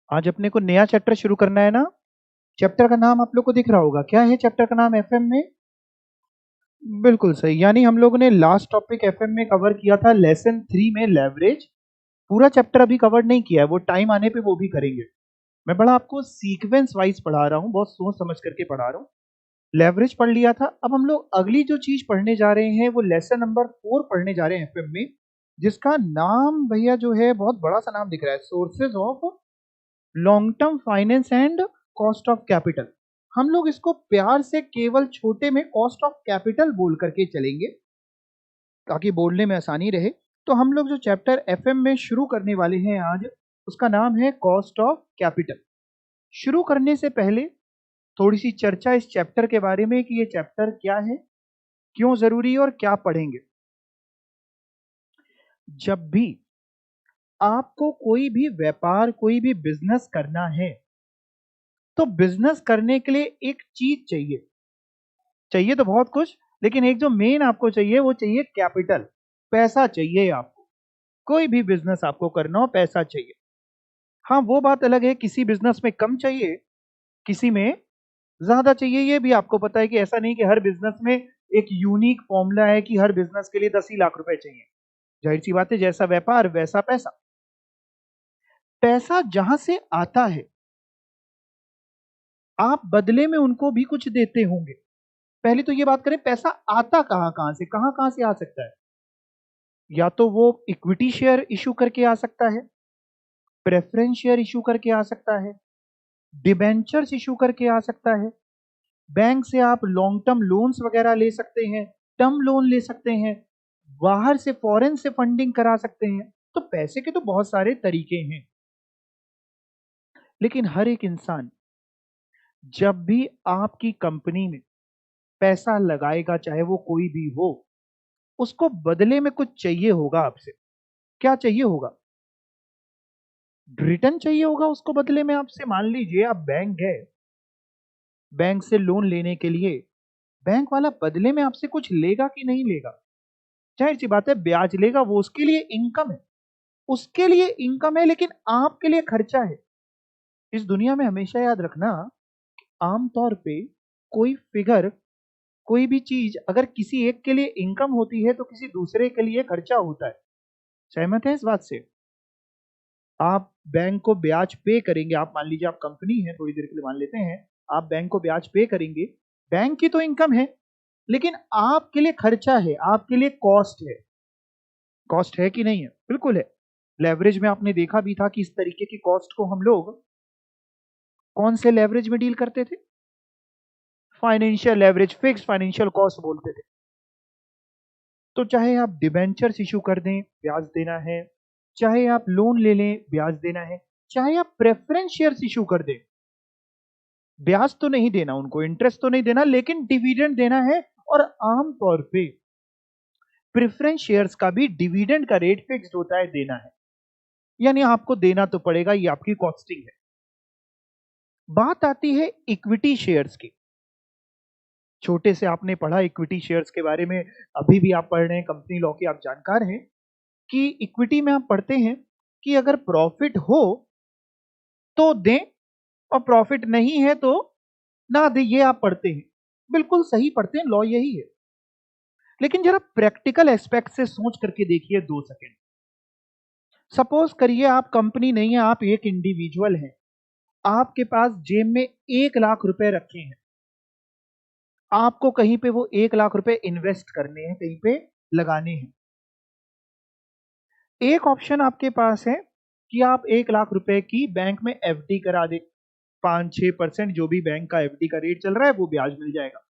आज अपने को नया चैप्टर शुरू करना है ना। चैप्टर का नाम आप लोग को दिख रहा होगा, क्या है चैप्टर का नाम एफएम में? बिल्कुल सही, यानी हम लोगों ने लास्ट टॉपिक एफएम में कवर किया था लेसन 3 में लेवरेज। पूरा चैप्टर अभी कवर नहीं किया है, वो टाइम आने पे वो भी करेंगे। मैं बड़ा आपको सीक्वेंस वाइज पढ़ा रहा हूँ, बहुत सोच समझ करके पढ़ा रहा हूँ। लेवरेज पढ़ लिया था, अब हम लोग अगली जो चीज पढ़ने जा रहे हैं वो लेसन नंबर 4 पढ़ने जा रहे हैं एफएम में, जिसका नाम भैया जो है बहुत बड़ा सा नाम दिख रहा है, sources of long term finance and cost of capital. हम लोग इसको प्यार से केवल छोटे में कॉस्ट ऑफ कैपिटल बोल करके चलेंगे ताकि बोलने में आसानी रहे। तो हम लोग जो चैप्टर एफएम में शुरू करने वाले हैं आज, उसका नाम है कॉस्ट ऑफ कैपिटल। शुरू करने से पहले थोड़ी सी चर्चा इस चैप्टर के बारे में कि ये चैप्टर क्या है, क्यों जरूरी है और क्या पढ़ेंगे। जब भी आपको कोई भी व्यापार, कोई भी बिजनेस करना है, तो बिजनेस करने के लिए एक चीज चाहिए। चाहिए तो बहुत कुछ, लेकिन एक जो मेन आपको चाहिए वो चाहिए कैपिटल। पैसा चाहिए आपको। कोई भी बिजनेस आपको करना हो, पैसा चाहिए। हाँ, वो बात अलग है, किसी बिजनेस में कम चाहिए, किसी में ज्यादा चाहिए। ये भी आपको पता है कि ऐसा नहीं कि हर बिजनेस में एक यूनिक फॉर्मूला है कि हर बिजनेस के लिए 10 ही लाख रुपए चाहिए। जाहिर सी बात है, जैसा व्यापार वैसा पैसा। पैसा जहां से आता है, आप बदले में उनको भी कुछ देते होंगे। पहले तो ये बात करें, पैसा आता कहां कहां से, कहां कहां से आ सकता है। या तो वो इक्विटी शेयर इशू करके आ सकता है, प्रेफरेंस शेयर इशू करके आ सकता है, डिबेंचर्स इशू करके आ सकता है। बैंक से आप लॉन्ग टर्म लोन्स वगैरह ले सकते हैं, टर्म लोन ले सकते हैं, बाहर से फॉरेन से फंडिंग करा सकते हैं। तो पैसे के तो बहुत सारे तरीके हैं, लेकिन हर एक इंसान जब भी आपकी कंपनी में पैसा लगाएगा, चाहे वो कोई भी हो, उसको बदले में कुछ चाहिए होगा आपसे। क्या चाहिए होगा? रिटर्न चाहिए होगा उसको बदले में आपसे। मान लीजिए आप बैंक है, बैंक से लोन लेने के लिए बैंक वाला बदले में आपसे कुछ लेगा कि नहीं लेगा? जाहिर सी बात है, ब्याज लेगा, वो उसके लिए इनकम है। उसके लिए इनकम है, लेकिन आपके लिए खर्चा है। इस दुनिया में हमेशा याद रखना, आमतौर पे कोई फिगर, कोई भी चीज अगर किसी एक के लिए इनकम होती है तो किसी दूसरे के लिए खर्चा होता है। सहमत है इस बात से? आप बैंक को ब्याज पे करेंगे, आप मान लीजिए आप कंपनी है, थोड़ी देर के लिए मान लेते हैं, आप बैंक को ब्याज पे करेंगे। बैंक की तो इनकम है, लेकिन आपके लिए खर्चा है, आपके लिए कॉस्ट है। कॉस्ट है कि नहीं है? बिल्कुल है। लेवरेज में आपने देखा भी था कि इस तरीके की कॉस्ट को हम लोग कौन से लेवरेज में डील करते थे? Financial leverage, fix financial cost बोलते थे। तो चाहे आप डिबेंचर्स इशू कर दें, ब्याज देना है, चाहे आप लोन ले लें, ब्याज देना है, चाहे आप प्रेफरेंस शेयर्स इशू कर दें, ब्याज तो नहीं देना उनको, इंटरेस्ट तो नहीं देना, लेकिन डिविडेंड देना है। और आमतौर पे प्रेफरेंस शेयर्स का भी डिविडेंड का रेट फिक्स्ड होता है, देना है। यानी आपको देना तो पड़ेगा, ये आपकी कॉस्टिंग है। बात आती है इक्विटी शेयर्स की। छोटे से आपने पढ़ा इक्विटी शेयर्स के बारे में, अभी भी आप पढ़ रहे हैं, कंपनी लॉ के आप जानकार हैं कि इक्विटी में आप पढ़ते हैं कि अगर प्रॉफिट हो तो दें और प्रॉफिट नहीं है तो ना दें। ये आप पढ़ते हैं, बिल्कुल सही पढ़ते हैं, लॉ यही है। लेकिन जरा प्रैक्टिकल एस्पेक्ट से सोच करके देखिए 2 सेकेंड। सपोज करिए आप कंपनी नहीं है, आप एक इंडिविजुअल हैं, आपके पास जेब में 1 लाख रुपए रखे हैं। आपको कहीं पे वो 1 लाख रुपए इन्वेस्ट करने हैं, कहीं पे लगाने हैं। एक ऑप्शन आपके पास है कि आप 1 लाख रुपए की बैंक में एफडी करा दे, 5-6% जो भी बैंक का एफडी का रेट चल रहा है वो ब्याज मिल जाएगा।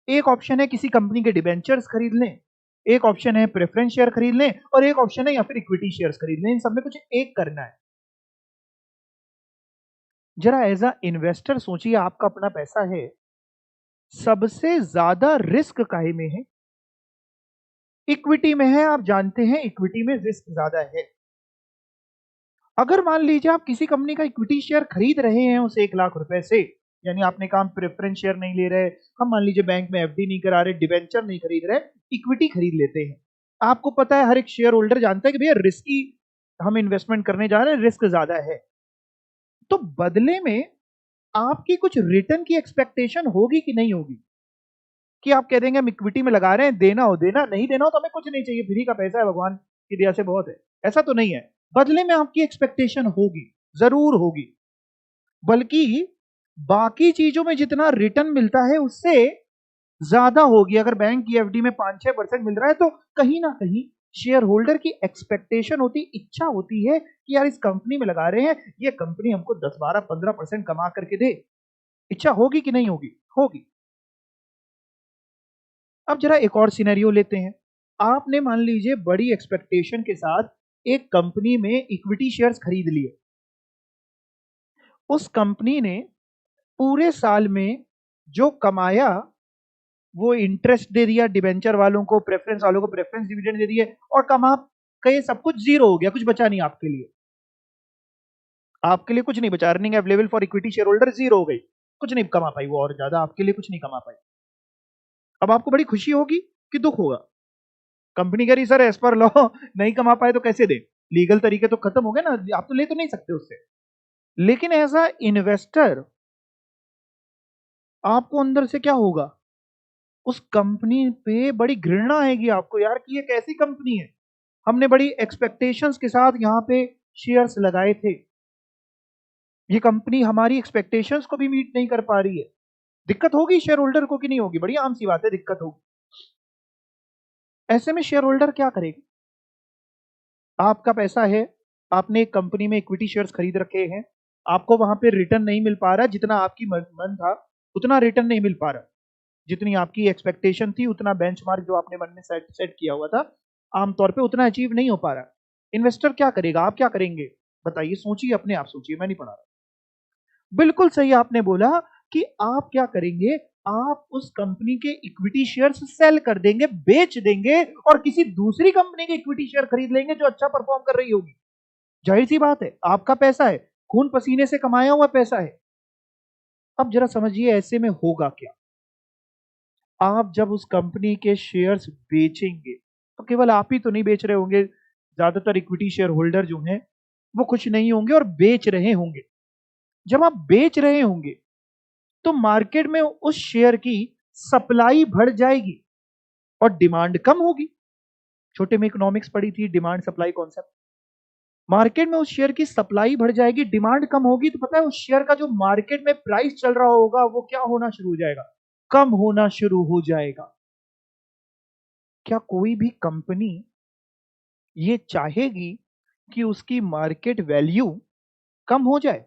एक ऑप्शन है किसी कंपनी के डिबेंचर्स खरीद लें, एक ऑप्शन है प्रेफरेंस शेयर खरीद लें, और एक ऑप्शन है या फिर इक्विटी शेयर्स खरीद लें। इन सब में कुछ एक करना है। जरा एज अ इन्वेस्टर सोचिए, आपका अपना पैसा है, सबसे ज्यादा रिस्क काहे में है? इक्विटी में है। आप जानते हैं इक्विटी में रिस्क ज्यादा है। अगर मान लीजिए आप किसी कंपनी का इक्विटी शेयर खरीद रहे हैं उस 1 लाख रुपए से, यानी आपने कहा प्रेफरेंस शेयर नहीं ले रहे, हम मान लीजिए बैंक में एफडी नहीं करा रहे, डिबेंचर नहीं खरीद रहे, इक्विटी खरीद लेते हैं। आपको पता है, हर एक शेयर होल्डर जानता है कि भैया रिस्की हम इन्वेस्टमेंट करने जा रहे हैं, रिस्क ज्यादा है। तो बदले में आपकी कुछ रिटर्न की एक्सपेक्टेशन होगी कि नहीं होगी? कि आप कह देंगे हम इक्विटी में लगा रहे हैं, देना हो देना, नहीं देना हो तो हमें कुछ नहीं चाहिए, फ्री का पैसा है, भगवान की दया से बहुत है। ऐसा तो नहीं है। बदले में आपकी एक्सपेक्टेशन होगी, जरूर होगी। बल्कि बाकी चीजों में जितना रिटर्न मिलता है उससे ज्यादा होगी। अगर बैंक की एफडी में 5-6% मिल रहा है तो कहीं ना कहीं शेयर होल्डर की एक्सपेक्टेशन होती, इच्छा होती है कि यार इस कंपनी में लगा रहे हैं, ये कंपनी हमको 10-12-15% कमा करके दे। इच्छा होगी कि नहीं होगी? होगी। अब जरा एक और सिनेरियो लेते हैं। आपने मान लीजिए बड़ी एक्सपेक्टेशन के साथ एक कंपनी में इक्विटी शेयर्स खरीद लिए। उस कंपनी ने पूरे साल में जो कमाया वो इंटरेस्ट दे दिया, डिबेंचर वालों को, प्रेफरेंस वालों को प्रेफरेंस डिविडेंड दे दिए, और कमा के सब कुछ जीरो हो गया, कुछ बचा नहीं आपके लिए। आपके लिए कुछ नहीं बचा। Earning available for equity share holder zero हो गई, कुछ नहीं कमा पाई वो, और ज्यादा आपके लिए कुछ नहीं कमा पाई। अब आपको बड़ी खुशी होगी कि दुख होगा? कंपनी कह रही सर एज पर लॉ नहीं कमा पाए तो कैसे दे, लीगल तरीके तो खत्म हो गए ना, आप तो ले तो नहीं सकते उससे। लेकिन एज अ इन्वेस्टर आपको अंदर से क्या होगा? उस कंपनी पे बड़ी घृणा आएगी आपको, यार कि ये कैसी कंपनी है, हमने बड़ी एक्सपेक्टेशंस के साथ यहाँ पे शेयर्स लगाए थे, ये कंपनी हमारी एक्सपेक्टेशंस को भी मीट नहीं कर पा रही है। दिक्कत होगी शेयर होल्डर को कि नहीं होगी? बड़ी आम सी बात है, दिक्कत होगी। ऐसे में शेयर होल्डर क्या करेगा? आपका पैसा है, आपने एक कंपनी में इक्विटी शेयर्स खरीद रखे हैं, आपको वहां पे रिटर्न नहीं मिल पा रहा, जितना आपकी मन था उतना रिटर्न नहीं मिल पा रहा, जितनी आपकी एक्सपेक्टेशन थी, उतना बेंचमार्क जो आपने मन में सेट किया हुआ था आमतौर पे उतना अचीव नहीं हो पा रहा। इन्वेस्टर क्या करेगा? आप क्या करेंगे? बताइए, सोचिए, अपने आप सोचिए, मैं नहीं पढ़ा रहा। बिल्कुल सही आपने बोला कि आप क्या करेंगे, आप उस कंपनी के इक्विटी शेयर्स सेल कर देंगे, बेच देंगे, और किसी दूसरी कंपनी के इक्विटी शेयर खरीद लेंगे जो अच्छा परफॉर्म कर रही होगी। जाहिर सी बात है, आपका पैसा है, खून पसीने से कमाया हुआ पैसा है। अब जरा समझिए ऐसे में होगा क्या। आप जब उस कंपनी के शेयर्स बेचेंगे तो केवल आप ही तो नहीं बेच रहे होंगे, ज्यादातर इक्विटी शेयर होल्डर जो हैं वो खुश नहीं होंगे और बेच रहे होंगे। जब आप बेच रहे होंगे तो मार्केट में उस शेयर की सप्लाई बढ़ जाएगी और डिमांड कम होगी। छोटे में इकोनॉमिक्स पढ़ी थी, डिमांड सप्लाई कॉन्सेप्ट। मार्केट में उस शेयर की सप्लाई बढ़ जाएगी, डिमांड कम होगी, तो पता है उस शेयर का जो मार्केट में प्राइस चल रहा होगा वो क्या होना शुरू हो जाएगा? कम होना शुरू हो जाएगा। क्या कोई भी कंपनी ये चाहेगी कि उसकी मार्केट वैल्यू कम हो जाए?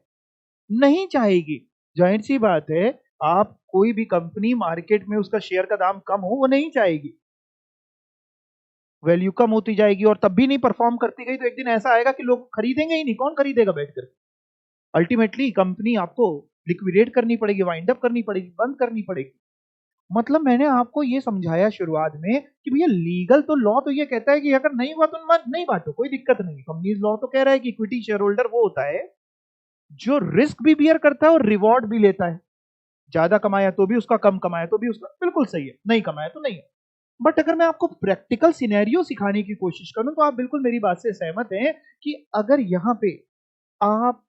नहीं चाहेगी। जाहिर सी बात है, आप कोई भी कंपनी मार्केट में उसका शेयर का दाम कम हो वो नहीं चाहेगी। वैल्यू कम होती जाएगी और तब भी नहीं परफॉर्म करती गई तो एक दिन ऐसा आएगा कि लोग खरीदेंगे ही नहीं। कौन खरीदेगा बैठकर? अल्टीमेटली कंपनी आपको लिक्विडेट करनी पड़ेगी, वाइंड अप करनी पड़ेगी, बंद करनी पड़ेगी। मतलब मैंने आपको ये समझाया शुरुआत में कि भैया लीगल तो लॉ तो ये कहता है कि अगर नहीं हुआ तो मत नहीं बांटो, कोई दिक्कत नहीं। कंपनीज लॉ तो कह रहा है कि इक्विटी शेयर होल्डर वो होता है जो रिस्क भी बियर करता है और रिवॉर्ड भी लेता है। ज्यादा कमाया तो भी उसका, कम कमाया तो भी उसका, बिल्कुल सही है, नहीं कमाया तो नहीं है। बट अगर मैं आपको प्रैक्टिकल सिनेरियो सिखाने की कोशिश करूं तो आप बिल्कुल मेरी बात से सहमत हैं कि अगर यहां पे आप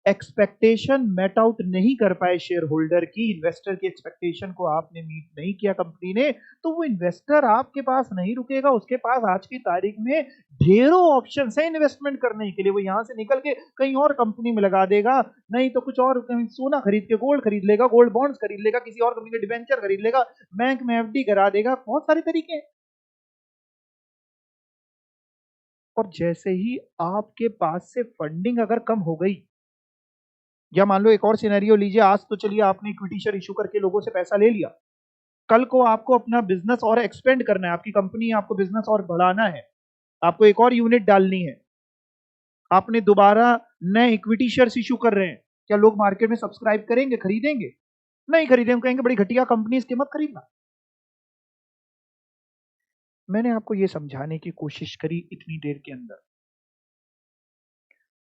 एक्सपेक्टेशन मेट आउट नहीं कर पाए शेयर होल्डर की, इन्वेस्टर की एक्सपेक्टेशन को आपने मीट नहीं किया कंपनी ने, तो वो इन्वेस्टर आपके पास नहीं रुकेगा। उसके पास आज की तारीख में ढेरों ऑप्शन है इन्वेस्टमेंट करने के लिए। वो यहां से निकल के कहीं और कंपनी में लगा देगा, नहीं तो कुछ और, कहीं सोना खरीद के गोल्ड खरीद लेगा, गोल्ड बॉन्ड्स खरीद लेगा, किसी और कंपनी के डिबेंचर खरीद लेगा, बैंक में एफडी करा देगा, बहुत सारे तरीके हैं। और जैसे ही आपके पास से फंडिंग अगर कम हो गई, या मान लो एक और सिनेरियो लीजिए, आज तो चलिए आपने इक्विटी शेयर इशू करके लोगों से पैसा ले लिया, कल को आपको अपना बिजनेस और एक्सपेंड करना है, आपकी कंपनी, आपको बिजनेस और बढ़ाना है, आपको एक और यूनिट डालनी है, आपने दोबारा नए इक्विटी शेयर्स इशू कर रहे हैं, क्या लोग मार्केट में सब्सक्राइब करेंगे, खरीदेंगे? नहीं खरीदेंगे, कहेंगे बड़ी घटिया कंपनी, इसकी मत खरीदना। मैंने आपको यह समझाने की कोशिश करी इतनी देर के अंदर,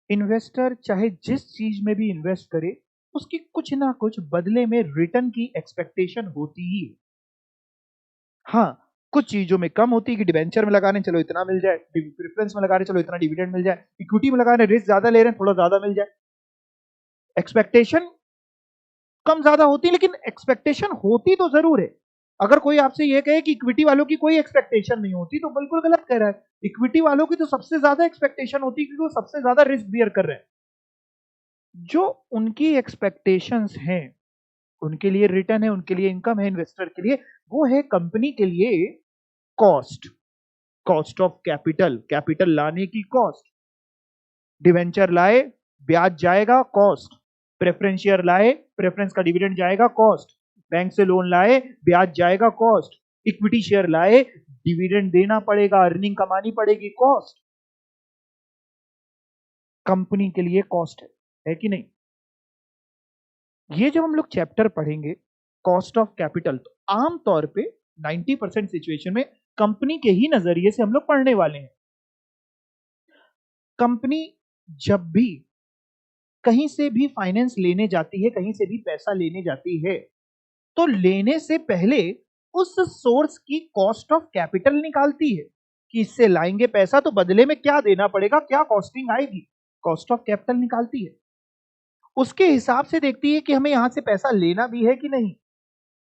इन्वेस्टर चाहे जिस चीज में भी इन्वेस्ट करे उसकी कुछ ना कुछ बदले में रिटर्न की एक्सपेक्टेशन होती ही है। हाँ, कुछ चीजों में कम होती है कि डिबेंचर में लगाने चलो इतना मिल जाए, प्रेफरेंस में लगा रहे चलो इतना डिविडेंड मिल जाए, इक्विटी में लगा रहे रिस्क ज्यादा ले रहे हैं थोड़ा ज्यादा मिल जाए। एक्सपेक्टेशन कम ज्यादा होती है, लेकिन एक्सपेक्टेशन होती तो जरूर है। अगर कोई आपसे ये कहे कि इक्विटी वालों की कोई एक्सपेक्टेशन नहीं होती, तो बिल्कुल गलत कह रहा है। इक्विटी वालों की तो सबसे ज्यादा एक्सपेक्टेशन होती है, क्योंकि वो सबसे ज्यादा रिस्क बियर कर रहे हैं। जो उनकी एक्सपेक्टेशंस हैं, उनके लिए रिटर्न है, उनके लिए इनकम है, इन्वेस्टर के लिए वो है कंपनी के लिए cost, cost of capital, capital लाने की कॉस्ट। डिवेंचर लाए, ब्याज जाएगा, कॉस्ट। प्रेफरेंस शेयर लाए, प्रेफरेंस का डिविडेंड जाएगा, कॉस्ट। बैंक से लोन लाए, ब्याज जाएगा, कॉस्ट। इक्विटी शेयर लाए, डिविडेंड देना पड़ेगा, अर्निंग कमानी पड़ेगी, कॉस्ट। कंपनी के लिए कॉस्ट है कि नहीं? ये जब हम लोग चैप्टर पढ़ेंगे कॉस्ट ऑफ कैपिटल, तो आमतौर पे 90% सिचुएशन में कंपनी के ही नजरिए से हम लोग पढ़ने वाले हैं। कंपनी जब भी कहीं से भी फाइनेंस लेने जाती है, कहीं से भी पैसा लेने जाती है, तो लेने से पहले उस सोर्स की कॉस्ट ऑफ कैपिटल निकालती है कि इससे लाएंगे पैसा तो बदले में क्या देना पड़ेगा, क्या कॉस्टिंग आएगी, कॉस्ट ऑफ कैपिटल निकालती है। उसके हिसाब से देखती है कि हमें यहां से पैसा लेना भी है कि नहीं।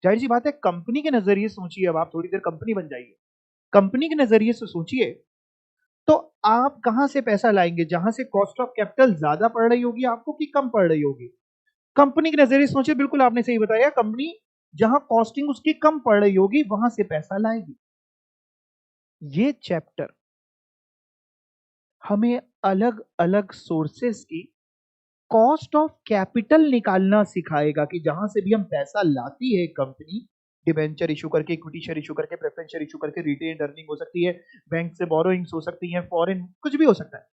जाहिर सी बात है, कंपनी के नजरिए से सोचिए, अब आप थोड़ी देर कंपनी बन जाइए, कंपनी के नजरिए से सोचिए, तो आप कहां से पैसा लाएंगे? जहां से कॉस्ट ऑफ कैपिटल ज्यादा पड़ रही होगी आपको कि कम पड़ रही होगी? कंपनी के नजरिए से सोचिए, बिल्कुल आपने सही बताया, कंपनी जहां कॉस्टिंग उसकी कम पड़ रही होगी वहां से पैसा लाएगी। ये चैप्टर हमें अलग अलग सोर्सेस की कॉस्ट ऑफ कैपिटल निकालना सिखाएगा कि जहां से भी हम पैसा लाती है कंपनी, डिबेंचर इशू करके, इक्विटी शेयर इशू करके, प्रेफरेंस शेयर इशू करके, रिटेन अर्निंग हो सकती है, बैंक से बोरोइंग्स हो सकती है, फॉरेन कुछ भी हो सकता है।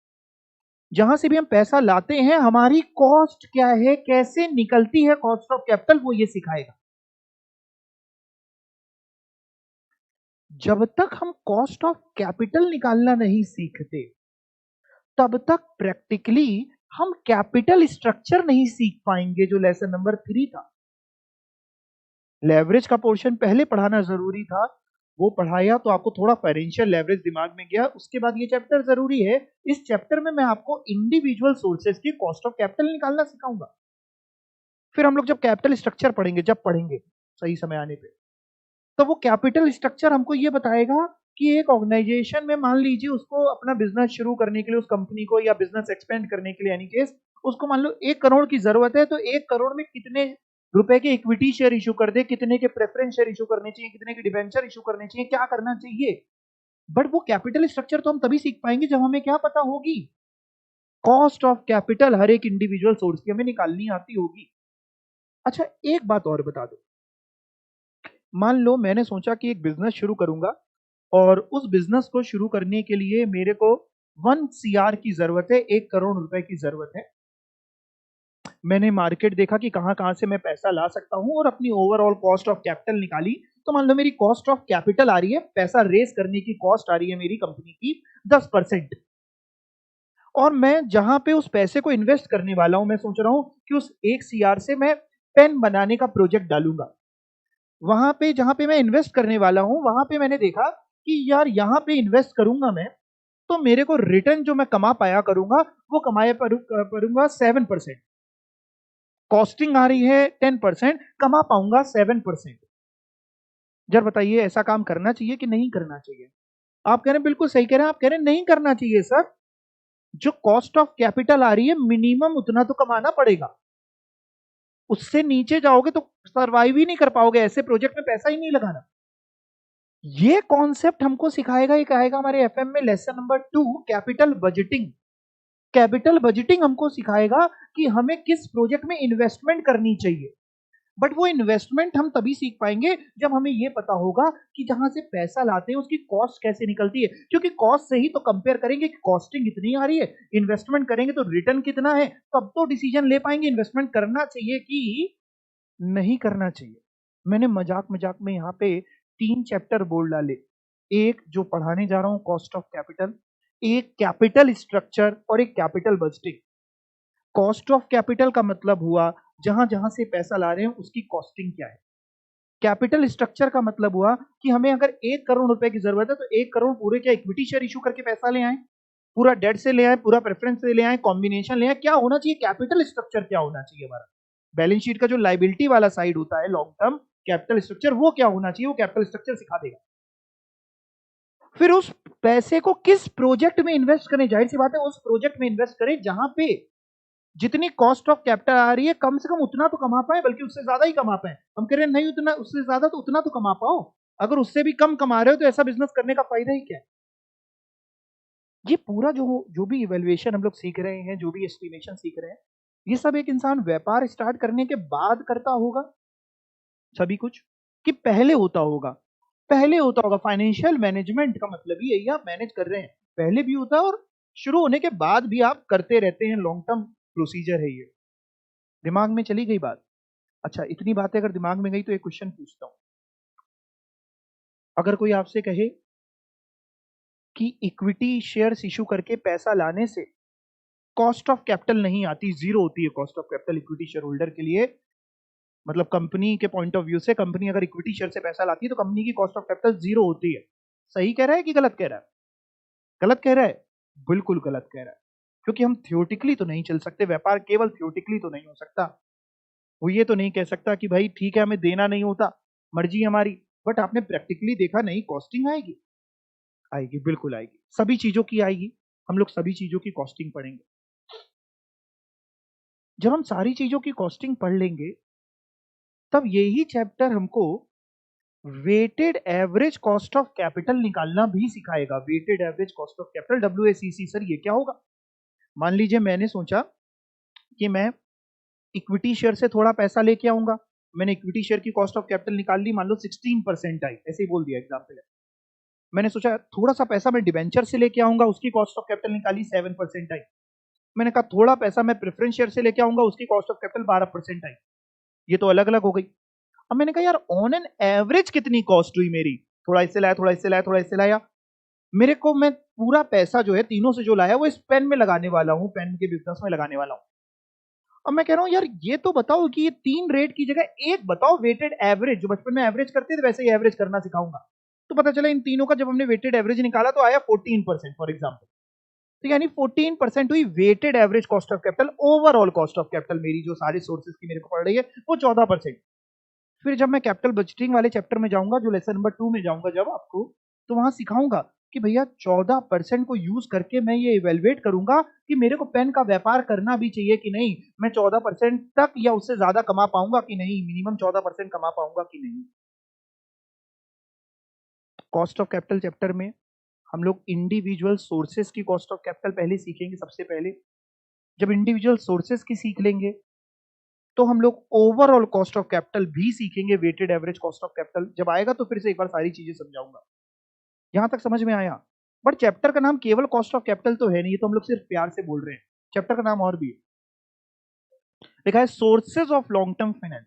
जहां से भी हम पैसा लाते हैं हमारी कॉस्ट क्या है, कैसे निकलती है कॉस्ट ऑफ कैपिटल, वो ये सिखाएगा। जब तक हम कॉस्ट ऑफ कैपिटल निकालना नहीं सीखते, तब तक प्रैक्टिकली हम कैपिटल स्ट्रक्चर नहीं सीख पाएंगे, जो लेसन नंबर 3 था। लेवरेज का पोर्शन पहले पढ़ाना जरूरी था, वो पढ़ाया तो आपको थोड़ा फाइनेंशियल लेवरेज दिमाग में गया। उसके बाद ये चैप्टर जरूरी है। इस चैप्टर में मैं आपको इंडिविजुअल सोर्सेज की कॉस्ट ऑफ कैपिटल निकालना सिखाऊंगा। फिर हम लोग जब कैपिटल स्ट्रक्चर पढ़ेंगे, जब पढ़ेंगे सही समय आने पे, तो वो कैपिटल स्ट्रक्चर हमको ये बताएगा कि एक ऑर्गेनाइजेशन में मान लीजिए उसको अपना बिजनेस शुरू करने के लिए, उस कंपनी को या बिजनेस एक्सपेंड करने के लिए, यानी केस उसको मान लो 1 करोड़ की जरूरत है, तो 1 करोड़ में कितने रुपए के इक्विटी शेयर इशू कर दे, कितने के प्रेफरेंस शेयर इशू करने चाहिए, कितने के डिबेंचर इशू करने चाहिए, क्या करना चाहिए। बट वो कैपिटल स्ट्रक्चर तो हम तभी सीख पाएंगे जब हमें क्या पता होगी, कॉस्ट ऑफ कैपिटल हर एक इंडिविजुअल सोर्स की हमें निकालनी आती होगी। अच्छा, एक बात और बता दो, मान लो मैंने सोचा कि एक बिजनेस शुरू करूंगा, और उस बिजनेस को शुरू करने के लिए मेरे को 1 CR की जरूरत है, 1 करोड़ रुपए की जरूरत है। मैंने मार्केट देखा कि कहां कहां से मैं पैसा ला सकता हूं, और अपनी ओवरऑल कॉस्ट ऑफ कैपिटल निकाली। तो मान लो मेरी कॉस्ट ऑफ कैपिटल आ रही है, पैसा रेस करने की कॉस्ट आ रही है मेरी कंपनी की 10%। और मैं जहां पे उस पैसे को इन्वेस्ट करने वाला हूं, मैं सोच रहा हूं कि उस 1 CR से मैं पेन बनाने का प्रोजेक्ट डालूंगा। वहां पे जहां पे मैं इन्वेस्ट करने वाला हूं, वहां पे मैंने देखा कि यार यहां पे इन्वेस्ट करूंगा मैं, तो मेरे को रिटर्न जो मैं कमा पाया करूंगा, वो कमाया करूंगा 7%। कॉस्टिंग आ रही है 10%, कमा पाऊंगा 7%। जब बताइए ऐसा काम करना चाहिए कि नहीं करना चाहिए? आप कह रहे हैं बिल्कुल सही कह रहे हैं, आप कह रहे हैं नहीं करना चाहिए सर। जो कॉस्ट ऑफ कैपिटल आ रही है मिनिमम उतना तो कमाना पड़ेगा, उससे नीचे जाओगे तो सर्वाइव ही नहीं कर पाओगे, ऐसे प्रोजेक्ट में पैसा ही नहीं लगाना। ये कॉन्सेप्ट हमको सिखाएगा, ये कहेगा हमारे एफएम में lesson number 2, capital budgeting. Capital budgeting हमको सिखाएगा कि हमें किस प्रोजेक्ट में इन्वेस्टमेंट करनी चाहिए। बट वो इन्वेस्टमेंट हम तभी सीख पाएंगे जब हमें ये पता होगा कि जहां से पैसा लाते हैं उसकी कॉस्ट कैसे निकलती है, क्योंकि कॉस्ट से ही तो कंपेयर करेंगे कि कॉस्टिंग इतनी आ रही है, इन्वेस्टमेंट करेंगे तो रिटर्न कितना है, तब तो डिसीजन ले पाएंगे इन्वेस्टमेंट करना चाहिए कि नहीं करना चाहिए। मैंने मजाक मजाक में यहाँ पे 3 चैप्टर बोल डाले, एक जो पढ़ाने जा रहा हूं कॉस्ट ऑफ कैपिटल, एक कैपिटल स्ट्रक्चर, और एक capital budgeting. Cost of capital का मतलब हुआ जहां जहां से पैसा ला रहे हैं उसकी कॉस्टिंग क्या है। कैपिटल स्ट्रक्चर का मतलब हुआ कि हमें अगर 1 करोड़ रुपए की जरूरत है, तो 1 करोड़ पूरे क्या इक्विटी शेयर इशू करके पैसा ले आए, पूरा डेट से ले आए, पूरा प्रेफरेंस से ले आए, कॉम्बिनेशन ले आए, क्या होना चाहिए, कैपिटल स्ट्रक्चर क्या होना चाहिए हमारा, बैलेंस शीट का जो लाइबिलिटी वाला साइड होता है लॉन्ग टर्म कैपिटल स्ट्रक्चर, वो क्या होना चाहिए, वो कैपिटल स्ट्रक्चर सिखा देगा। फिर उस पैसे को किस प्रोजेक्ट में इन्वेस्ट करें, जाहिर सी बात है उस प्रोजेक्ट में इन्वेस्ट करें जहां पे जितनी कॉस्ट ऑफ कैपिटल आ रही है कम से कम उतना तो कमा पाए, बल्कि उससे ज्यादा ही कमा पाए। हम कह रहे हैं नहीं उतना, उससे ज्यादा तो उतना तो कमा पाओ। अगर उससे भी कम कमा रहे हो तो ऐसा बिजनेस करने का फायदा ही क्या है। ये पूरा जो जो भी इवेल्युएशन हम लोग सीख रहे हैं, जो भी एस्टिमेशन सीख रहे हैं, ये सब एक इंसान व्यापार स्टार्ट करने के बाद करता होगा सभी कुछ, कि पहले होता होगा। पहले होता होगा। फाइनेंशियल मैनेजमेंट का मतलब ही यही, आप मैनेज कर रहे हैं, पहले भी होता है और शुरू होने के बाद भी आप करते रहते हैं। लॉन्ग टर्म प्रोसीजर है ये। दिमाग में चली गई बात? अच्छा, इतनी बातें अगर दिमाग में गई तो एक क्वेश्चन पूछता हूं। अगर कोई आपसे कहे कि इक्विटी शेयर्स इशू करके पैसा लाने से कॉस्ट ऑफ कैपिटल नहीं आती, जीरो होती है cost of capital equity share holder के लिए, मतलब कंपनी के पॉइंट ऑफ व्यू से कंपनी अगर इक्विटी शेयर से पैसा लाती है तो कंपनी की कॉस्ट ऑफ कैपिटल जीरो होती है, सही कह रहा है कि गलत कह रहा है? गलत कह रहा है, बिल्कुल गलत कह रहा है। क्योंकि हम थियोटिकली तो नहीं चल सकते, व्यापार केवल थियोटिकली तो नहीं हो सकता। वो ये तो नहीं कह सकता कि भाई ठीक है हमें देना नहीं होता, मर्जी हमारी, बट आपने प्रैक्टिकली देखा नहीं, कॉस्टिंग आएगी, आएगी, बिल्कुल आएगी, सभी चीजों की आएगी। हम लोग सभी चीजों की कॉस्टिंग पढ़ेंगे। जब हम सारी चीजों की कॉस्टिंग पढ़ लेंगे तब यही चैप्टर हमको weighted average cost of capital निकालना भी सिखाएगा। Weighted average cost of capital, WACC। Sir ये क्या होगा? मान लीजिए मैंने सोचा कि मैं इक्विटी शेयर से थोड़ा पैसा लेके आऊंगा, मैंने इक्विटी शेयर की कॉस्ट ऑफ कैपिटल निकाल ली, मान लो 16% आई, ऐसे ही बोल दिया एग्जाम्पल है। मैंने सोचा थोड़ा सा पैसा मैं डिबेंचर से लेके आऊंगा, उसकी कॉस्ट ऑफ कैपिटल निकाली, 7% आई। मैंने कहा थोड़ा पैसा मैं प्रेफरेंस शेयर से लेके आऊंगा, उसकी कॉस्ट ऑफ कैपिटल 12% आई। ये तो अलग अलग हो गई। अब मैंने कहा यार ऑन एन एवरेज कितनी कॉस्ट हुई मेरी, थोड़ा इससे लाया, थोड़ा इससे लाया, थोड़ा इससे लाया, मेरे को मैं पूरा पैसा जो है तीनों से जो लाया वो इस पेन में लगाने वाला हूं, पेन के बिजनेस में लगाने वाला हूं। अब मैं कह रहा हूं यार ये तो बताओ कि ये 3 रेट की जगह एक बताओ वेटेड एवरेज, जो बचपन में एवरेज करते थे वैसे ही एवरेज करना सिखाऊंगा। तो पता चला इन तीनों का जब हमने वेटेड एवरेज निकाला तो आया 14% फॉर एग्जाम्पल। तो यानी 14% हुई weighted average cost of capital. Overall cost of capital मेरी जो सारे सोर्सेज की मेरे को पड़ रही है वो 14%। फिर जब मैं कैपिटल बजटिंग वाले चैप्टर में जाऊंगा, जो लेसन नंबर 2 में जाऊंगा जब आपको, तो वहां सिखाऊंगा कि भैया 14% को यूज करके मैं ये इवेलुएट करूंगा कि मेरे को पेन का व्यापार करना भी चाहिए कि नहीं, मैं 14% तक या उससे ज्यादा कमा पाऊंगा कि नहीं, मिनिमम 14% कमा पाऊंगा कि नहीं। कॉस्ट ऑफ कैपिटल चैप्टर में हम लोग इंडिविजुअल सोर्सेस की कॉस्ट ऑफ कैपिटल पहले सीखेंगे। सबसे पहले जब इंडिविजुअल सोर्सेस की सीख लेंगे तो हम लोग ओवरऑल कॉस्ट ऑफ कैपिटल भी सीखेंगे। Weighted average cost of capital जब आएगा तो फिर से एक बार सारी चीजें समझाऊंगा। यहां तक समझ में आया? बट चैप्टर का नाम केवल कॉस्ट ऑफ कैपिटल तो है नहीं, ये तो हम लोग सिर्फ प्यार से बोल रहे हैं। चैप्टर का नाम और भी है, लिखा है sources of long term finance.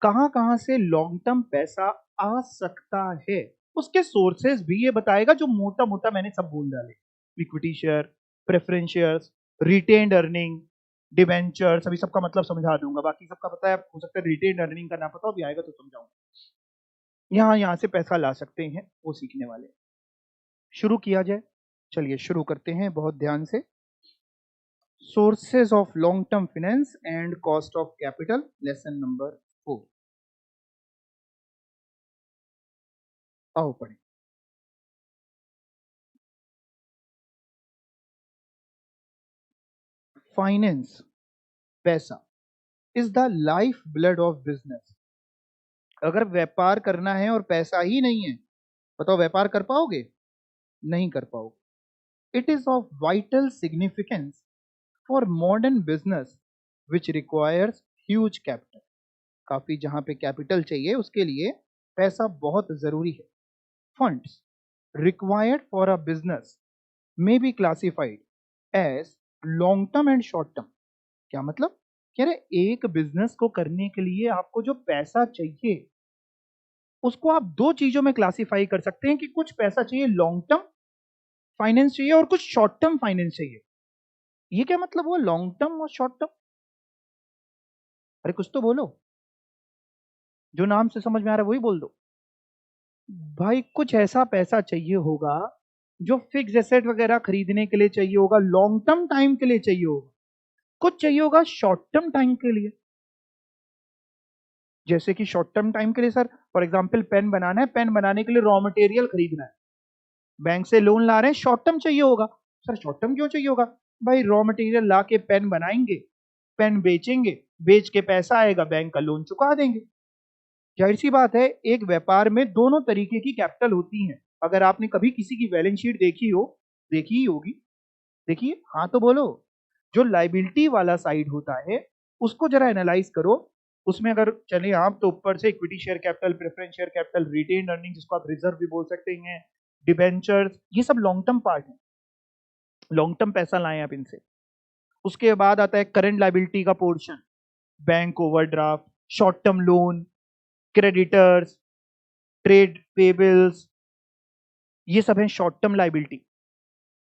कहां से लॉन्ग टर्म पैसा आ सकता है, उसके सोर्सेज भी ये बताएगा, जो मोटा मोटा मैंने सब बोल डाले। Equity share, preference shares, retained earning, debenture, सभी सबका मतलब समझा दूंगा। बाकी सबका पता है, हो सकता है रिटेन्ड अर्निंग का ना पता हो, भी आएगा तो समझाऊंगा। यहां से पैसा ला सकते हैं वो सीखने वाले। शुरू किया जाए, चलिए शुरू करते हैं बहुत ध्यान से। Sources of long term finance and cost of capital, lesson number 4। आओ पढ़ें। फाइनेंस, पैसा, is the life blood of business. अगर व्यापार करना है और पैसा ही नहीं है, बताओ व्यापार कर पाओगे? नहीं कर पाओगे। It is of vital significance for modern business which requires huge capital. काफी जहां पे कैपिटल चाहिए उसके लिए पैसा बहुत जरूरी है। Funds required for a business may be classified as long term and short term। क्या मतलब? कह रहे एक बिजनेस को करने के लिए आपको जो पैसा चाहिए उसको आप दो चीजों में क्लासिफाई कर सकते हैं कि कुछ पैसा चाहिए लॉन्ग टर्म फाइनेंस चाहिए और कुछ शॉर्ट टर्म फाइनेंस चाहिए। ये क्या मतलब हुआ लॉन्ग टर्म और शॉर्ट टर्म? अरे कुछ तो बोलो, जो नाम से समझ में आ रहा है वही बोल दो। भाई कुछ ऐसा पैसा चाहिए होगा जो फिक्स एसेट वगैरह खरीदने के लिए चाहिए होगा, लॉन्ग टर्म टाइम के लिए चाहिए होगा, कुछ चाहिए होगा शॉर्ट टर्म टाइम के लिए। जैसे कि शॉर्ट टर्म टाइम के लिए सर, फॉर एग्जांपल पेन बनाना है, पेन बनाने के लिए रॉ मटेरियल खरीदना है, बैंक से लोन ला रहे हैं, शॉर्ट टर्म चाहिए होगा। सर शॉर्ट टर्म क्यों चाहिए होगा? भाई रॉ मटेरियल ला के पेन बनाएंगे, पेन बेचेंगे, बेच के पैसा आएगा, बैंक का लोन चुका देंगे। जाहिर सी बात है, एक व्यापार में दोनों तरीके की कैपिटल होती हैं। अगर आपने कभी किसी की बैलेंस शीट देखी हो, देखी ही होगी, देखिए, हाँ तो बोलो। जो लाइबिलिटी वाला साइड होता है उसको जरा एनालाइज करो। उसमें अगर चले आप तो ऊपर से equity share capital, preference share capital, retain earning जिसको आप रिजर्व भी बोल सकते हैं, डिबेंचर्स, ये सब लॉन्ग टर्म पार्ट है, लॉन्ग टर्म पैसा लाएं आप इनसे। उसके बाद आता है करंट लाइबिलिटी का portion, bank overdraft, short term loan, creditors, trade payables, ये सब है शॉर्ट टर्म लाइबिलिटी।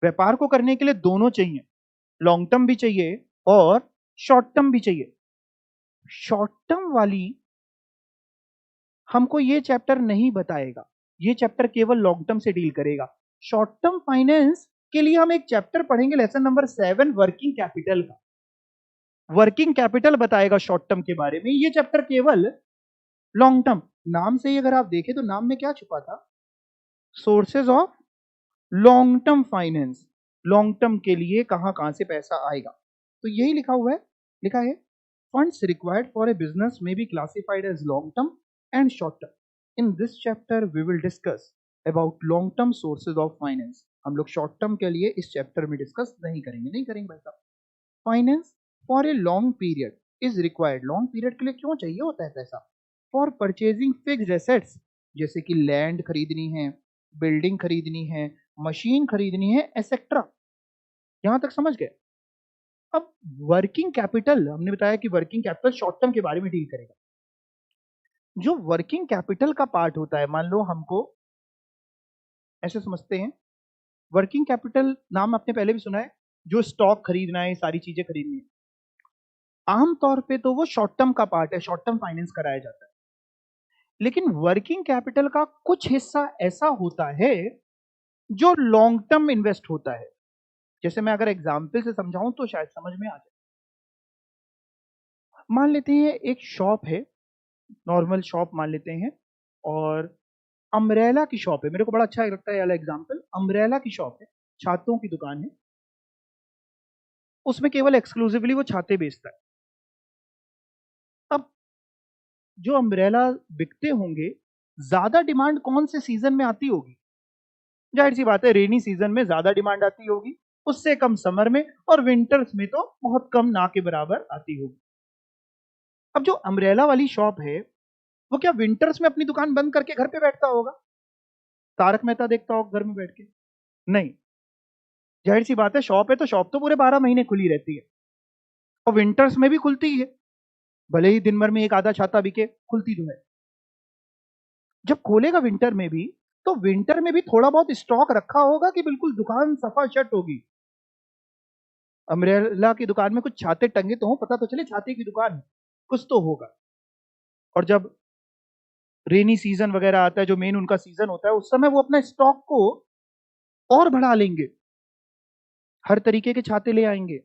व्यापार को करने के लिए दोनों चाहिए, लॉन्ग टर्म भी चाहिए और शॉर्ट टर्म भी चाहिए। शॉर्ट टर्म वाली हमको ये चैप्टर नहीं बताएगा, ये चैप्टर केवल लॉन्ग टर्म से डील करेगा। शॉर्ट टर्म फाइनेंस के लिए हम एक चैप्टर पढ़ेंगे, लेसन नंबर 7, वर्किंग कैपिटल का। वर्किंग कैपिटल बताएगा शॉर्ट टर्म के बारे में, ये चैप्टर केवल लॉन्ग टर्म। नाम से ही अगर आप देखें तो नाम में क्या छुपा था? Sources of long term finance, long term के लिए कहां से पैसा आएगा, तो यही लिखा हुआ है। लिखा है funds required for a business में be classified as long term and short term. In this chapter we will discuss about long term sources of finance. हम लोग शॉर्ट टर्म के लिए इस चैप्टर में डिस्कस नहीं करेंगे भाई साहब। Finance for a long period is required, long period के लिए क्यों चाहिए होता है पैसा? फॉर परचेजिंग फिक्स्ड एसेट्स, जैसे कि लैंड खरीदनी है, बिल्डिंग खरीदनी है, मशीन खरीदनी है, एसेट्रा। यहां तक समझ गए? अब वर्किंग कैपिटल, हमने बताया कि वर्किंग कैपिटल शॉर्ट टर्म के बारे में डील करेगा। जो वर्किंग कैपिटल का पार्ट होता है, मान लो हमको ऐसे समझते हैं, वर्किंग कैपिटल नाम आपने पहले भी सुना है, जो स्टॉक खरीदना है, सारी चीजें खरीदनी है, आमतौर पे तो वो शॉर्ट टर्म का पार्ट है, शॉर्ट टर्म फाइनेंस कराया जाता है। लेकिन वर्किंग कैपिटल का कुछ हिस्सा ऐसा होता है जो लॉन्ग टर्म इन्वेस्ट होता है। जैसे मैं अगर एग्जाम्पल से समझाऊं तो शायद समझ में आ जाए। मान लेते हैं एक शॉप है, नॉर्मल शॉप मान लेते हैं, और अम्ब्रेला की शॉप है। मेरे को बड़ा अच्छा लगता है ये वाला एग्जाम्पल। अम्ब्रेला की शॉप है, छातों की दुकान है, उसमें केवल एक्सक्लूसिवली वो छाते बेचता है। अब जो अम्ब्रेला बिकते होंगे, ज्यादा डिमांड कौन से सीजन में आती होगी? जाहिर सी बात है, रेनी सीजन में ज्यादा डिमांड आती होगी, उससे कम समर में, और विंटर्स में तो बहुत कम, ना के बराबर आती होगी। अब जो अम्ब्रेला वाली शॉप है, वो क्या विंटर्स में अपनी दुकान बंद करके घर पे बैठता होगा? तारक मेहता देखता होगा घर में बैठ के? नहीं। जाहिर सी बात है, शॉप है तो शॉप तो पूरे 12 महीने खुली रहती है, और विंटर्स में भी खुलती है, भले ही दिन भर में एक आधा छाता बिके, खुलती तो है। जब खोलेगा विंटर में भी, तो विंटर में भी थोड़ा बहुत स्टॉक रखा होगा कि बिल्कुल दुकान सफा शट होगी? अम्ब्रेला की दुकान में कुछ छाते टंगे तो हो, पता तो चले छाते की दुकान है, कुछ तो होगा। और जब रेनी सीजन वगैरह आता है, जो मेन उनका सीजन होता है, उस समय वो अपना स्टॉक को और बढ़ा लेंगे, हर तरीके के छाते ले आएंगे,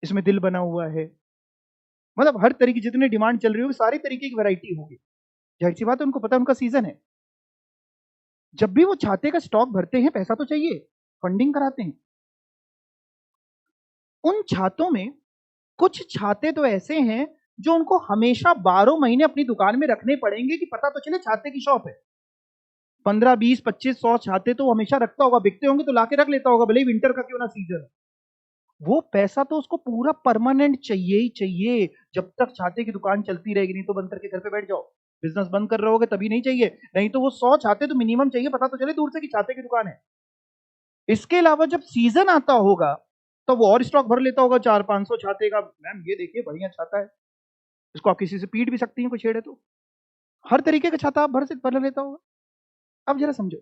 इसमें दिल बना हुआ है, मतलब हर तरीके, जितने डिमांड चल रही होगी सारी तरीके की वैरायटी होगी। जाहिर सी बात है, उनको पता है उनका सीजन है। जब भी वो छाते का स्टॉक भरते हैं, पैसा तो चाहिए, फंडिंग कराते हैं। उन छातों में कुछ छाते तो ऐसे हैं जो उनको हमेशा 12 महीने अपनी दुकान में रखने पड़ेंगे, कि पता तो चले छाते की शॉप है। 15, 20, 25, 100 छाते तो हमेशा रखता होगा, बिकते होंगे तो लाके रख लेता होगा, भले ही विंटर का क्यों ना सीजन। वो पैसा तो उसको पूरा परमानेंट चाहिए ही चाहिए, जब तक छाते की दुकान चलती रहेगी। नहीं तो बंद करके घर पे बैठ जाओ, बिजनेस बंद कर रहे होगे तभी नहीं चाहिए, नहीं तो वो 100 छाते तो मिनिमम चाहिए, पता तो चले दूर से कि छाते की दुकान है। इसके अलावा जब सीजन आता होगा तो वो और स्टॉक भर लेता होगा, 400-500 छाते का। मैम ये देखिए बढ़िया छाता है, इसको आप किसी से पीट भी सकती हैं, कोई छेड़े तो। हर तरीके का छाता आप भर लेता होगा। अब जरा समझो,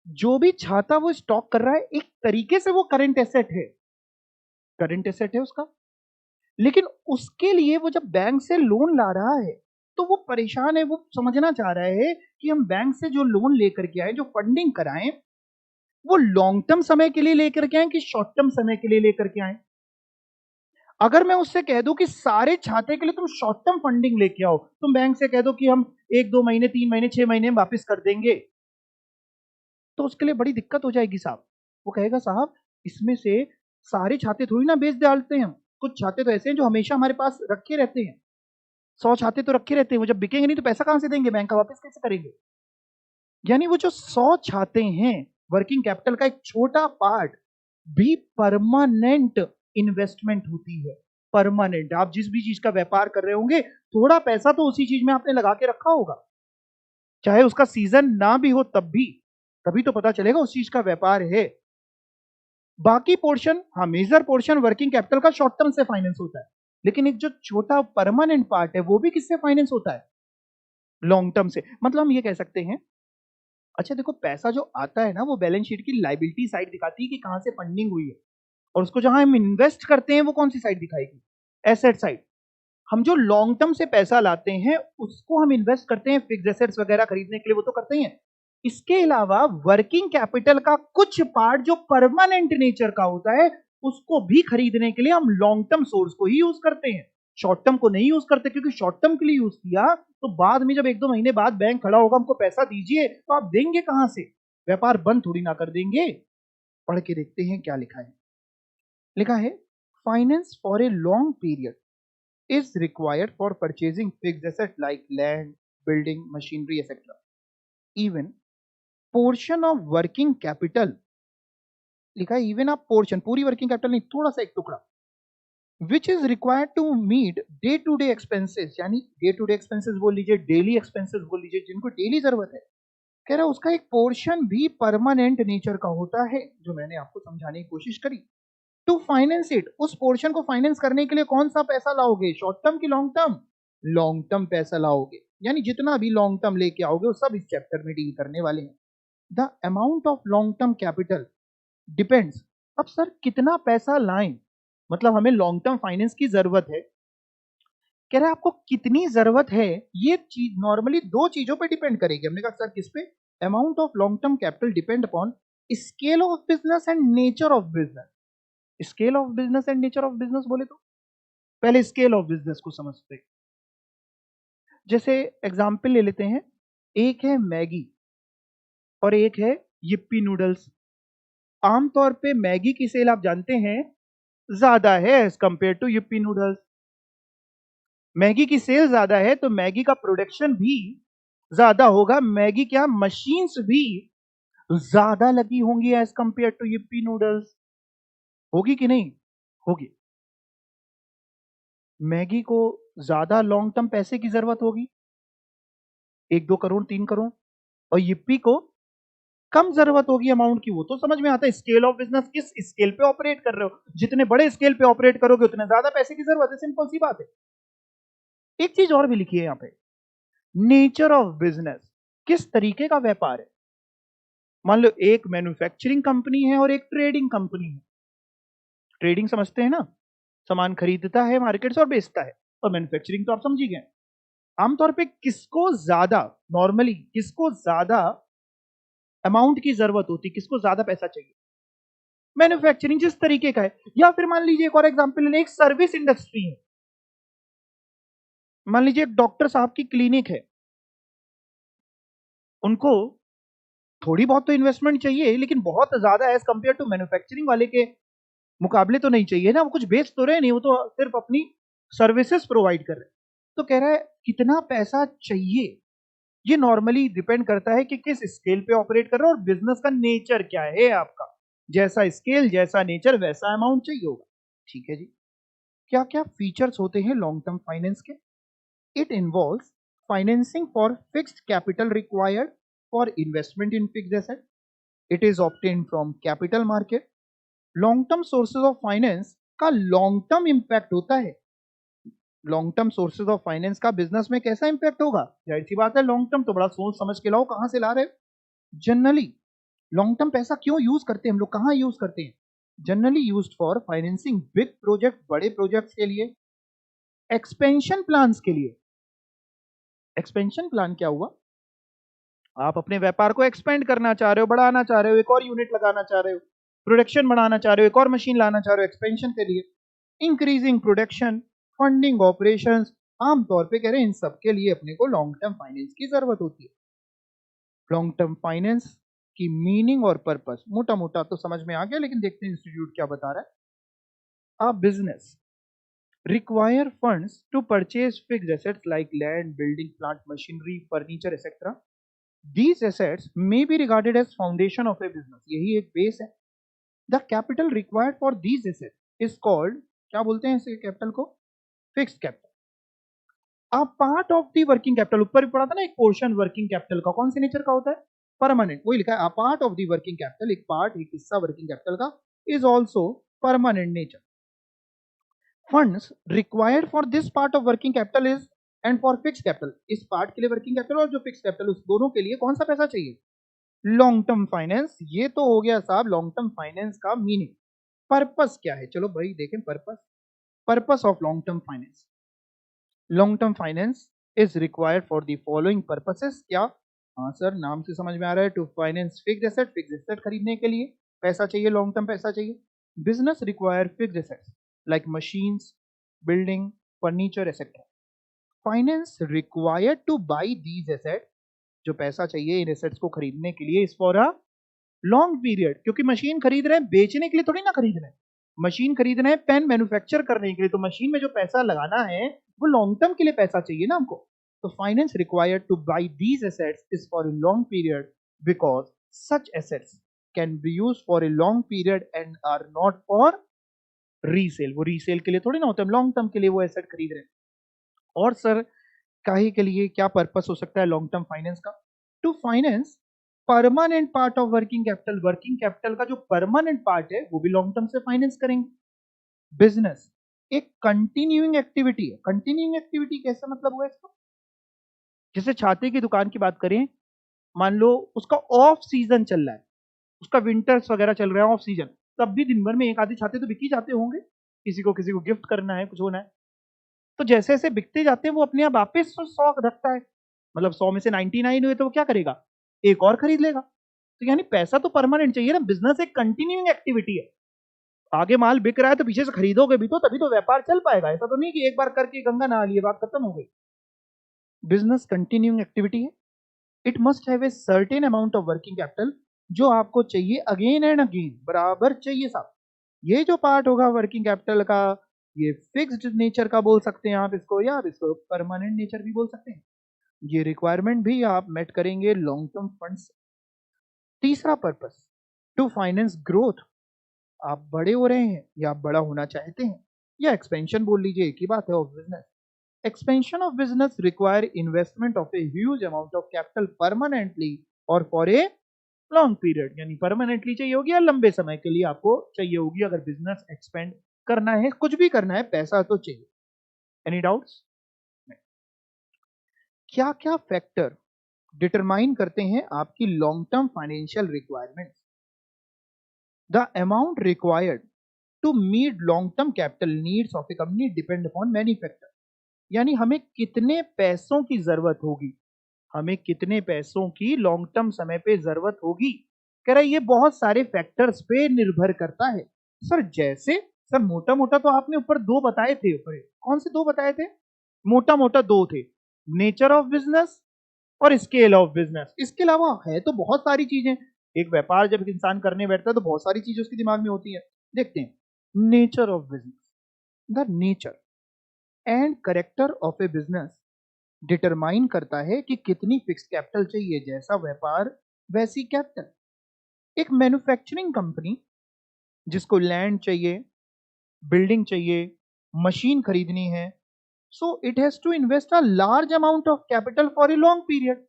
जो भी छाता वो स्टॉक कर रहा है, एक तरीके से वो करंट एसेट है, करंट एसेट है उसका। लेकिन उसके लिए वो जब बैंक से लोन ला रहा है, तो वो परेशान है, वो समझना चाह रहा है कि हम बैंक से जो लोन लेकर के आए, जो फंडिंग कराएं, वो लॉन्ग टर्म समय के लिए लेकर के आए कि शॉर्ट टर्म समय के लिए लेकर के आए? अगर मैं उससे कह दूं कि सारे छाते के लिए तुम शॉर्ट टर्म फंडिंग लेके आओ, तुम बैंक से कह दो कि हम 1-2 महीने, 3 महीने, 6 महीने में वापस कर देंगे, तो उसके लिए बड़ी दिक्कत हो जाएगी साहब। वो कहेगा साहब इसमें से सारे छाते थोड़ी ना बेच डालते हैं हम, कुछ छाते तो ऐसे हैं जो हमेशा हमारे पास रखे रहते हैं, 100 छाते तो रखे रहते हैं, वो जब बिकेंगे नहीं तो पैसा कहां से देंगे, बैंक का वापस कैसे करेंगे? यानी वो जो 100 छाते हैं, वर्किंग कैपिटल का एक छोटा पार्ट भी परमानेंट इन्वेस्टमेंट होती है। परमानेंट, आप जिस भी चीज का व्यापार कर रहे होंगे, थोड़ा पैसा तो उसी चीज में आपने लगा के रखा होगा, चाहे उसका सीजन ना भी हो तब भी, तभी तो पता चलेगा उस चीज का व्यापार है। बाकी पोर्शन, हाँ मेजर पोर्शन वर्किंग कैपिटल का शॉर्ट टर्म से फाइनेंस होता है, लेकिन एक जो छोटा परमानेंट पार्ट है वो भी किससे फाइनेंस होता है? लॉन्ग टर्म से। मतलब हम ये कह सकते हैं, अच्छा देखो पैसा जो आता है ना वो बैलेंस शीट की लाइबिलिटी साइड दिखाती है कि कहां से फंडिंग हुई है, और उसको जहां हम इन्वेस्ट करते हैं वो कौन सी साइड दिखाएगी? Asset side. हम जो लॉन्ग टर्म से पैसा लाते हैं उसको हम इन्वेस्ट करते हैं फिक्स एसेट्स वगैरह खरीदने के लिए, वो तो करते हैं। इसके अलावा वर्किंग कैपिटल का कुछ पार्ट जो परमानेंट नेचर का होता है उसको भी खरीदने के लिए हम लॉन्ग टर्म सोर्स को ही यूज करते हैं, शॉर्ट टर्म को नहीं यूज करते, क्योंकि शॉर्ट टर्म के लिए यूज किया तो बाद में जब 1-2 महीने बाद बैंक खड़ा होगा हमको पैसा दीजिए तो आप देंगे कहां से? व्यापार बंद थोड़ी ना कर देंगे। पढ़ के देखते हैं क्या लिखा है। लिखा है finance for a long period is required for purchasing fixed asset like land, building, machinery, etc. Even portion of working capital, लिखा है इवन आप पोर्शन, पूरी वर्किंग कैपिटल नहीं, थोड़ा सा एक टुकड़ा, which is required to meet day to day expenses, यानी डे टू डे एक्सपेंसेस बोल लीजिए, डेली एक्सपेंसेस बोल लीजिए, जिनको डेली जरूरत है, कह रहा है उसका एक पोर्शन भी परमानेंट नेचर का होता है, जो मैंने आपको समझाने की कोशिश करी। टू फाइनेंस इट, उस पोर्शन को फाइनेंस करने के लिए कौन सा पैसा लाओगे, शॉर्ट टर्म की लॉन्ग टर्म? लॉन्ग टर्म पैसा लाओगे, यानी जितना भी लॉन्ग टर्म लेके आओगे वो सब इस चैप्टर में डील करने वाले हैं। The amount of long term capital depends, अब सर कितना पैसा लाएं, मतलब हमें लॉन्ग टर्म फाइनेंस की जरूरत है, कह रहे हैं आपको कितनी जरूरत है, ये चीज नॉर्मली दो चीजों पे डिपेंड करेगी। हमने कहा सर किस पे? Amount of long term capital depend upon scale of business and nature of business. Scale of business and nature of business बोले तो पहले स्केल ऑफ बिजनेस को समझते हैं। जैसे एग्जांपल ले लेते हैं, एक है मैगी और एक है यिप्पी नूडल्स। आमतौर पे मैगी की सेल आप जानते हैं ज्यादा है as compare to Yippee noodles. Maggi की सेल ज्यादा है तो मैगी का प्रोडक्शन भी ज्यादा होगा, मैगी क्या मशीन्स भी ज्यादा लगी होंगी as compare to Yippee noodles. होगी कि नहीं? होगी। मैगी को ज्यादा लॉन्ग टर्म पैसे की जरूरत होगी, 1-2 करोड़ 3 करोड़, और यिप्पी को कम जरूरत होगी अमाउंट की। वो तो समझ में आता है, स्केल ऑफ बिजनेस किस स्केल पे ऑपरेट कर रहे हो, जितने बड़े स्केल पे ऑपरेट करोगे उतने ज्यादा पैसे की जरूरत है, सिंपल सी बात है। एक चीज और भी लिखी है यहां पे, नेचर ऑफ बिजनेस, किस तरीके का व्यापार है। मान लो एक मैन्युफैक्चरिंग कंपनी है और एक ट्रेडिंग कंपनी है। ट्रेडिंग समझते हैं ना, सामान खरीदता है मार्केट से और बेचता है, और मैन्युफैक्चरिंग तो आप समझ ही गए। आमतौर पे किसको ज्यादा, नॉर्मली किसको ज्यादा अमाउंट की जरूरत होती, किसको ज्यादा पैसा चाहिए? मैन्युफैक्चरिंग जिस तरीके का है। या फिर मान लीजिए एक और एग्जांपल ले लें, एक सर्विस इंडस्ट्री है। मान लीजिए एक डॉक्टर साहब की क्लिनिक है, उनको थोड़ी बहुत तो इन्वेस्टमेंट चाहिए, लेकिन बहुत ज्यादा एज कंपेयर टू मैन्युफैक्चरिंग वाले के मुकाबले तो नहीं चाहिए ना, वो कुछ बेच तो रहे नहीं, वो तो सिर्फ अपनी सर्विसेज प्रोवाइड कर रहे हैं। तो कह रहा है कितना पैसा चाहिए, ये नॉर्मली डिपेंड करता है कि किस स्केल पे ऑपरेट कर रहे हो और बिजनेस का नेचर क्या है आपका। जैसा स्केल जैसा नेचर वैसा अमाउंट चाहिए होगा। ठीक है जी। क्या क्या फीचर्स होते हैं लॉन्ग टर्म फाइनेंस के? It involves financing for fixed capital required for investment in fixed asset. It is obtained from capital market. Long term sources of finance का लॉन्ग टर्म इंपैक्ट होता है। Long term sources of finance का business में कैसा impact होगा? जाहिर सी बात है, लॉन्ग टर्म तो बड़ा सोच समझ के लाओ, कहां से ला रहे हो। जनरली लॉन्ग टर्म पैसा क्यों यूज करते हैं हम लोग, कहां यूज करते हैं? Generally used for financing big project, बड़े प्रोजेक्ट्स के लिए, एक्सपेंशन प्लान्स के लिए। एक्सपेंशन प्लान क्या हुआ? आप अपने व्यापार को एक्सपेंड करना चाह रहे हो, बढ़ाना चाह रहे हो, एक और यूनिट लगाना चाह रहे हो, प्रोडक्शन बढ़ाना चाह रहे हो, एक और मशीन लाना चाह रहे हो एक्सपेंशन के लिए, इंक्रीजिंग प्रोडक्शन, फंडिंग ऑपरेशंस, आमतौर पे कह रहे हैं इन सब के लिए अपने को लॉन्ग टर्म फाइनेंस की जरूरत होती है। लॉन्ग टर्म फाइनेंस की मीनिंग और पर्पस मोटा मोटा तो समझ में आ गया, लेकिन देखते हैं इंस्टीट्यूट क्या बता रहा है। A business require funds to purchase fixed assets like land, building, plant, machinery, furniture, etc. These assets may be regarded as foundation of a business. यही एक बेस है। The capital required for these assets is called, क्या बोलते हैं इस capital को? Fixed capital. A part of the working capital, ऊपर भी पढ़ा था ना एक पोर्शन वर्किंग कैपिटल का, कौन से नेचर का होता है? परमानेंट। वही लिखा है, a part of the working capital, एक पार्ट, एक हिस्सा वर्किंग कैपिटल का, is also permanent nature. Funds required for this part of working capital is and for fixed capital, इस पार्ट के लिए वर्किंग कैपिटल और जो फिक्स कैपिटल, उस दोनों के लिए कौन सा पैसा चाहिए? Long term finance. ये तो हो गया साहब लॉन्ग टर्म फाइनेंस का मीनिंग। पर्पस क्या है? चलो भाई देखें purpose. Purpose of long term finance, long term finance is required for the following purposes. क्या? हाँ सर, नाम से समझ में आ रहा है, to finance fixed asset, fixed asset खरीदने के लिए पैसा चाहिए, लॉन्ग टर्म पैसा चाहिए। Business require fixed assets like machines, building, furniture etcetera. Finance required to buy these asset, जो पैसा चाहिए इन एसेट्स को खरीदने के लिए, is for a long period. क्योंकि मशीन खरीद रहे हैं बेचने के लिए थोड़ी ना खरीद रहे हैं, मशीन खरीद रहे हैं पेन मैन्युफैक्चर करने के लिए, तो मशीन में जो पैसा लगाना है वो लॉन्ग टर्म के लिए पैसा चाहिए ना हमको। तो finance required to buy these assets is for a long period because such assets can be use for a long period and are not for resale. वो रीसेल के लिए थोड़ी ना होता है, लॉन्ग टर्म के लिए वो एसेट खरीद रहे हैं। और सर काहे के लिए, क्या पर्पस हो सकता है लॉन्ग टर्म फाइनेंस का? To finance permanent part of working capital, working capital का जो परमानेंट पार्ट है वो भी लॉन्ग टर्म से फाइनेंस करेंगे। बिजनेस एक कंटिन्यूइंग एक्टिविटी है। कंटिन्यूइंग एक्टिविटी कैसा मतलब हुआ इसको? जैसे छाते की दुकान की बात करें, मान लो उसका ऑफ सीजन चल रहा है, उसका विंटर्स वगैरह चल रहा है, ऑफ सीजन, तब भी दिन भर में एक आधे छाते तो बिक ही जाते होंगे, किसी को गिफ्ट करना है, कुछ होना है। तो जैसे जैसे बिकते जाते हैं वो अपने आप वापस 100 रखता है, मतलब 100 में से 99 हुए तो वो क्या करेगा? एक और खरीद लेगा। तो यानी पैसा तो परमानेंट चाहिए ना, बिजनेस एक कंटिन्यूइंग एक्टिविटी है। आगे माल बिक रहा है तो पीछे से खरीदोगे भी तो तभी तो व्यापार चल पाएगा। ऐसा तो नहीं कि एक बार करके गंगा नहा लिए बात खत्म हो गई। बिजनेस कंटिन्यूइंग एक्टिविटी है। It must have a certain amount of working capital, जो आपको चाहिए अगेन एंड अगेन, बराबर चाहिए साहब। ये जो पार्ट होगा वर्किंग कैपिटल का, ये फिक्स्ड नेचर का बोल सकते हैं आप इसको, या आप इसको परमानेंट नेचर भी बोल सकते हैं। ये रिक्वायरमेंट भी आप मेट करेंगे लॉन्ग टर्म फंड्स। तीसरा पर्पस, टू फाइनेंस ग्रोथ। आप बड़े हो रहे हैं या आप बड़ा होना चाहते हैं, या एक्सपेंशन बोल लीजिए, एक ही बात है, of business. Expansion of business require investment of a huge amount of capital permanently और फॉर ए लॉन्ग पीरियड। यानी परमानेंटली चाहिए होगी या लंबे समय के लिए आपको चाहिए होगी। अगर बिजनेस एक्सपेंड करना है, कुछ भी करना है, पैसा तो चाहिए। Any doubts? क्या क्या फैक्टर डिटरमाइन करते हैं आपकी long term financial requirement? The amount required to meet long term capital needs of a company depend upon many factor. यानी हमें कितने पैसों की जरूरत होगी, हमें कितने पैसों की लॉन्ग टर्म समय पे जरूरत होगी, कह रहा है ये बहुत सारे फैक्टर्स पे निर्भर करता है। सर जैसे, सर मोटा मोटा तो आपने ऊपर दो बताए थे, ऊपर कौन से दो बताए थे? मोटा मोटा दो थे, नेचर ऑफ बिजनेस और स्केल ऑफ बिजनेस। इसके अलावा है तो बहुत सारी चीजें। एक व्यापार जब इंसान करने बैठता है तो बहुत सारी चीजें उसके दिमाग में होती है। देखते हैं nature of business. The nature and character of A business determine करता है कि कितनी फिक्स्ड कैपिटल चाहिए। जैसा व्यापार वैसी कैपिटल। एक मैन्युफैक्चरिंग कंपनी जिसको लैंड चाहिए, बिल्डिंग चाहिए, मशीन खरीदनी है, so it has to invest a large amount of capital for a long period.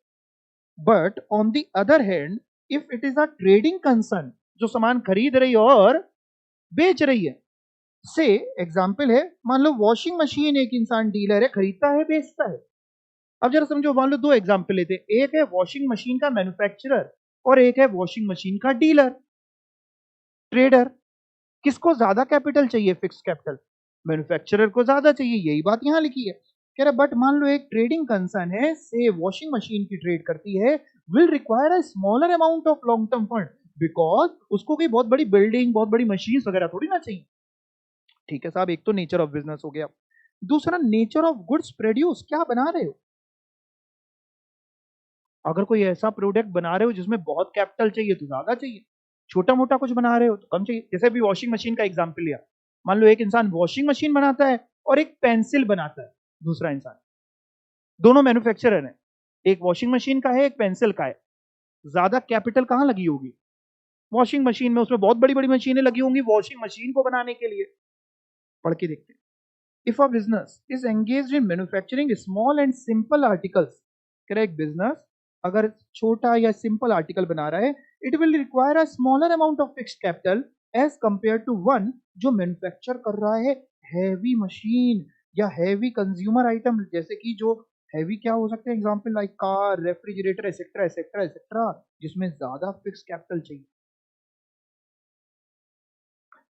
But on the other hand, if it is a trading concern, जो सामान खरीद रही है और बेच रही है, से एग्जाम्पल है, मान लो वॉशिंग मशीन, एक इंसान डीलर है, खरीदता है बेचता है। अब जरा समझो, मान लो दो एग्जाम्पल लेते हैं, एक है वॉशिंग मशीन का मैन्युफैक्चरर और एक है वॉशिंग मशीन का डीलर, ट्रेडर। किसको ज्यादा कैपिटल चाहिए? फिक्स कैपिटल मैन्युफैक्चरर को ज्यादा चाहिए, यही बात यहां लिखी है। कह रहा बट मान लो एक ट्रेडिंग कंसर्न है, से वॉशिंग मशीन की ट्रेड करती है, will require a smaller amount of long term fund because उसको कोई बहुत बड़ी बिल्डिंग, बहुत बड़ी मशीन्स वगैरह थोड़ी ना चाहिए। ठीक है साहब, एक तो नेचर ऑफ बिजनेस हो गया। दूसरा नेचर ऑफ गुड्स प्रोड्यूस, क्या बना रहे हो। अगर कोई ऐसा प्रोडक्ट बना रहे हो जिसमें बहुत कैपिटल चाहिए तो ज्यादा चाहिए, छोटा मोटा कुछ बना रहे हो तो कम चाहिए। जैसे अभी वॉशिंग मशीन का एग्जाम्पल लिया, मान लो एक इंसान वॉशिंग मशीन बनाता है और एक पेंसिल बनाता है दूसरा इंसान, दोनों मैन्युफैक्चरर हैं, एक वॉशिंग मशीन का है एक पेंसिल का है, ज्यादा कैपिटल कहां लगी होगी, वॉशिंग मशीन में। उसमें बहुत बड़ी बड़ी मशीनें लगी होंगी वॉशिंग मशीन को बनाने के लिए। पढ़ के देखते हैं। If a business is engaged in manufacturing small and simple articles, correct, business अगर छोटा या सिंपल आर्टिकल बना रहा है, it will require a smaller amount of fixed capital as compare to one जो मैन्युफैक्चर कर रहा है हैवी मशीन या हैवी कंज्यूमर आइटम, जैसे कि जो हैवी क्या हो सकते हैं, example like car, refrigerator, etcetera etcetera etcetera, जिसमें ज्यादा फिक्स्ड कैपिटल चाहिए।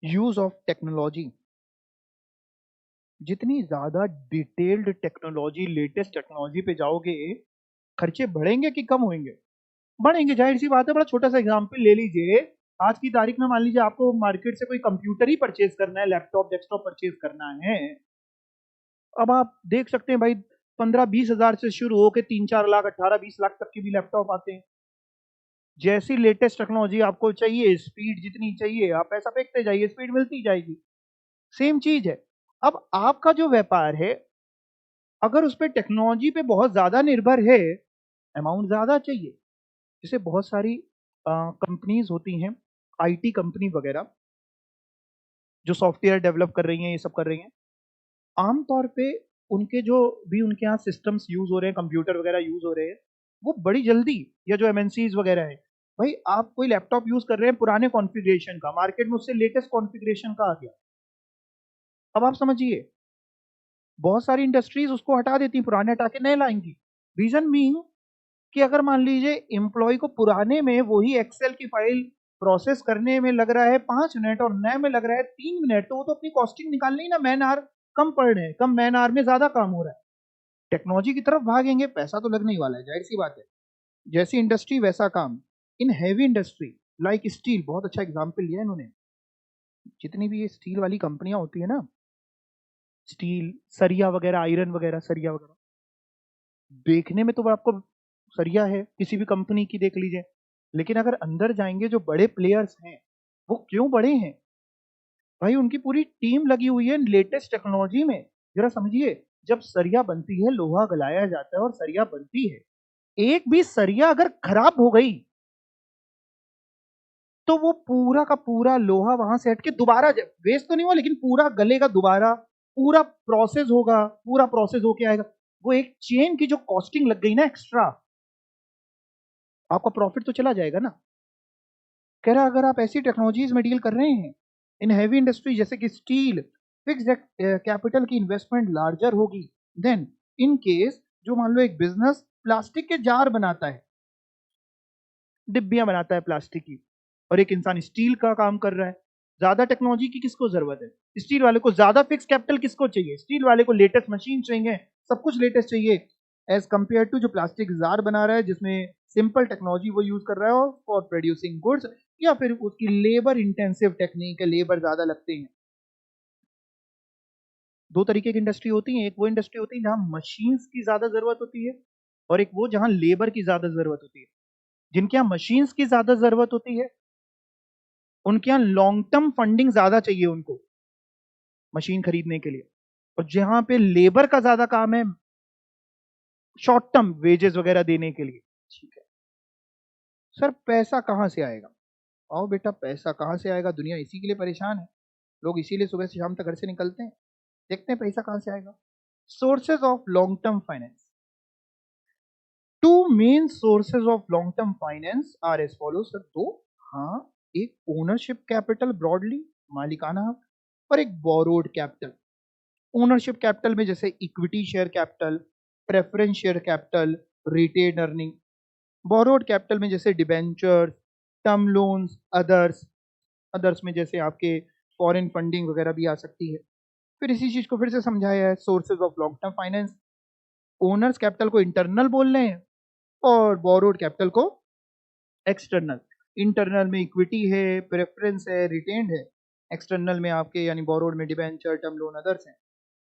यूज ऑफ टेक्नोलॉजी, जितनी ज्यादा डिटेल्ड टेक्नोलॉजी, लेटेस्ट टेक्नोलॉजी पे जाओगे, खर्चे बढ़ेंगे कि कम होंगे, बढ़ेंगे, जाहिर सी बात है। बड़ा छोटा सा एग्जांपल ले लीजिए, आज की तारीख में मान लीजिए आपको मार्केट से कोई कंप्यूटर ही परचेज करना है, लैपटॉप डेस्कटॉप परचेज करना है, अब आप देख सकते हैं भाई 15-20 हजार से शुरू होकर 3-4 लाख 18-20 लाख तक के भी लैपटॉप आते हैं। जैसी लेटेस्ट टेक्नोलॉजी आपको चाहिए, स्पीड जितनी चाहिए, आप पैसा फेंकते जाइए, स्पीड मिलती जाएगी। सेम चीज है। अब आपका जो व्यापार है, अगर उस पर टेक्नोलॉजी पे बहुत ज्यादा निर्भर है, अमाउंट ज्यादा चाहिए। जैसे बहुत सारी कंपनीज होती हैं, आईटी कंपनी वगैरह, जो सॉफ्टवेयर डेवलप कर रही हैं, ये सब कर रही हैं, आमतौर पे उनके जो भी उनके यहाँ सिस्टम्स यूज हो रहे हैं, कंप्यूटर वगैरह यूज हो रहे हैं, वो बड़ी जल्दी, या जो एमएनसीज वगैरह है, भाई आप कोई लैपटॉप यूज कर रहे हैं पुराने कॉन्फ़िगरेशन का, मार्केट में उससे लेटेस्ट कॉन्फ़िगरेशन का आ गया, अब आप समझिए बहुत सारी इंडस्ट्रीज उसको हटा देती, पुराने हटा के नए लाएंगी। रीजन मीन कि अगर मान लीजिए एम्प्लॉय को पुराने में वही एक्सेल की फाइल प्रोसेस करने में लग रहा है 5 मिनट और नए में लग रहा है 3 मिनट, तो वो तो अपनी कॉस्टिंग निकालनी ही ना, मैन आवर कम पड़ रहे हैं, कम मैन आवर में ज्यादा काम हो रहा है। टेक्नोलॉजी की तरफ भागेंगे, पैसा तो लगने ही वाला है, जाहिर सी बात है। जैसी इंडस्ट्री वैसा काम। In heavy industry like steel, बहुत अच्छा एग्जाम्पल लिया इन्होंने, जितनी भी ये स्टील वाली कंपनियां होती है ना, स्टील सरिया वगैरह, आयरन वगैरह, सरिया वगैरह, देखने में तो आपको सरिया है किसी भी कंपनी की देख लीजिए, लेकिन अगर अंदर जाएंगे जो बड़े प्लेयर्स हैं, वो क्यों बड़े हैं भाई, उनकी पूरी टीम लगी हुई है लेटेस्ट टेक्नोलॉजी में। जरा समझिए, जब सरिया बनती है, लोहा गलाया जाता है और सरिया बनती है, एक भी सरिया अगर खराब हो गई तो वो पूरा का पूरा लोहा वहां से हट के दोबारा, वेस्ट तो नहीं हुआ लेकिन पूरा गलेगा दोबारा, पूरा प्रोसेस होगा, पूरा प्रोसेस होके आएगा। वो एक चेन की जो कॉस्टिंग लग गई ना एक्स्ट्रा, आपका प्रॉफिट तो चला जाएगा ना। कह रहा अगर आप ऐसी टेक्नोलॉजीज में डील कर रहे हैं इन हैवी इंडस्ट्री जैसे कि स्टील, फिक्स कैपिटल की इन्वेस्टमेंट लार्जर होगी देन इन केस जो मान लो एक बिजनेस प्लास्टिक के जार बनाता है, डिब्बियां बनाता है प्लास्टिक की, और एक इंसान स्टील का काम कर रहा है, ज्यादा टेक्नोलॉजी की किसको जरूरत है, स्टील वाले को। ज्यादा फिक्स कैपिटल किसको चाहिए, स्टील वाले को। लेटेस्ट मशीन चाहिए, सब कुछ लेटेस्ट चाहिए, एज कंपेयर टू जो प्लास्टिक जार बना रहा है जिसमें सिंपल टेक्नोलॉजी वो यूज कर रहा है फॉर प्रोड्यूसिंग गुड्स, या फिर उसकी लेबर इंटेंसिव टेक्निक है, लेबर ज्यादा लगते हैं। दो तरीके की इंडस्ट्री होती है, एक वो इंडस्ट्री होती है जहां मशीन्स की ज्यादा जरूरत होती है, और एक वो जहां लेबर की ज्यादा जरूरत होती है। जिनके यहाँ मशीन्स की ज्यादा जरूरत होती है, उनके यहाँ लॉन्ग टर्म फंडिंग ज्यादा चाहिए उनको मशीन खरीदने के लिए, और जहां पे लेबर का ज्यादा काम है शॉर्ट टर्म वेजेस वगैरह देने के लिए। ठीक है सर, पैसा कहां से आएगा। आओ बेटा, पैसा कहां से आएगा, दुनिया इसी के लिए परेशान है, लोग इसीलिए सुबह से शाम तक घर से निकलते हैं। देखते हैं पैसा कहां से आएगा। Sources of long term finance, two main sources of long term finance are as follow. Sir दो, हाँ, एक ओनरशिप कैपिटल ब्रॉडली, मालिकाना हक, और एक बोरोड कैपिटल। ओनरशिप कैपिटल में जैसे equity share capital, preference share capital, retain earning. Borrowed capital में जैसे debenture, term loans, others. Others में जैसे आपके फॉरेन फंडिंग वगैरह भी आ सकती है। फिर इसी चीज को फिर से समझाया है, sources of long term finance. Owners capital को इंटरनल बोल रहे हैं, और बोरोड कैपिटल को एक्सटर्नल। इंटरनल में इक्विटी है, प्रेफरेंस है, रिटेन्ड है। एक्सटर्नल में आपके यानी बोरोड में डिबेंचर, टर्म लोन, अदर्स हैं।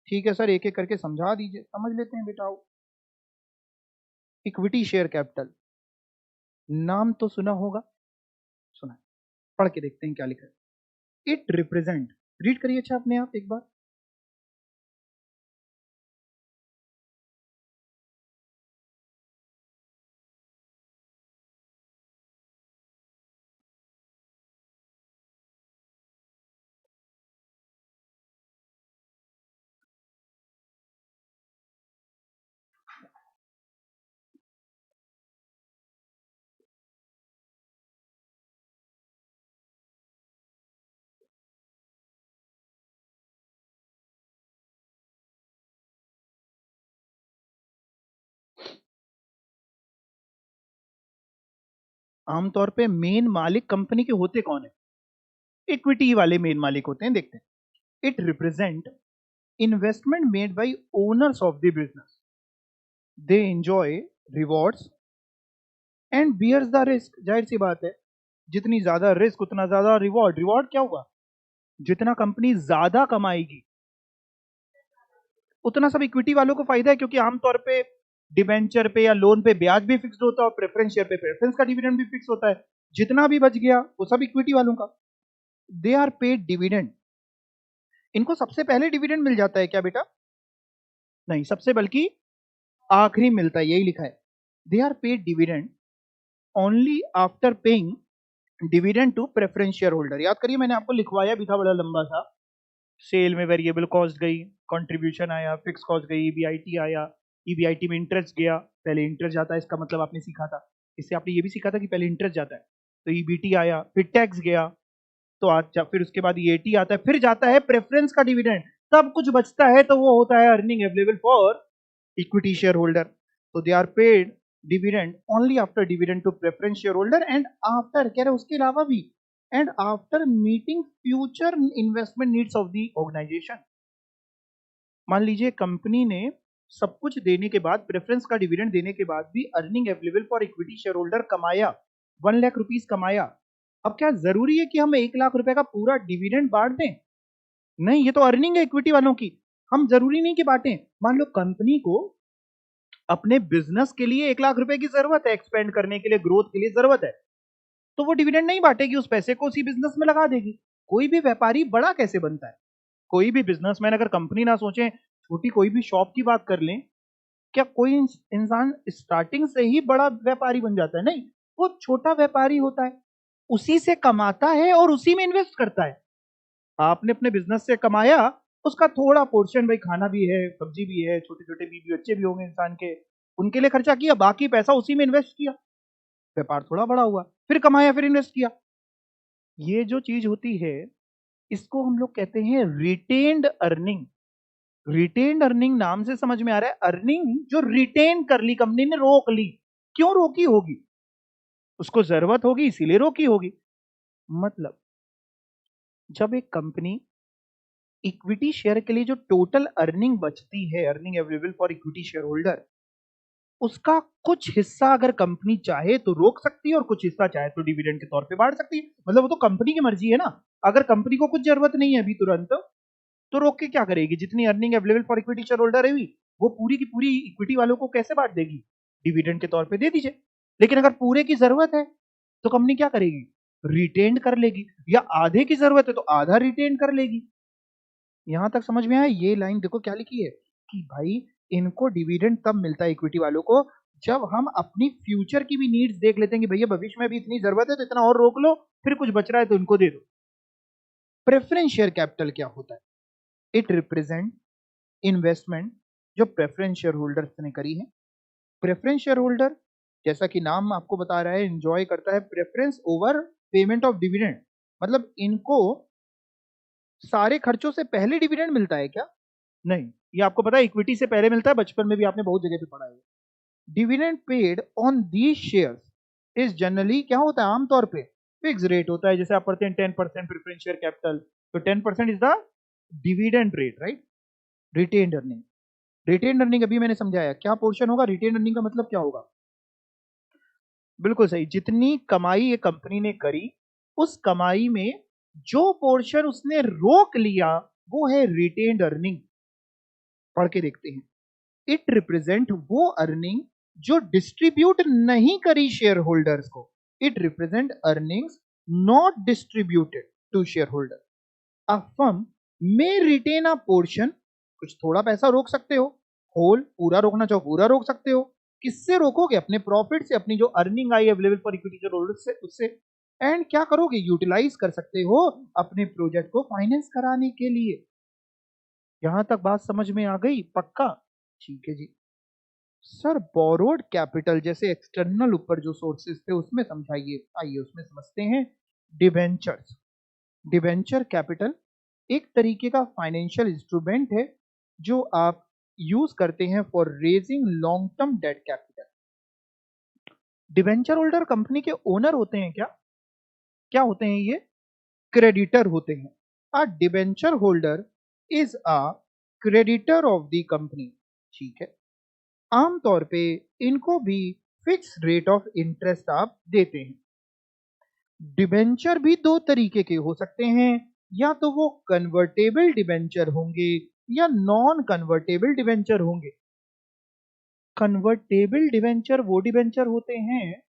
ठीक है सर, एक एक करके समझा दीजिए, समझ लेते हैं बेटा। इक्विटी शेयर कैपिटल, नाम तो सुना होगा, सुना है। पढ़ के देखते हैं क्या लिखा है। इट रिप्रेजेंट, रीड करिए अच्छा अपने आप एक बार। आमतौर पे मेन मालिक कंपनी के होते कौन है? इक्विटी वाले मेन मालिक होते हैं, देखते हैं। It represent investment made by owners of the business, they enjoy rewards and bears the risk. जाहिर सी बात है, जितनी ज्यादा रिस्क उतना ज्यादा रिवॉर्ड। रिवॉर्ड क्या होगा? जितना कंपनी ज्यादा कमाएगी उतना सब इक्विटी वालों को फायदा है, क्योंकि आमतौर पे डिबेंचर पे या लोन पे ब्याज भी फिक्स होता है और प्रेफरेंस शेयर पे प्रेफरेंस का डिविडेंड भी फिक्स होता है। जितना भी बच गया वो सब इक्विटी वालों का। दे आर पेड डिविडेंड, इनको सबसे पहले डिविडेंड मिल जाता है क्या बेटा? नहीं, सबसे बल्कि आखिरी मिलता है, यही लिखा है। They are paid dividend only after paying dividend to preference share holder. याद करिए, मैंने आपको लिखवाया भी था बड़ा लंबा सा। सेल में वेरिएबल कॉस्ट गई, कंट्रीब्यूशन आया, फिक्स कॉस्ट गई, ईबीआईटी आया, ईबीआईटी में इंटरेस्ट गया। पहले इंटरेस्ट जाता है, इसका मतलब आपने सीखा था। इससे आपने ये भी सीखा था कि पहले इंटरेस्ट जाता है, तो ईबीटी आया, फिर टैक्स गया, तो अच्छा फिर उसके बाद ईएटी आता है, फिर जाता है प्रेफरेंस का डिविडेंड। तब कुछ बचता है तो वो होता है earning available for equity share holder. तो they are paid dividend only after dividend to preference share holder and after, कह रहे उसके अलावा भी, and after meeting future investment needs of the organisation. मान लीजिए कंपनी ने सब कुछ देने के बाद, प्रेफरेंस का डिविडेंड देने के बाद भी earning available for equity share holder कमाया, 1 लाख रुपीज कमाया। अब क्या जरूरी है कि हम 1 लाख रुपए का पूरा डिविडेंड बांट दें? नहीं, ये तो अर्निंग है इक्विटी वालों की, हम जरूरी नहीं कि बांटें। मान लो कंपनी को अपने बिजनेस के लिए 1 लाख रुपए की जरूरत है, एक्सपेंड करने के लिए, ग्रोथ के लिए जरूरत है, तो वो डिविडेंड नहीं बांटेगी, उस पैसे को उसी बिजनेस में लगा देगी। कोई भी व्यापारी बड़ा कैसे बनता है? कोई भी बिजनेसमैन, अगर कंपनी ना सोचे, छोटी कोई भी शॉप की बात कर लें, क्या कोई इंसान स्टार्टिंग से ही बड़ा व्यापारी बन जाता है? नहीं, वो छोटा व्यापारी होता है, उसी से कमाता है और उसी में इन्वेस्ट करता है। आपने अपने बिजनेस से कमाया, उसका थोड़ा पोर्शन, भाई खाना भी है, सब्जी भी है, छोटे छोटे बीबी बच्चे भी होंगे इंसान के, उनके लिए खर्चा किया, बाकी पैसा उसी में इन्वेस्ट किया। व्यापार थोड़ा बड़ा हुआ, फिर कमाया, फिर इन्वेस्ट किया। ये जो चीज होती है, इसको हम लोग कहते हैं रिटेन्ड अर्निंग। रिटेन्ड अर्निंग नाम से समझ में आ रहा है, अर्निंग जो रिटेन कर ली कंपनी ने, रोक ली। क्यों रोकी होगी? उसको जरूरत होगी इसीलिए रोकी होगी। मतलब जब एक कंपनी इक्विटी शेयर के लिए जो टोटल अर्निंग बचती है, earning available for equity share holder, उसका कुछ हिस्सा अगर कंपनी चाहे तो रोक सकती है और कुछ हिस्सा चाहे तो डिविडेंड के तौर पे बांट सकती है। मतलब वो तो कंपनी की मर्जी है ना। अगर कंपनी को कुछ जरूरत नहीं है अभी तुरंत, तो रोक के क्या करेगी? जितनी earning available for equity share holder है वो पूरी की पूरी इक्विटी वालों को कैसे बांट देगी? डिविडेंड के तौर पे दे दीजिए। लेकिन अगर पूरे की जरूरत है तो कंपनी क्या करेगी? रिटेन कर लेगी, या आधे की जरूरत है तो आधा रिटेन कर लेगी। यहां तक समझ में आया? ये लाइन देखो क्या लिखी है कि भाई इनको डिविडेंड तब मिलता है इक्विटी वालों को, जब हम अपनी फ्यूचर की भी नीड्स देख लेते हैं कि भैया भविष्य में भी इतनी जरूरत है तो इतना और रोक लो, फिर कुछ बच रहा है तो इनको दे दो। प्रेफरेंस शेयर कैपिटल क्या होता है? इट रिप्रेजेंट इन्वेस्टमेंट जो प्रेफरेंस शेयर होल्डर्स ने करी है। प्रेफरेंस शेयर होल्डर, जैसा कि नाम आपको बता रहा है, एंजॉय करता है preference over payment of dividend. मतलब इनको सारे खर्चों से पहले डिविडेंड मिलता है क्या? नहीं, ये आपको पता है इक्विटी से पहले मिलता है, बचपन में भी आपने बहुत जगह पे पढ़ा है। Dividend paid on these shares is generally क्या होता है? आमतौर पे फिक्स रेट होता है। जैसे आप पढ़ते हैं 10% प्रेफरेंस शेयर कैपिटल, तो 10% is the dividend rate, right? Retained earning, retained earning अभी मैंने समझाया क्या पोर्शन होगा। रिटेन्ड अर्निंग का मतलब क्या होगा? बिल्कुल सही। जितनी कमाई ये कंपनी ने करी, उस कमाई में जो पोर्शन उसने रोक लिया वो है रिटेन्ड अर्निंग। पढ़ के देखते हैं। इट रिप्रेजेंट वो अर्निंग जो डिस्ट्रीब्यूट नहीं करी शेयर होल्डर्स को। It represent earnings not distributed to share holder. A firm may retain a portion, कुछ थोड़ा पैसा रोक सकते हो, होल पूरा रोकना चाहो पूरा रोक सकते हो। किससे रोकोगे? अपने प्रॉफिट से, अपनी जो earning I available for equity share holder से, उससे। एंड क्या करोगे? यूटिलाइज कर सकते हो अपने प्रोजेक्ट को फाइनेंस कराने के लिए। यहां तक बात समझ में आ गई? पक्का? ठीक है जी। सर बोरोड कैपिटल जैसे एक्सटर्नल ऊपर जो सोर्सेस थे उसमें समझाइए। आइए उसमें समझते हैं। डिबेंचर्स। डिबेंचर कैपिटल एक तरीके का फाइनेंशियल इंस्ट्रूमेंट है जो आप यूज करते हैं for raising long term debt capital. Debenture holder company के ओनर होते हैं क्या? क्या होते हैं ये? क्रेडिटर होते हैं। अ debenture holder is a creditor of the company. ठीक है। आमतौर पे इनको भी फिक्स रेट ऑफ इंटरेस्ट आप देते हैं। डिबेंचर भी दो तरीके के हो सकते हैं, या तो वो कन्वर्टेबल डिबेंचर होंगे या नॉन कन्वर्टेबल डिबेंचर होंगे। कन्वर्टेबल डिबेंचर वो डिबेंचर होते हैं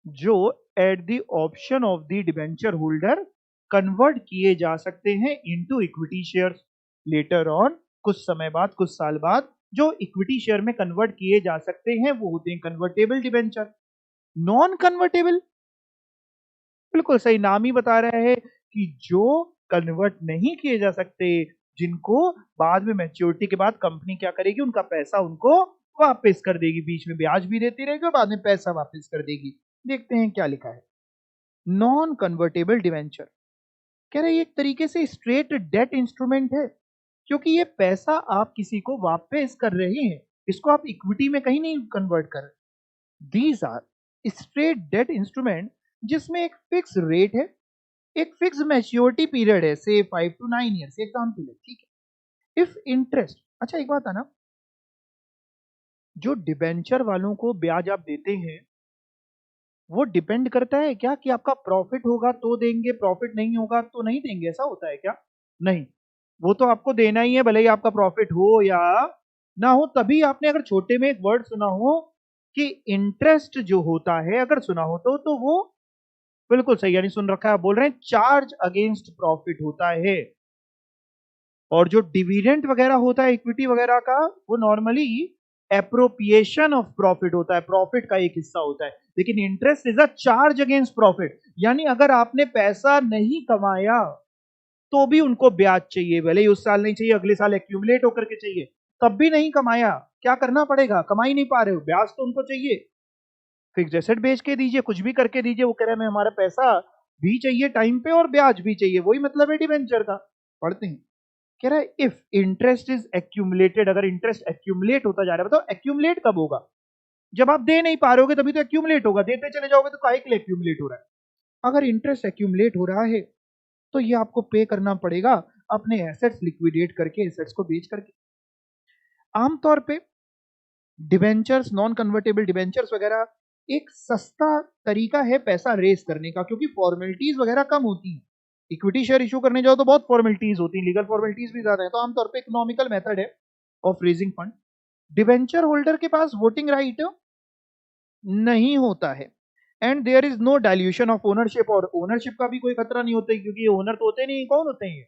जो at the option of the debenture holder convert किए जा सकते हैं into equity shares later on. कुछ समय बाद, कुछ साल बाद जो इक्विटी शेयर में कन्वर्ट किए जा सकते हैं वो होते हैं कन्वर्टेबल डिबेंचर। नॉन कन्वर्टेबल, बिल्कुल सही, नाम ही बता रहा है कि जो कन्वर्ट नहीं किए जा सकते, जिनको बाद में मैच्योरिटी के बाद कंपनी क्या करेगी, उनका पैसा उनको वापस कर देगी, बीच में ब्याज भी देती रहेगी और बाद में पैसा वापस कर देगी। देखते हैं क्या लिखा है। नॉन कन्वर्टेबल डिवेंचर कह रहे हैं एक तरीके से स्ट्रेट डेट इंस्ट्रूमेंट है, क्योंकि ये पैसा आप किसी को वापस कर रहे हैं, इसको आप इक्विटी में कहीं नहीं कन्वर्ट कर रहे। These are straight debt instrument जिसमें एक फिक्स रेट है, एक फिक्स मैच्योरिटी पीरियड है, से 5 to 9 ईयर्स एग्जाम्पल है। ठीक है। इफ इंटरेस्ट, अच्छा एक बात है ना, जो डिबेंचर वालों को ब्याज आप देते हैं वो डिपेंड करता है क्या कि आपका प्रॉफिट होगा तो देंगे, प्रॉफिट नहीं होगा तो नहीं देंगे, ऐसा होता है क्या? नहीं, वो तो आपको देना ही है, भले ही आपका प्रॉफिट हो या ना हो। तभी आपने अगर छोटे में एक वर्ड सुना हो कि इंटरेस्ट जो होता है, अगर सुना हो तो वो बिल्कुल सही, यानी सुन रखा है, आप बोल रहे हैं चार्ज अगेंस्ट प्रॉफिट होता है। और जो डिविडेंड वगैरह होता है इक्विटी वगैरह का, वो नॉर्मली एप्रोपिएशन ऑफ प्रॉफिट होता है, प्रॉफिट का एक हिस्सा होता है। लेकिन interest is a charge against profit, यानी अगर आपने पैसा नहीं कमाया तो भी उनको ब्याज चाहिए, भले ही उस साल नहीं चाहिए, अगले साल एक्यूमुलेट होकर के चाहिए, तब भी नहीं कमाया, क्या करना पड़ेगा? कमा ही नहीं पा रहे हो, ब्याज तो उनको चाहिए। फिक्स एसेट बेच के दीजिए, कुछ भी करके दीजिए, वो कह रहे हैं हमारा पैसा भी चाहिए टाइम पे और ब्याज भी चाहिए। वही मतलब है डिवेंचर का। पढ़ते हैं। कह रहा है इफ इंटरेस्ट इज एक्यूमुलेटेड, अगर इंटरेस्ट एक्यूमुलेट होता जा रहा है, बताओ एक्यूमुलेट कब होगा? जब आप दे नहीं पा रहे होगे तभी तो एक्यूमुलेट होगा, देते चले जाओगे तो काहे के लिए एक्यूमुलेट हो रहा है? अगर इंटरेस्ट एक्यूमुलेट हो रहा है तो ये आपको पे करना पड़ेगा अपने एसेट्स लिक्विडेट करके, एसेट्स को बेच करके। आमतौर पे डिबेंचर्स, नॉन कन्वर्टेबल डिबेंचर्स वगैरह एक सस्ता तरीका है पैसा रेस करने का, क्योंकि फॉर्मेलिटीज वगैरह कम होती हैं। इक्विटी शेयर इशू करने जाओ तो बहुत फॉर्मेलिटीज होती हैं, लीगल फॉर्मेलिटीज भी ज्यादा है, तो आमतौर पे इकोनॉमिकल मेथड है of raising fund. Debenture holder के पास वोटिंग राइट नहीं होता है, and there is no dilution of ownership, और ओनरशिप का भी कोई खतरा नहीं होता है, क्योंकि ये ओनर तो होते नहीं, कौन होते हैं?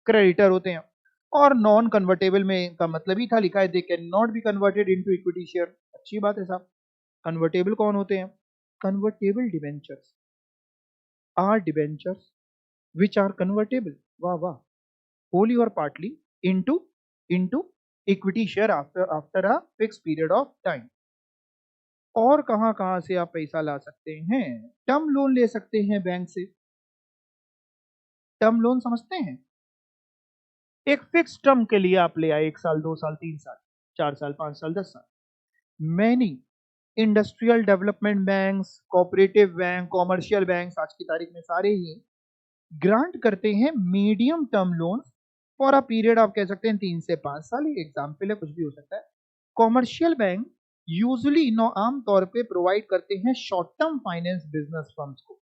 क्रेडिटर होते हैं। और नॉन कन्वर्टेबल में का मतलब ही था, लिखा है they can not be converted into equity share. अच्छी बात है साहब। कन्वर्टेबल कौन होते हैं? Convertible debentures are debentures which are convertible, वाह वाह, होली और partly into into equity share after after a fix period of time. और कहां कहां से आप पैसा ला सकते हैं? टर्म लोन ले सकते हैं बैंक से। टर्म लोन समझते हैं? एक फिक्स टर्म के लिए आप ले आए, 1 साल, 2 साल, 3 साल, 4 साल, 5 साल, 10 साल। Many industrial development banks, cooperative bank, commercial banks आज की तारीख में सारे ही ग्रांट करते हैं medium term loan for a period, आप कह सकते हैं 3 से 5 साल, एक एग्जाम्पल है, कुछ भी हो सकता है। कॉमर्शियल बैंक यूजुअली आम तौर पे प्रोवाइड करते हैं short term finance business firms को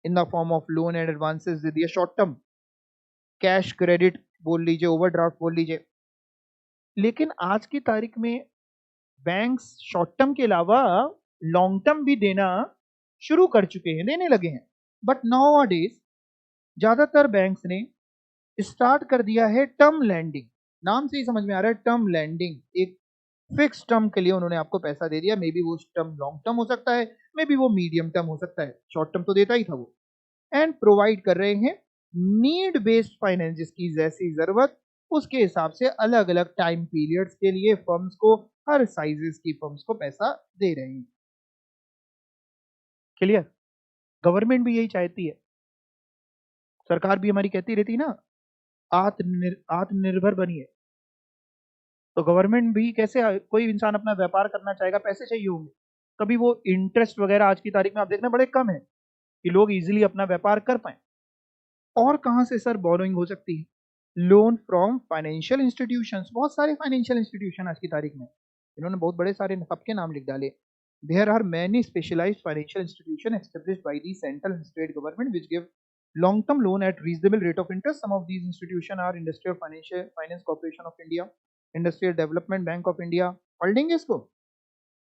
in the form of loan and advances दे दिया, शॉर्ट टर्म कैश क्रेडिट बोल लीजिए, ओवरड्राफ्ट बोल लीजिए। लेकिन आज की तारीख में बैंक्स शॉर्ट टर्म के अलावा लॉन्ग टर्म भी देना शुरू कर चुके हैं, देने लगे हैं। बट नाउ डेज ज्यादातर बैंक्स ने स्टार्ट कर दिया है टर्म लैंडिंग। नाम से ही समझ में आ रहा है टर्म लैंडिंग, एक फिक्स टर्म के लिए उन्होंने आपको पैसा दे दिया। मे बी वो टर्म लॉन्ग टर्म हो सकता है, मे बी वो मीडियम टर्म हो सकता है, शॉर्ट टर्म तो देता ही था वो। एंड प्रोवाइड कर रहे हैं नीड बेस्ड फाइनेंस, जिसकी जैसी जरूरत उसके हिसाब से अलग अलग टाइम पीरियड्स के लिए फर्म्स को, हर साइजेस की फर्म्स को पैसा दे रहे हैं। क्लियर? गवर्नमेंट भी यही चाहती है, सरकार भी हमारी कहती रहती है ना, आत्मनिर्भर बनिए। तो गवर्नमेंट भी कैसे, कोई इंसान अपना व्यापार करना चाहेगा, पैसे चाहिए होंगे, कभी वो इंटरेस्ट वगैरह आज की तारीख में आप देखना बड़े कम है कि लोग इजीली अपना व्यापार कर पाए। और कहां से सर बोरोइंग हो सकती है? Loan from financial institutions. बहुत सारे फाइनेंशियल इंस्टीट्यूशन आज की तारीख में, इन्होंने बहुत बड़े सारे सबके नाम लिख डाले। There are many specialised financial institution established by the central and state government which give long term loan at reasonable rate of interest. Some of these institutions are Industrial Finance Corporation of India, Industrial Development Bank of India। पढ़ लेंगे इसको,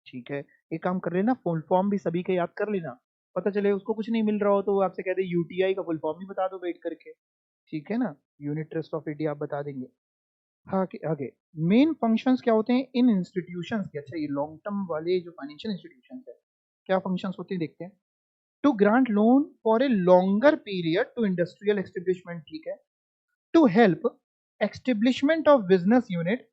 ठीक है। एक काम कर लेना, full form भी सभी का याद कर लेना, पता चले उसको कुछ नहीं मिल रहा हो तो वो आपसे कहते यूटीआई का फुल फॉर्म ही बता दो बैठ करके, ठीक है ना। यूनिट ट्रस्ट ऑफ इंडिया आप बता देंगे। हाँ आगे मेन फंक्शंस क्या होते हैं इन इंस्टीट्यूशंस के? अच्छा, ये लॉन्ग टर्म वाले जो फाइनेंशियल इंस्टीट्यूशंस है, क्या फंक्शंस होते हैं देखते हैं। To grant loan for a longer period to industrial establishment, ठीक है। To help establishment of business unit,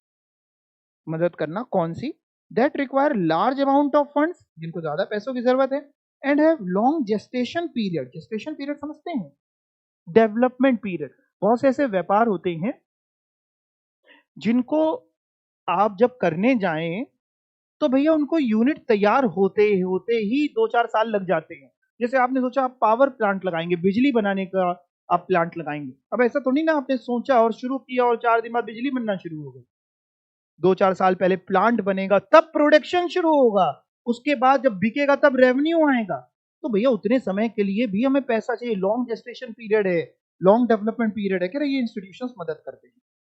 मदद करना कौन सी? That require large amount of funds, जिनको ज्यादा पैसों की जरूरत है। And have long gestation period. Gestation period समझते हैं? Development period. बहुत से ऐसे व्यापार होते हैं जिनको आप जब करने जाएं तो भैया उनको यूनिट तैयार होते होते ही 2-4 साल लग जाते हैं। जैसे आपने सोचा आप पावर प्लांट लगाएंगे, बिजली बनाने का आप प्लांट लगाएंगे, अब ऐसा तो नहीं ना आपने सोचा और शुरू किया और 4 दिन बाद बिजली बनना शुरू हो गई। 2-4 साल पहले प्लांट बनेगा, तब प्रोडक्शन शुरू होगा, उसके बाद जब बिकेगा तब रेवेन्यू आएगा। तो भैया उतने समय के लिए भी हमें पैसा चाहिए, लॉन्ग जेस्टेशन पीरियड है, लॉन्ग डेवलपमेंट पीरियड है। कह रहे ये इंस्टीट्यूशंस मदद करते हैं,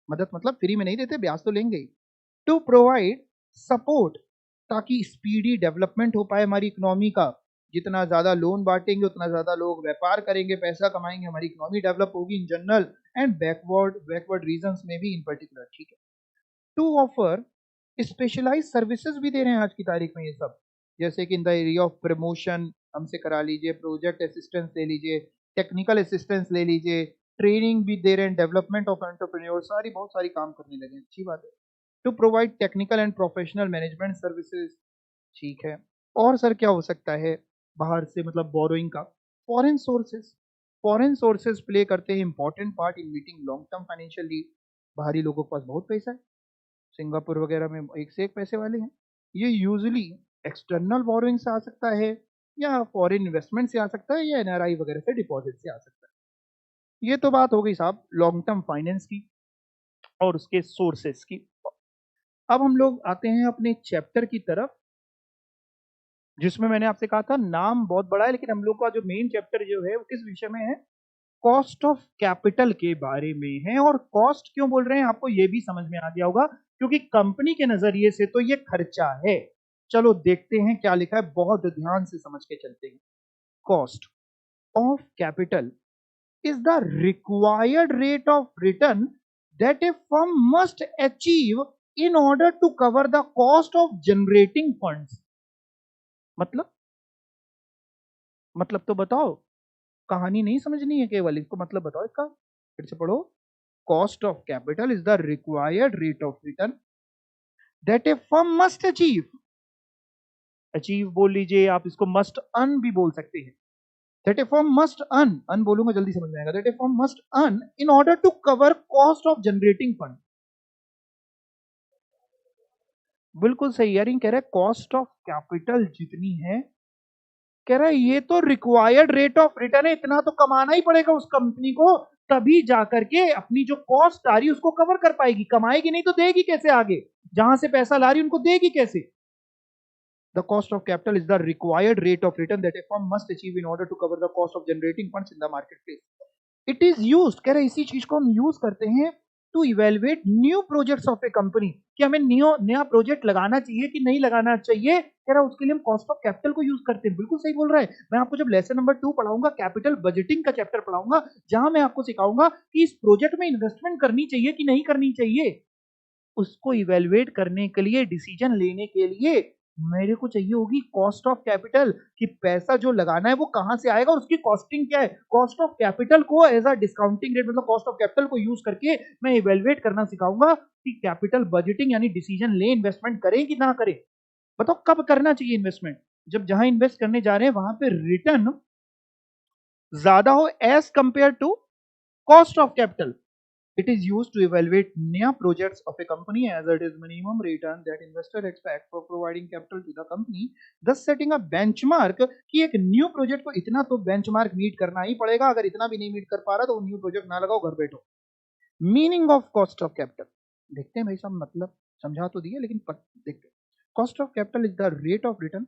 मदद मतलब फ्री में नहीं देते, ब्याज तो लेंगे ही। टू प्रोवाइड सपोर्ट, ताकि स्पीडी डेवलपमेंट हो पाए हमारी इकोनॉमी का। जितना ज्यादा लोन बांटेंगे उतना ज्यादा लोग व्यापार करेंगे, पैसा कमाएंगे, हमारी इकोनॉमी डेवलप होगी in general and backward regions में भी इन पर्टिकुलर, ठीक है। टू ऑफर स्पेशलाइज सर्विसेज भी दे रहे हैं आज की तारीख में ये सब, जैसे कि in the area of promotion हमसे करा लीजिए, प्रोजेक्ट असिस्टेंस ले लीजिए, टेक्निकल असिस्टेंस ले लीजिए, ट्रेनिंग भी दे रहे हैं, डेवलपमेंट ऑफ एंटरप्रेन्योर, सारी बहुत सारी काम करने लगे, अच्छी बात है। To provide technical and professional management services, ठीक है। और सर क्या हो सकता है बाहर से, मतलब बोरोइंग का? Foreign sources. Foreign sources play करते हैं important part in meeting long term financial need. बाहरी लोगों के पास बहुत पैसा है, सिंगापुर वगैरह में एक से एक पैसे वाले हैं। ये यूजुअली एक्सटर्नल बोरोइंग से आ सकता है, या फॉरेन इन्वेस्टमेंट से आ सकता है, या एनआरआई वगैरह से डिपॉजिट से आ सकता है। ये तो बात हो गई साहब लॉन्ग टर्म फाइनेंस की और उसके सोर्सेस की। अब हम लोग आते हैं अपने चैप्टर की तरफ, जिसमें मैंने आपसे कहा था नाम बहुत बड़ा है, लेकिन हम लोग का जो मेन चैप्टर जो है वो किस विषय में है? कॉस्ट ऑफ कैपिटल के बारे में है। और कॉस्ट क्यों बोल रहे हैं आपको ये भी समझ में आ गया होगा, क्योंकि कंपनी के नजरिए से तो ये खर्चा है। चलो देखते हैं क्या लिखा है, बहुत ध्यान से समझ के चलते हैं। Cost of capital is the required rate of return that a firm must achieve in order to cover the cost of generating funds। मतलब तो बताओ, कहानी नहीं समझनी है केवल, इसको मतलब बताओ इसका, फिर से पढ़ो। Cost of capital is the required rate of return that a firm must achieve बोल लीजिए आप, इसको मस्ट अर्न भी बोल सकते हैं। That a firm must earn बोलूंगा जल्दी समझ में आएगा, that a firm must earn in order to cover cost of generating fund। बिल्कुल सही यार, कह रहा है कॉस्ट ऑफ कैपिटल जितनी है, कह रहा है ये तो रिक्वायर्ड रेट ऑफ रिटर्न है, इतना तो कमाना ही पड़ेगा उस कंपनी को, तभी जाकर के अपनी जो कॉस्ट आ रही है उसको कवर कर पाएगी। कमाएगी नहीं तो देगी कैसे आगे, जहां से पैसा ला रही उनको देगी कैसे? The cost of capital is the required rate of return that a firm must achieve in order to cover the cost of generating funds in the marketplace. It is used, कह रहे इसी चीज को हम यूज करते हैं to evaluate new projects of a company, कि हमें नया प्रोजेक्ट लगाना चाहिए कि नहीं लगाना चाहिए, कह रहा उसके लिए हम कॉस्ट ऑफ कैपिटल को यूज करते हैं। बिल्कुल सही बोल रहा है। मैं आपको जब लेसन नंबर 2 पढ़ाऊंगा, कैपिटल बजटिंग का चैप्टर पढ़ाऊंगा, जहां मैं आपको सिखाऊंगा कि इस प्रोजेक्ट में इन्वेस्टमेंट करनी चाहिए कि नहीं करनी चाहिए, उसको इवेलुएट करने के लिए, डिसीजन लेने के लिए मेरे को चाहिए होगी कॉस्ट ऑफ कैपिटल, कि पैसा जो लगाना है वो कहां से आएगा और उसकी कॉस्टिंग क्या है। कॉस्ट ऑफ कैपिटल को एज अ डिस्काउंटिंग रेट, मतलब कॉस्ट ऑफ कैपिटल को यूज करके मैं इवेलुएट करना सिखाऊंगा कि कैपिटल बजटिंग यानी डिसीजन ले, इन्वेस्टमेंट करें कि ना करें। बताओ कब करना चाहिए इन्वेस्टमेंट? जब जहां इन्वेस्ट करने जा रहे हैं वहां पे रिटर्न ज्यादा हो as compare to cost of capital. It is used to evaluate new projects of a company as it is minimum return that investor expect for providing capital to the company, thus setting a benchmark कि एक new project को इतना तो benchmark meet करना ही पड़ेगा, अगर इतना भी नहीं मीट कर पा रहा तो न्यू प्रोजेक्ट ना लगाओ, घर बैठो। Meaning of cost of capital देखते हैं भाई साहब, मतलब समझा तो दिया लेकिन देखते हैं। Cost of capital is the rate of return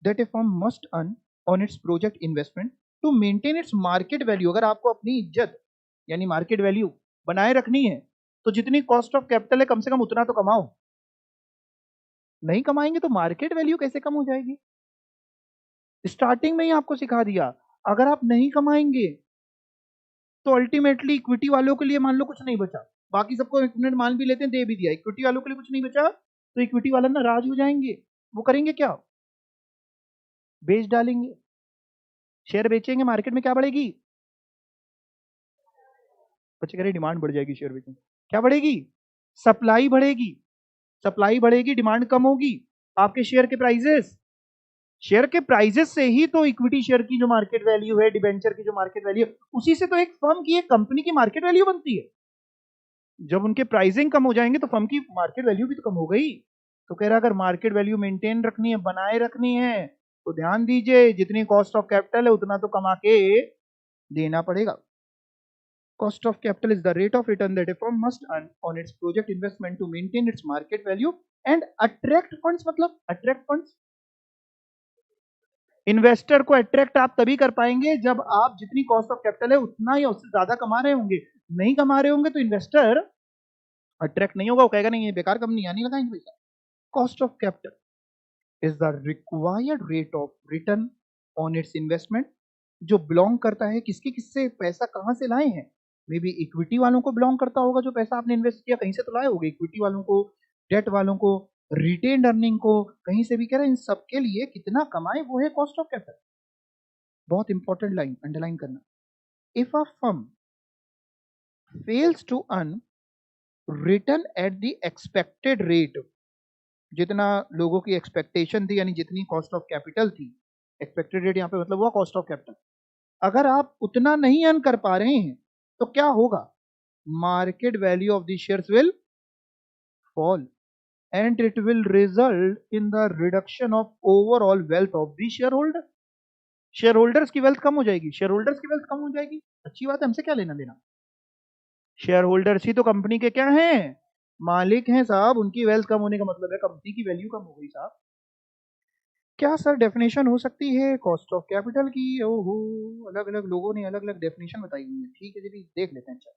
that a firm must earn on its project investment to maintain its market value. अगर आपको अपनी इज्जत यानी मार्केट वैल्यू बनाए रखनी है तो जितनी कॉस्ट ऑफ कैपिटल है कम से कम उतना तो कमाओ। नहीं कमाएंगे तो मार्केट वैल्यू कैसे कम हो जाएगी? स्टार्टिंग में ही आपको सिखा दिया, अगर आप नहीं कमाएंगे तो अल्टीमेटली इक्विटी वालों के लिए मान लो कुछ नहीं बचा, बाकी सबको एक मिनट मान भी लेते हैं, दे भी दिया, इक्विटी वालों के लिए कुछ नहीं बचा तो इक्विटी वाले नाराज हो जाएंगे। वो करेंगे क्या? बेच डालेंगे, शेयर बेचेंगे, मार्केट में क्या बढ़ेगी? बच्चे कह रहे डिमांड बढ़ जाएगी, शेयर बेचेंगे, क्या बढ़ेगी? सप्लाई बढ़ेगी। सप्लाई बढ़ेगी, डिमांड कम होगी, आपके शेयर के प्राइजेस से ही तो इक्विटी शेयर की जो मार्केट वैल्यू है, डिबेंचर की जो मार्केट वैल्यू है, उसी से तो एक फर्म की, एक कंपनी की मार्केट वैल्यू बनती है। जब उनके प्राइसिंग कम हो जाएंगे तो फर्म की मार्केट वैल्यू भी तो कम हो गई। तो कह रहा अगर मार्केट वैल्यू मेंटेन रखनी है, बनाए रखनी है, तो ध्यान दीजिए जितनी कॉस्ट ऑफ कैपिटल है उतना तो कमा के देना पड़ेगा। Cost of capital is the rate of return that a firm must earn on its project investment to maintain its market value and attract funds। मतलब attract funds, इन्वेस्टर को attract आप तभी कर पाएंगे जब आप जितनी कॉस्ट ऑफ कैपिटल है उतना या उससे ज्यादा कमा रहे होंगे। नहीं कमा रहे होंगे तो इन्वेस्टर अट्रैक्ट नहीं होगा, वो कहेगा नहीं ये बेकार कंपनी, यहाँ नहीं लगाएंगे पैसा। Cost of capital is the required rate of return on it's investment, जो बिलोंग करता है किसके, किससे पैसा कहां से लाए हैं। मे बी इक्विटी वालों को बिलोंग करता होगा, जो पैसा आपने इन्वेस्ट किया कहीं से तो लाए होंगे, इक्विटी वालों को, डेट वालों को, रिटेन अर्निंग को, कहीं से भी। कह रहे हैं इन सबके लिए कितना कमाए वो है कॉस्ट ऑफ कैपिटल। बहुत इंपॉर्टेंट लाइन अंडरलाइन करना, if a firm fails to earn return at the expected rate, जितना लोगों की एक्सपेक्टेशन थी यानी जितनी कॉस्ट ऑफ कैपिटल थी, एक्सपेक्टेड रेट यहाँ पे मतलब हुआ कॉस्ट ऑफ कैपिटल, अगर आप उतना नहीं अर्न कर पा रहे हैं तो क्या होगा? Market value of the shares will fall and it will result in the reduction of overall wealth of the share holder. Share holders की वेल्थ कम हो जाएगी, शेयर होल्डर्स की वेल्थ कम हो जाएगी, अच्छी बात है, हमसे क्या लेना देना। शेयर होल्डर्स ही तो कंपनी के क्या हैं? मालिक हैं साहब, उनकी वेल्थ कम होने का मतलब है कंपनी की वैल्यू कम हो गई साहब। क्या सर डेफिनेशन हो सकती है कॉस्ट ऑफ कैपिटल की? ओहो, अलग अलग लोगों ने अलग अलग डेफिनेशन बताई हुई है। ठीक है जी, देख लेते हैं। चलो,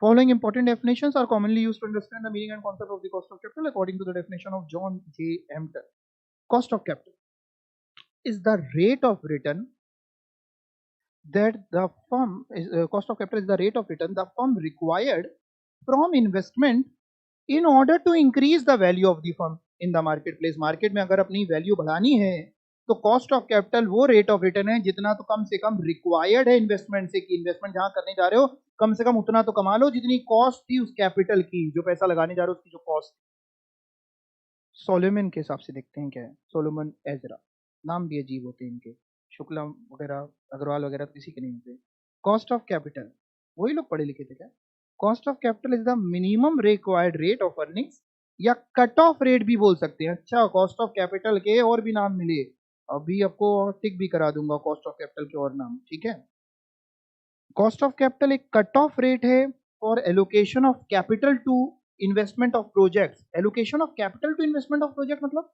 following important definitions are commonly used to understand the meaning and concept of the cost of capital according to the definition of John J. Hampton. Cost of capital is the rate of return that the firm is cost of capital is the rate of return the firm required from investment in order to increase the value of the firm in the marketplace। Market में अगर अपनी value बढ़ानी है तो cost of capital वो rate of return है जितना तो कम से कम रिक्वायर्ड है इन्वेस्टमेंट से, कि इन्वेस्टमेंट जहां करने जा रहे हो कम से कम उतना तो कमा लो जितनी कॉस्ट थी उस कैपिटल की, जो पैसा लगाने जा रहे हो उसकी जो कॉस्ट। सोलोमन के हिसाब से देखते हैं क्या है। सोलोमन एजरा, नाम भी अजीब होते हैं इनके, शुक्ला वगैरह, अग्रवाल वगैरह किसी के नहीं होते। कॉस्ट ऑफ कैपिटल, वही लोग पढ़े लिखे थे क्या? Cost of capital is the minimum required rate of earnings, या कट ऑफ रेट भी बोल सकते हैं। अच्छा, कॉस्ट ऑफ कैपिटल के और भी नाम मिले, अभी आपको टिक भी करा दूंगा कॉस्ट ऑफ कैपिटल के और नाम, ठीक है। कॉस्ट ऑफ कैपिटल एक कट ऑफ रेट है for allocation of capital to investment of projects. Allocation of capital to investment of project मतलब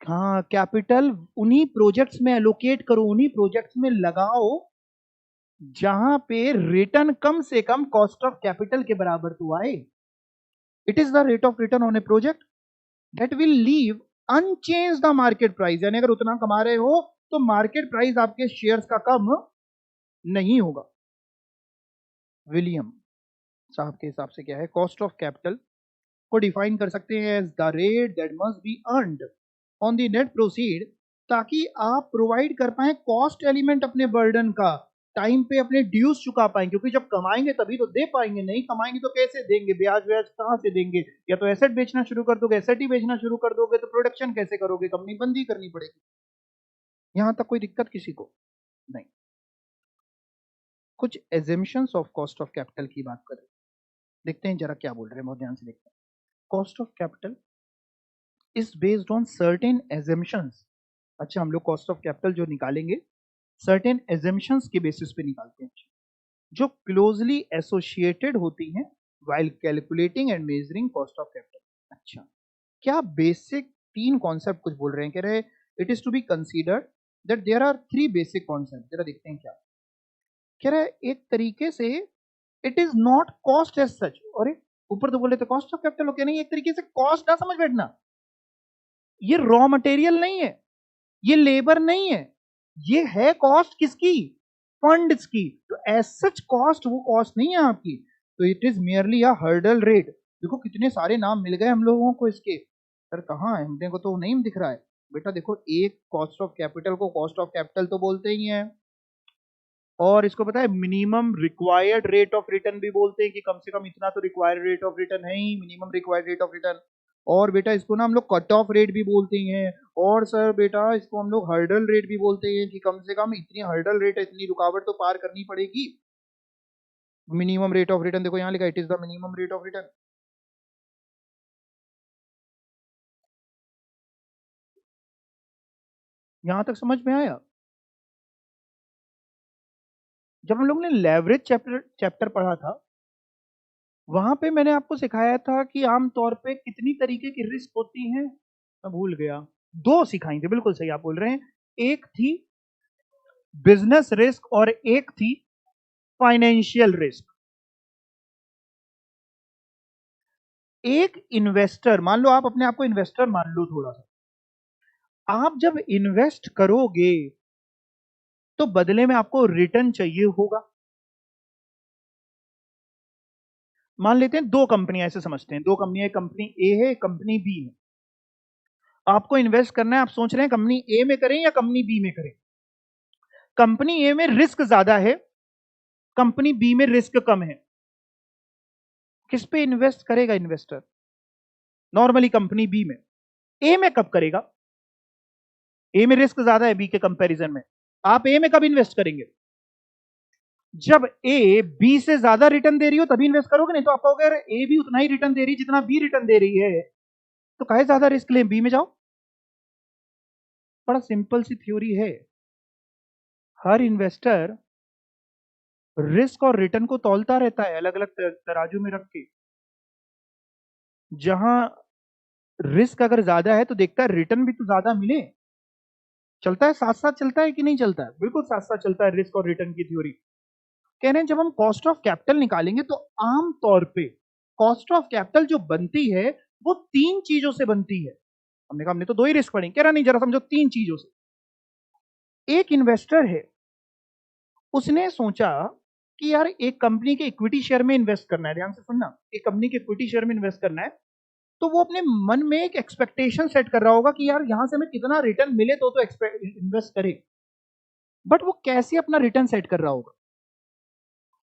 हाँ, कैपिटल उन्हीं प्रोजेक्ट्स में एलोकेट करो, उन्हीं प्रोजेक्ट्स में लगाओ जहां पे रिटर्न कम से कम कॉस्ट ऑफ कैपिटल के बराबर तो आए. It is the rate of return on a project that will leave unchanged the market price. यानी अगर उतना कमा रहे हो तो मार्केट प्राइस आपके शेयर्स का कम नहीं होगा. विलियम साहब के हिसाब से क्या है, कॉस्ट ऑफ कैपिटल को डिफाइन कर सकते हैं as the rate that must be earned on the net proceed, ताकि आप प्रोवाइड कर पाए कॉस्ट एलिमेंट अपने बर्डन का, टाइम पे अपने ड्यूज चुका पाए. क्योंकि जब कमाएंगे तभी तो दे पाएंगे, नहीं कमाएंगे तो कैसे देंगे, ब्याज व्याज कहां से देंगे. या तो एसेट बेचना शुरू कर दोगे, एसेट ही बेचना शुरू कर दोगे तो प्रोडक्शन कैसे करोगे, कंपनी बंद ही करनी पड़ेगी. यहां तक कोई दिक्कत किसी को नहीं. कुछ assumptions of cost of capital की बात करें, देखते हैं जरा क्या बोल रहे हैं, बहुत ध्यान से देखते हैं. Cost of capital is based on certain assumptions. अच्छा, हम लोग कॉस्ट ऑफ कैपिटल जो निकालेंगे सर्टेन एजम्पशंस के बेसिस पे निकालते हैं जो क्लोजली एसोसिएटेड होती हैं while calculating and measuring cost of capital. अच्छा, क्या बेसिक तीन कॉन्सेप्ट कुछ बोल रहे हैं, कह रहे it is to be considered that there are three basic concept. जरा देखते हैं क्या कह रहा है. एक तरीके से it is not cost as such. और ऊपर तो बोले थे कॉस्ट ऑफ कैपिटल, ओके नहीं, एक तरीके से कॉस्ट ना समझ बैठना. ये रॉ मटेरियल नहीं है, ये लेबर नहीं है, ये है कॉस्ट किसकी, फंड्स की. तो एज सच कॉस्ट वो कॉस्ट नहीं है आपकी. तो it is merely a hurdle rate. देखो कितने सारे नाम मिल गए हम लोगों को इसके. सर कहाँ है, हमने को तो नहीं दिख रहा है. बेटा देखो, एक कॉस्ट ऑफ कैपिटल को कॉस्ट ऑफ कैपिटल तो बोलते ही हैं, और इसको पता है minimum required rate of return भी बोलते हैं कि कम से कम इतना तो रिक्वायर्ड रेट ऑफ रिटर्न है ही, minimum required rate of return. और बेटा इसको ना हम लोग कट ऑफ रेट भी बोलते हैं. और सर बेटा इसको हम लोग हर्डल रेट भी बोलते हैं कि कम से कम इतनी हर्डल रेट, इतनी रुकावट तो पार करनी पड़ेगी. मिनिमम रेट ऑफ रिटर्न देखो यहाँ लिखा, it is the minimum rate of return. यहां तक समझ में आया. जब हम लोग ने लेवरेज चैप्टर पढ़ा था, वहां पे मैंने आपको सिखाया था कि आमतौर पे कितनी तरीके की रिस्क होती हैं, मैं भूल गया. दो सिखाई थी, बिल्कुल सही आप बोल रहे हैं. एक थी बिजनेस रिस्क और एक थी फाइनेंशियल रिस्क. एक इन्वेस्टर, मान लो आप अपने आप को इन्वेस्टर मान लो थोड़ा सा. आप जब इन्वेस्ट करोगे तो बदले में आपको रिटर्न चाहिए होगा. मान लेते हैं दो कंपनियां, ऐसे समझते हैं दो कंपनियां, कंपनी ए है, कंपनी बी है. आपको इन्वेस्ट करना है, आप सोच रहे हैं कंपनी ए में करें या कंपनी बी में करें. कंपनी ए में रिस्क ज्यादा है, कंपनी बी में रिस्क कम है. किस पे इन्वेस्ट करेगा इन्वेस्टर नॉर्मली, कंपनी बी में. ए में कब करेगा, ए में रिस्क ज्यादा है बी के कंपैरिजन में. आप ए में कब इन्वेस्ट करेंगे, जब ए बी से ज्यादा रिटर्न दे रही हो तभी इन्वेस्ट करोगे. नहीं तो आप कहोगे ए भी उतना ही रिटर्न दे रही है जितना बी रिटर्न दे रही है, तो काहे ज्यादा रिस्क लें, बी में जाओ. बड़ा सिंपल सी थ्योरी है. हर इन्वेस्टर रिस्क और रिटर्न को तौलता रहता है अलग अलग तराजू में रख के. जहां रिस्क अगर ज्यादा है तो देखता है रिटर्न भी तो ज्यादा मिले. चलता है साथ साथ, चलता है कि नहीं चलता है, बिल्कुल साथ साथ चलता है रिस्क और रिटर्न की थ्योरी. कह रहे हैं जब हम कॉस्ट ऑफ कैपिटल निकालेंगे तो आम तौर पे कॉस्ट ऑफ कैपिटल जो बनती है वो तीन चीजों से बनती है. हमने कहा हमने तो दो ही रिस्क पढ़े, कह रहा नहीं जरा समझो, तीन चीजों से. एक इन्वेस्टर है, उसने सोचा कि यार एक कंपनी के इक्विटी शेयर में इन्वेस्ट करना है. ध्यान से सुनना, एक कंपनी के इक्विटी शेयर में इन्वेस्ट करना है. तो वो अपने मन में एक एक्सपेक्टेशन सेट कर रहा होगा कि यार यहां से हमें कितना रिटर्न मिले तो इन्वेस्ट करे. बट वो कैसे अपना रिटर्न सेट कर रहा होगा,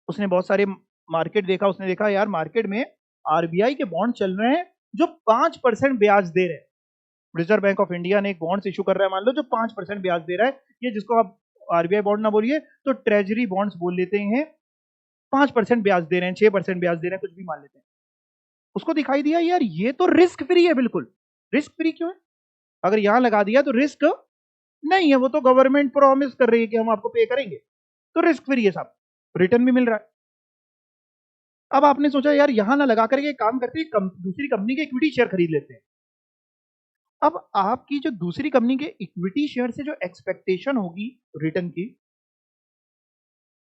उसने बहुत सारे मार्केट देखा. उसने देखा यार मार्केट में आरबीआई के बॉन्ड चल रहे हैं जो 5% ब्याज दे रहे हैं. रिजर्व बैंक ऑफ इंडिया ने एक बॉन्ड्स इशू कर रहा है मान लो जो 5% ब्याज दे रहा है. ये जिसको आप आरबीआई बॉन्ड ना बोलिए तो ट्रेजरी बॉन्ड्स बोल लेते हैं. 5% ब्याज दे रहे हैं, 6% ब्याज दे रहे हैं, कुछ भी मान लेते हैं. उसको दिखाई दिया यार ये तो रिस्क फ्री है. बिल्कुल रिस्क फ्री क्यों है, अगर यहां लगा दिया तो रिस्क नहीं है, वो तो गवर्नमेंट प्रॉमिस कर रही है कि हम आपको पे करेंगे, तो रिस्क फ्री है साहब, रिटर्न भी मिल रहा है. अब आपने सोचा यार यहां ना लगा करके काम करते हैं, दूसरी कंपनी के इक्विटी शेयर खरीद लेते हैं. अब आपकी जो दूसरी कंपनी के इक्विटी शेयर से जो एक्सपेक्टेशन होगी रिटर्न की,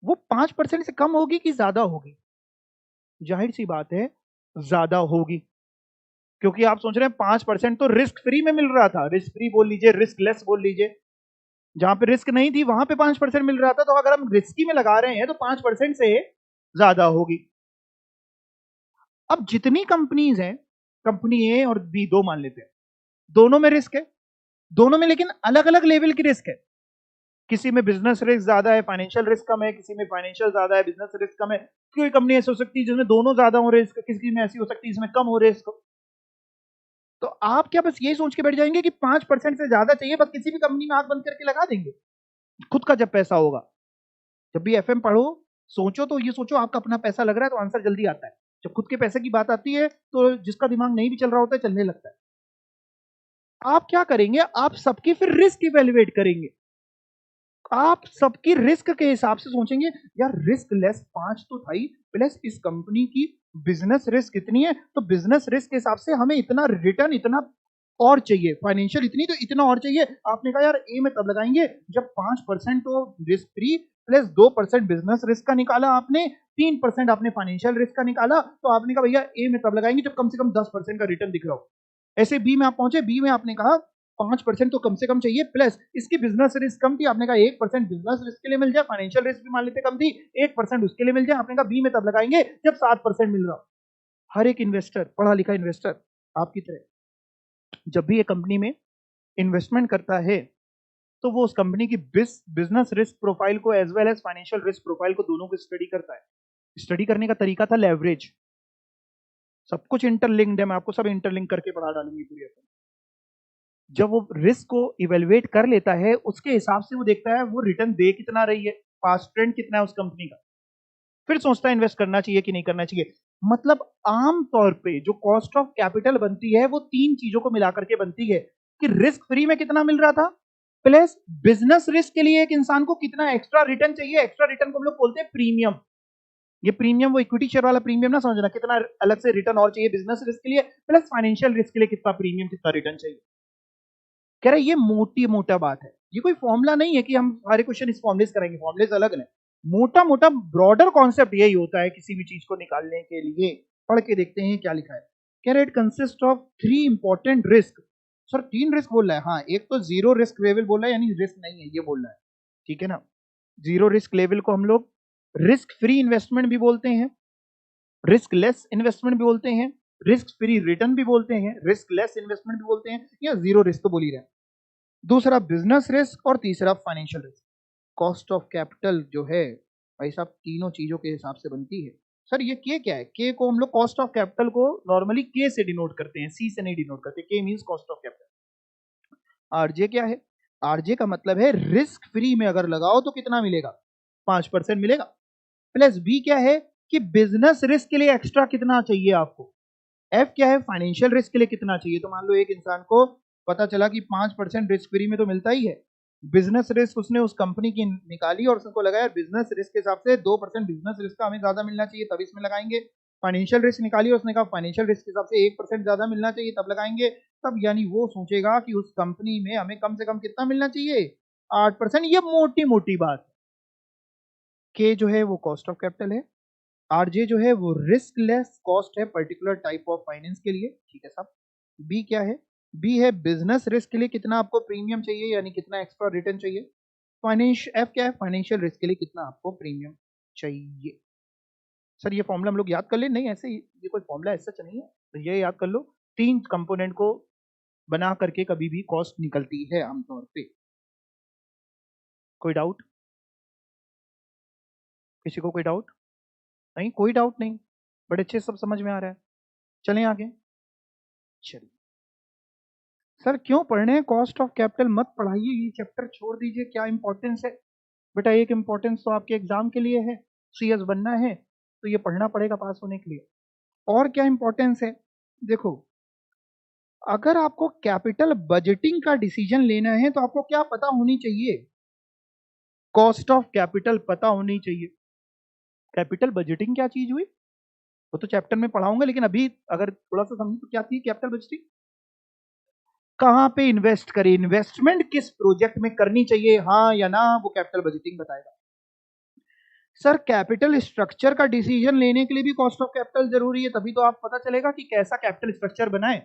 वो 5% से कम होगी कि ज्यादा होगी? जाहिर सी बात है, ज्यादा होगी। क्योंकि आप सोच रहे हैं 5% तो रिस्क फ्री में मिल रहा था, रिस्क फ्री बोल लीजिए, रिस्क लेस बोल लीजिए, जहां पे रिस्क नहीं थी वहां पे 5% मिल रहा था, तो अगर हम रिस्की में लगा रहे हैं तो 5% से ज्यादा होगी। अब जितनी कंपनीज हैं, कंपनी ए और बी दो मान लेते हैं, दोनों में रिस्क है, दोनों में लेकिन अलग अलग लेवल की रिस्क है। किसी में बिजनेस रिस्क ज्यादा है, फाइनेंशियल रिस्क कम है, किसी में फाइनेंशियल ज्यादा है, बिजनेस रिस्क कम है। कोई कंपनी ऐसी हो सकती है जिसमें दोनों ज्यादा हो रिस्क, किसी में ऐसी हो सकती है जिसमें कम हो रिस्क। तो आप क्या बस यही सोच के बैठ जाएंगे कि 5% से ज्यादा चाहिए, बस किसी भी कंपनी में आंख बंद करके लगा देंगे? खुद का जब पैसा होगा, जब भी एफएम पढ़ो, सोचो तो ये सोचो आपका अपना पैसा लग रहा है तो आंसर जल्दी आता है। जब खुद के पैसे की बात आती है तो जिसका दिमाग नहीं भी चल रहा होता है चलने लगता है। आप क्या करेंगे, आप सबकी फिर रिस्क इवेल्युएट करेंगे। आप सबकी रिस्क के हिसाब से सोचेंगे, यार रिस्क लेस 5 तो था ही, प्लस इस कंपनी की बिजनेस रिस्क कितनी है, तो बिजनेस रिस्क के हिसाब से हमें इतना रिटर्न इतना और चाहिए, फाइनेंशियल इतनी तो इतना और चाहिए। आपने कहा यार ए में तब लगाएंगे जब 5% तो risk free plus 2% business risk का निकाला आपने, 3% आपने फाइनेंशियल रिस्क का निकाला, तो आपने कहा भैया ए में तब लगाएंगे जब कम से कम 10% का रिटर्न दिख रहा हो। ऐसे बी में आप पहुंचे, बी में आपने कहा 5% तो कम से कम चाहिए, प्लस इसकी बिजनेस रिस्क कम थी, आपने कहा 1% बिजनेस रिस्क के लिए मिल जाए, फाइनेंशियल रिस्क भी मान लेते कम थी, 1% उसके लिए मिल जाए। आपने कहा बी में तब लगाएंगे जब 7% मिल रहा। हर एक इन्वेस्टर, पढ़ा लिखा इन्वेस्टर आपकी तरह, जब भी ये कंपनी में इन्वेस्टमेंट करता है तो वो उस कंपनी की बिजनेस रिस्क प्रोफाइल को as well as financial risk profile को दोनों को स्टडी करता है। स्टडी करने का तरीका था लेवरेज। सब कुछ इंटरलिंक्ड है, मैं आपको सब इंटरलिंक करके पढ़ा डालूंगी पूरी। जब वो रिस्क को इवेलुएट कर लेता है उसके हिसाब से वो देखता है वो रिटर्न दे कितना रही है, पास्ट ट्रेंड कितना है उस कंपनी का, फिर सोचता है इन्वेस्ट करना चाहिए कि नहीं करना चाहिए। मतलब आम तौर पे जो कॉस्ट ऑफ कैपिटल बनती है वो तीन चीजों को मिलाकर के बनती है, कि रिस्क फ्री में कितना मिल रहा था, प्लस बिजनेस रिस्क के लिए एक इंसान को कितना एक्स्ट्रा रिटर्न चाहिए। एक्स्ट्रा रिटर्न को हम लोग बोलते हैं प्रीमियम। ये प्रीमियम वो इक्विटी शेयर वाला प्रीमियम ना समझना, कितना अलग से रिटर्न और चाहिए बिजनेस रिस्क के लिए, प्लस फाइनेंशियल रिस्क के लिए कितना प्रीमियम, कितना रिटर्न चाहिए। कह रहा है ये मोटी मोटा बात है, ये कोई फॉर्मूला नहीं है कि हम सारे क्वेश्चन इस फॉर्मूले से करेंगे, फॉर्मूले अलग है। मोटा मोटा ब्रॉडर कॉन्सेप्ट यही होता है किसी भी चीज को निकालने के लिए। पढ़ के देखते हैं क्या लिखा है। कह रहे it consist of 3 important risk. Sir 3 risk बोल रहा है? हाँ, एक तो जीरो रिस्क लेवल बोल रहा है, यानी रिस्क नहीं है ये बोल रहा है, ठीक है ना। जीरो रिस्क लेवल को हम लोग रिस्क फ्री इन्वेस्टमेंट भी बोलते हैं, रिस्क लेस इन्वेस्टमेंट भी बोलते हैं, रिस्क फ्री रिटर्न भी बोलते हैं, रिस्क लेस इन्वेस्टमेंट भी बोलते हैं, या जीरो रिस्क तो बोल ही रहे हैं। दूसरा बिजनेस रिस्क और तीसरा financial risk. Cost of capital जो है भाई साहब तीनों चीजों के हिसाब से बनती है। सर ये के क्या है? के को हम लोग कॉस्ट ऑफ कैपिटल को नॉर्मली के से डिनोट करते हैं, सी से नहीं डिनोट करते। के means cost of capital. RJ क्या है? आरजे का मतलब है रिस्क फ्री में अगर लगाओ तो कितना मिलेगा, 5% मिलेगा। प्लस बी क्या है कि बिजनेस रिस्क के लिए एक्स्ट्रा कितना चाहिए आपको। एफ क्या है? फाइनेंशियल रिस्क के लिए कितना चाहिए। तो मान लो एक इंसान को पता चला कि 5% रिस्क फ्री में तो मिलता ही है, बिजनेस रिस्क उसने उस कंपनी की निकाली और उसको लगा यार बिजनेस रिस्क के हिसाब से 2% बिजनेस रिस्क का हमें ज्यादा मिलना चाहिए तब इसमें लगाएंगे। फाइनेंशियल रिस्क निकाली और उसने कहा फाइनेंशियल रिस्क के हिसाब से 1% ज्यादा मिलना चाहिए तब लगाएंगे। तब यानी वो सोचेगा कि उस कंपनी में हमें कम से कम कितना मिलना चाहिए, 8%। ये मोटी मोटी बात है। के जो है वो कॉस्ट ऑफ कैपिटल है, आरजे जो है वो रिस्क लेस कॉस्ट है पर्टिकुलर टाइप ऑफ फाइनेंस के लिए, ठीक है साहब। बी क्या है? बी है बिजनेस रिस्क के लिए कितना आपको प्रीमियम चाहिए, यानी कितना एक्स्ट्रा रिटर्न चाहिए। एफ क्या है? फाइनेंशियल रिस्क के लिए कितना आपको प्रीमियम चाहिए। सर ये फॉर्मूला हम लोग याद कर ले? नहीं, ऐसे ही ये कोई फॉर्मूला ऐसा नहीं है, तो ये याद कर लो। 3 कंपोनेंट को बना करके कभी भी कॉस्ट निकलती है आमतौर पे। कोई डाउट? किसी को कोई डाउट? नहीं, कोई डाउट नहीं, बड़े अच्छे सब समझ में आ रहा है। चलें आगे। चलिए सर क्यों पढ़ रहे हैं कॉस्ट ऑफ कैपिटल? मत पढ़ाइए, ये चैप्टर छोड़ दीजिए, क्या इंपॉर्टेंस है बेटा? एक इंपॉर्टेंस तो आपके एग्जाम के लिए है, सीएस बनना है तो ये पढ़ना पड़ेगा पास होने के लिए। और क्या इंपॉर्टेंस है? देखो, अगर आपको कैपिटल बजटिंग का डिसीजन लेना है तो आपको क्या पता होनी चाहिए? कॉस्ट ऑफ कैपिटल पता होनी चाहिए। कैपिटल बजटिंग क्या चीज हुई वो तो चैप्टर में पढ़ाऊंगा, लेकिन अभी अगर थोड़ा सा समझो तो क्या थी कैपिटल बजटिंग? कहां पे इन्वेस्ट करें, इन्वेस्टमेंट किस प्रोजेक्ट में करनी चाहिए, हाँ या ना, वो कैपिटल बजटिंग बताएगा। सर कैपिटल स्ट्रक्चर का डिसीजन लेने के लिए भी कॉस्ट ऑफ कैपिटल जरूरी है, तभी तो आप पता चलेगा कि कैसा कैपिटल स्ट्रक्चर बनाए।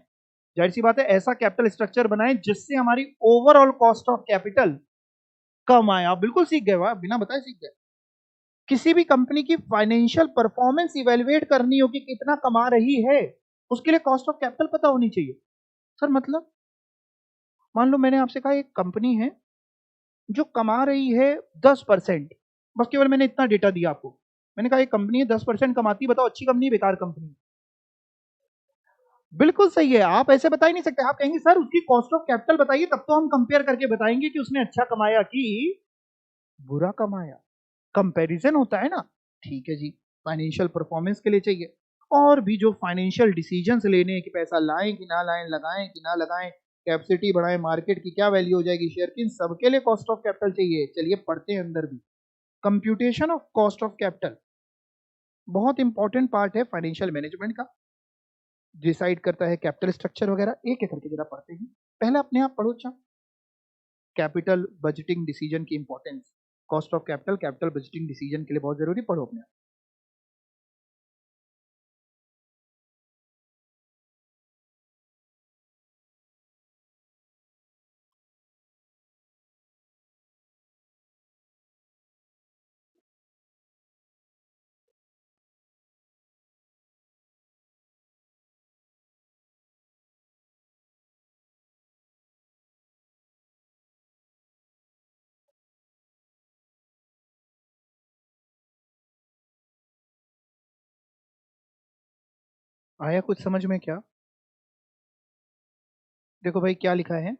जाहिर सी बात है, ऐसा कैपिटल स्ट्रक्चर बनाए जिससे हमारी ओवरऑल कॉस्ट ऑफ कैपिटल कम आए। आप बिल्कुल सीख गए, वाह, बिना बताए सीख गए। किसी भी कंपनी की फाइनेंशियल परफॉर्मेंस इवेलुएट करनी होगी, कितना कमा रही है, उसके लिए कॉस्ट ऑफ कैपिटल पता होनी चाहिए। सर मतलब मान लो मैंने आपसे कहा एक कंपनी है जो कमा रही है 10%, बस केवल मैंने इतना डेटा दिया आपको, मैंने कहा एक कंपनी है 10% कमाती, बताओ अच्छी कंपनी बेकार कंपनी? बिल्कुल सही है, आप ऐसे बता ही नहीं सकते। आप कहेंगे सर उसकी कॉस्ट ऑफ कैपिटल बताइए, तब तो हम कंपेयर करके बताएंगे कि उसने अच्छा कमाया कि बुरा कमाया। कंपैरिजन होता है ना, ठीक है जी, फाइनेंशियल परफॉर्मेंस के लिए चाहिए। और भी जो फाइनेंशियल डिसीजंस लेने हैं कि पैसा लाएं कि ना लाएं, लगाएं कि ना लगाएं, कैपेसिटी बढ़ाएं, मार्केट की क्या वैल्यू हो जाएगी शेयर की, इन सबके लिए कॉस्ट ऑफ कैपिटल चाहिए। चलिए पढ़ते हैं अंदर भी। Computation of cost of capital बहुत इंपॉर्टेंट पार्ट है फाइनेंशियल मैनेजमेंट का, डिसाइड करता है कैपिटल स्ट्रक्चर वगैरह। एक एक करके जरा पढ़ते हैं। पहले अपने आप पढ़ो, अच्छा, कैपिटल बजटिंग डिसीजन की importance, cost of capital capital budgeting decision के लिए बहुत जरूरी, पढ़ो अपने आप। आया कुछ समझ में क्या? देखो भाई क्या लिखा है,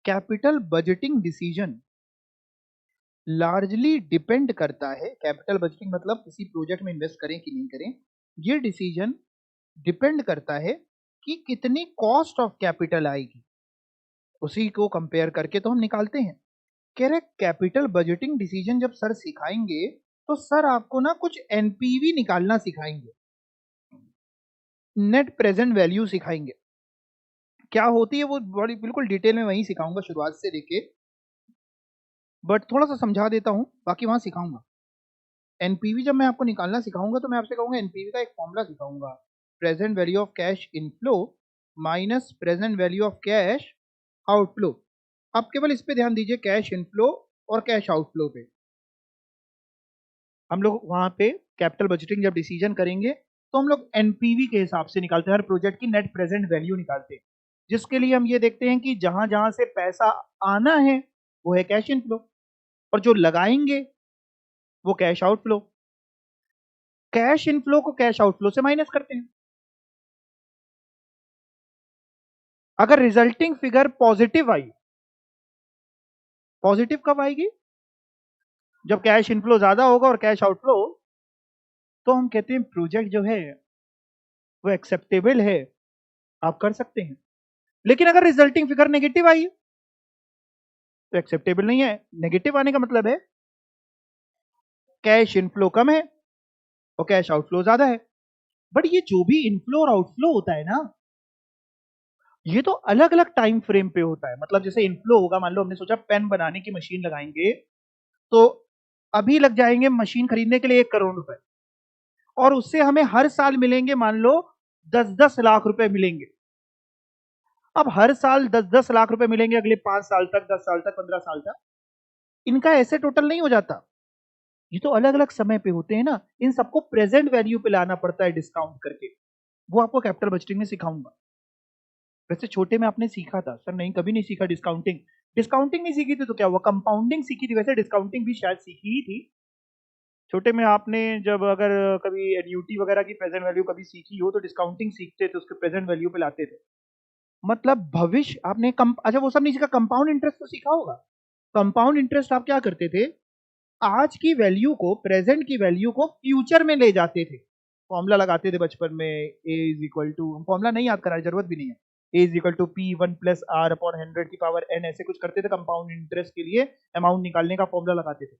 capital budgeting decision largely depend करता है, कैपिटल बजटिंग मतलब किसी प्रोजेक्ट में इन्वेस्ट करें कि नहीं करें, ये डिसीजन डिपेंड करता है कि कितनी कॉस्ट ऑफ कैपिटल आएगी, उसी को कंपेयर करके तो हम निकालते हैं। कह रहे कैपिटल बजटिंग डिसीजन जब सर सिखाएंगे तो सर आपको ना कुछ एनपीवी निकालना सिखाएंगे, नेट प्रेजेंट वैल्यू सिखाएंगे। क्या होती है वो बड़ी बिल्कुल डिटेल में वहीं सिखाऊंगा शुरुआत से लेके, बट थोड़ा सा समझा देता हूं, बाकी वहां सिखाऊंगा। एनपीवी जब मैं आपको निकालना सिखाऊंगा तो मैं आपसे कहूंगा एनपीवी का एक फॉर्मूला सिखाऊंगा, present value of cash inflow minus present value of cash outflow. आप केवल इस पे ध्यान दीजिए, कैश इनफ्लो और कैश आउटफ्लो पे। हम लोग वहां पे कैपिटल बजटिंग जब डिसीजन करेंगे तो हम लोग एनपीवी के हिसाब से निकालते हैं, हर प्रोजेक्ट की नेट प्रेजेंट वैल्यू निकालते हैं, जिसके लिए हम ये देखते हैं कि जहां जहां से पैसा आना है वो है कैश इनफ्लो, और जो लगाएंगे वो कैश आउटफ्लो। कैश इनफ्लो को कैश आउटफ्लो से माइनस करते हैं। अगर रिजल्टिंग फिगर पॉजिटिव आई, पॉजिटिव कब आएगी? जब कैश इनफ्लो ज्यादा होगा और कैश आउटफ्लो, तो हम कहते हैं प्रोजेक्ट जो है वो एक्सेप्टेबल है, आप कर सकते हैं। लेकिन अगर रिजल्टिंग फिगर नेगेटिव आई तो एक्सेप्टेबल नहीं है। नेगेटिव आने का मतलब है कैश इनफ्लो कम है और कैश आउटफ्लो ज्यादा है। बट ये जो भी इनफ्लो और आउटफ्लो होता है ना, ये तो अलग अलग टाइम फ्रेम पे होता है। मतलब जैसे इनफ्लो होगा, मान लो हमने सोचा पेन बनाने की मशीन लगाएंगे, तो अभी लग जाएंगे मशीन खरीदने के लिए 1 करोड़ रुपए, और उससे हमें हर साल मिलेंगे मान लो 10-10 लाख रुपए मिलेंगे। अब हर साल 10-10 लाख रुपए मिलेंगे अगले 5 साल तक, 10 साल तक, 15 साल तक, इनका ऐसे टोटल नहीं हो जाता, ये तो अलग अलग समय पे होते हैं ना, इन सबको प्रेजेंट वैल्यू पे लाना पड़ता है डिस्काउंट करके। वो आपको कैपिटल बजटिंग में सिखाऊंगा। वैसे छोटे में आपने सीखा था सर? नहीं, कभी नहीं सीखा डिस्काउंटिंग। डिस्काउंटिंग नहीं सीखी थी तो क्या हुआ, कंपाउंडिंग सीखी थी। वैसे डिस्काउंटिंग भी शायद सीखी ही थी छोटे में आपने, जब अगर कभी एन्यूटी वगैरह की प्रेजेंट वैल्यू कभी सीखी हो तो डिस्काउंटिंग सीखते थे, उसके प्रेजेंट वैल्यू पे लाते थे। मतलब भविष्य आपने अच्छा वो सब नहीं सीखा, कंपाउंड इंटरेस्ट तो सीखा होगा। कंपाउंड इंटरेस्ट आप क्या करते थे, आज की वैल्यू को, प्रेजेंट की वैल्यू को फ्यूचर में ले जाते थे। फॉर्मूला लगाते थे बचपन में, A is equal to, formula नहीं याद कराने जरूरत भी नहीं है, A is equal to P one plus R upon 100 की पावर n, ऐसे कुछ करते थे कंपाउंड इंटरेस्ट के लिए, अमाउंट निकालने का फॉर्मूला लगाते थे।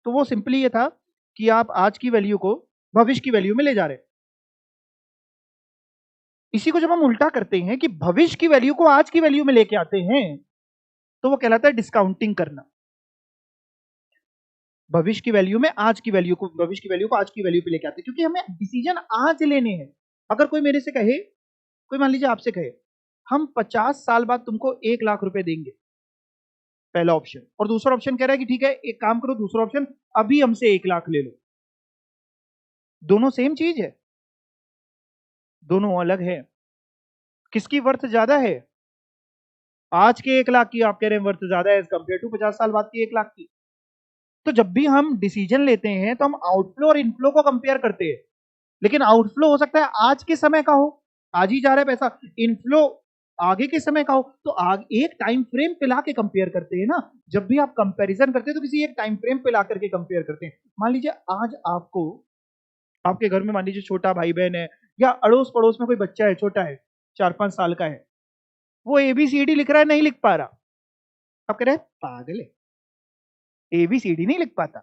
तो वो सिंपली ये था कि आप आज की वैल्यू को भविष्य की वैल्यू में ले जा रहे हैं। इसी को जब हम उल्टा करते हैं कि भविष्य की वैल्यू को आज की वैल्यू में लेके आते हैं, तो वो कहलाता है डिस्काउंटिंग करना। भविष्य की वैल्यू में आज की वैल्यू को, भविष्य की वैल्यू को आज की वैल्यू पे लेके आते हैं, क्योंकि हमें डिसीजन आज लेने हैं। अगर कोई मेरे से कहे, कोई मान लीजिए आपसे कहे हम 50 साल बाद तुमको 1 लाख रुपए देंगे, पहला ऑप्शन, और दूसरा ऑप्शन कह रहा है कि ठीक है एक काम करो, दूसरा ऑप्शन अभी हमसे 1 लाख ले लो। दोनों सेम चीज है, दोनों अलग है। किसकी वर्थ ज्यादा है? आज के 1 लाख की आप कह रहे हैं वर्थ ज्यादा है एज कंपेयर टू 50 साल बाद की 1 लाख की। तो जब भी हम डिसीजन लेते हैं तो हम आउटफ्लो और इनफ्लो को कंपेयर करते हैं, लेकिन आउटफ्लो हो सकता है आज के समय का हो, आज ही जा रहा है पैसा, इनफ्लो आगे के समय का हो, तो एक टाइम फ्रेम पे ला के कंपेयर करते हैं ना। जब भी आप कंपैरिजन करते हैं तो किसी एक टाइम फ्रेम पे ला करके कंपेयर करते हैं। मान लीजिए आज आपको, आपके घर में मान लीजिए छोटा भाई बहन है, या अड़ोस पड़ोस में कोई बच्चा है, छोटा है, 4-5 साल का है, वो ABCD लिख रहा है, नहीं लिख पा रहा। आप कह रहे हैं पागल है, ABCD नहीं लिख पाता,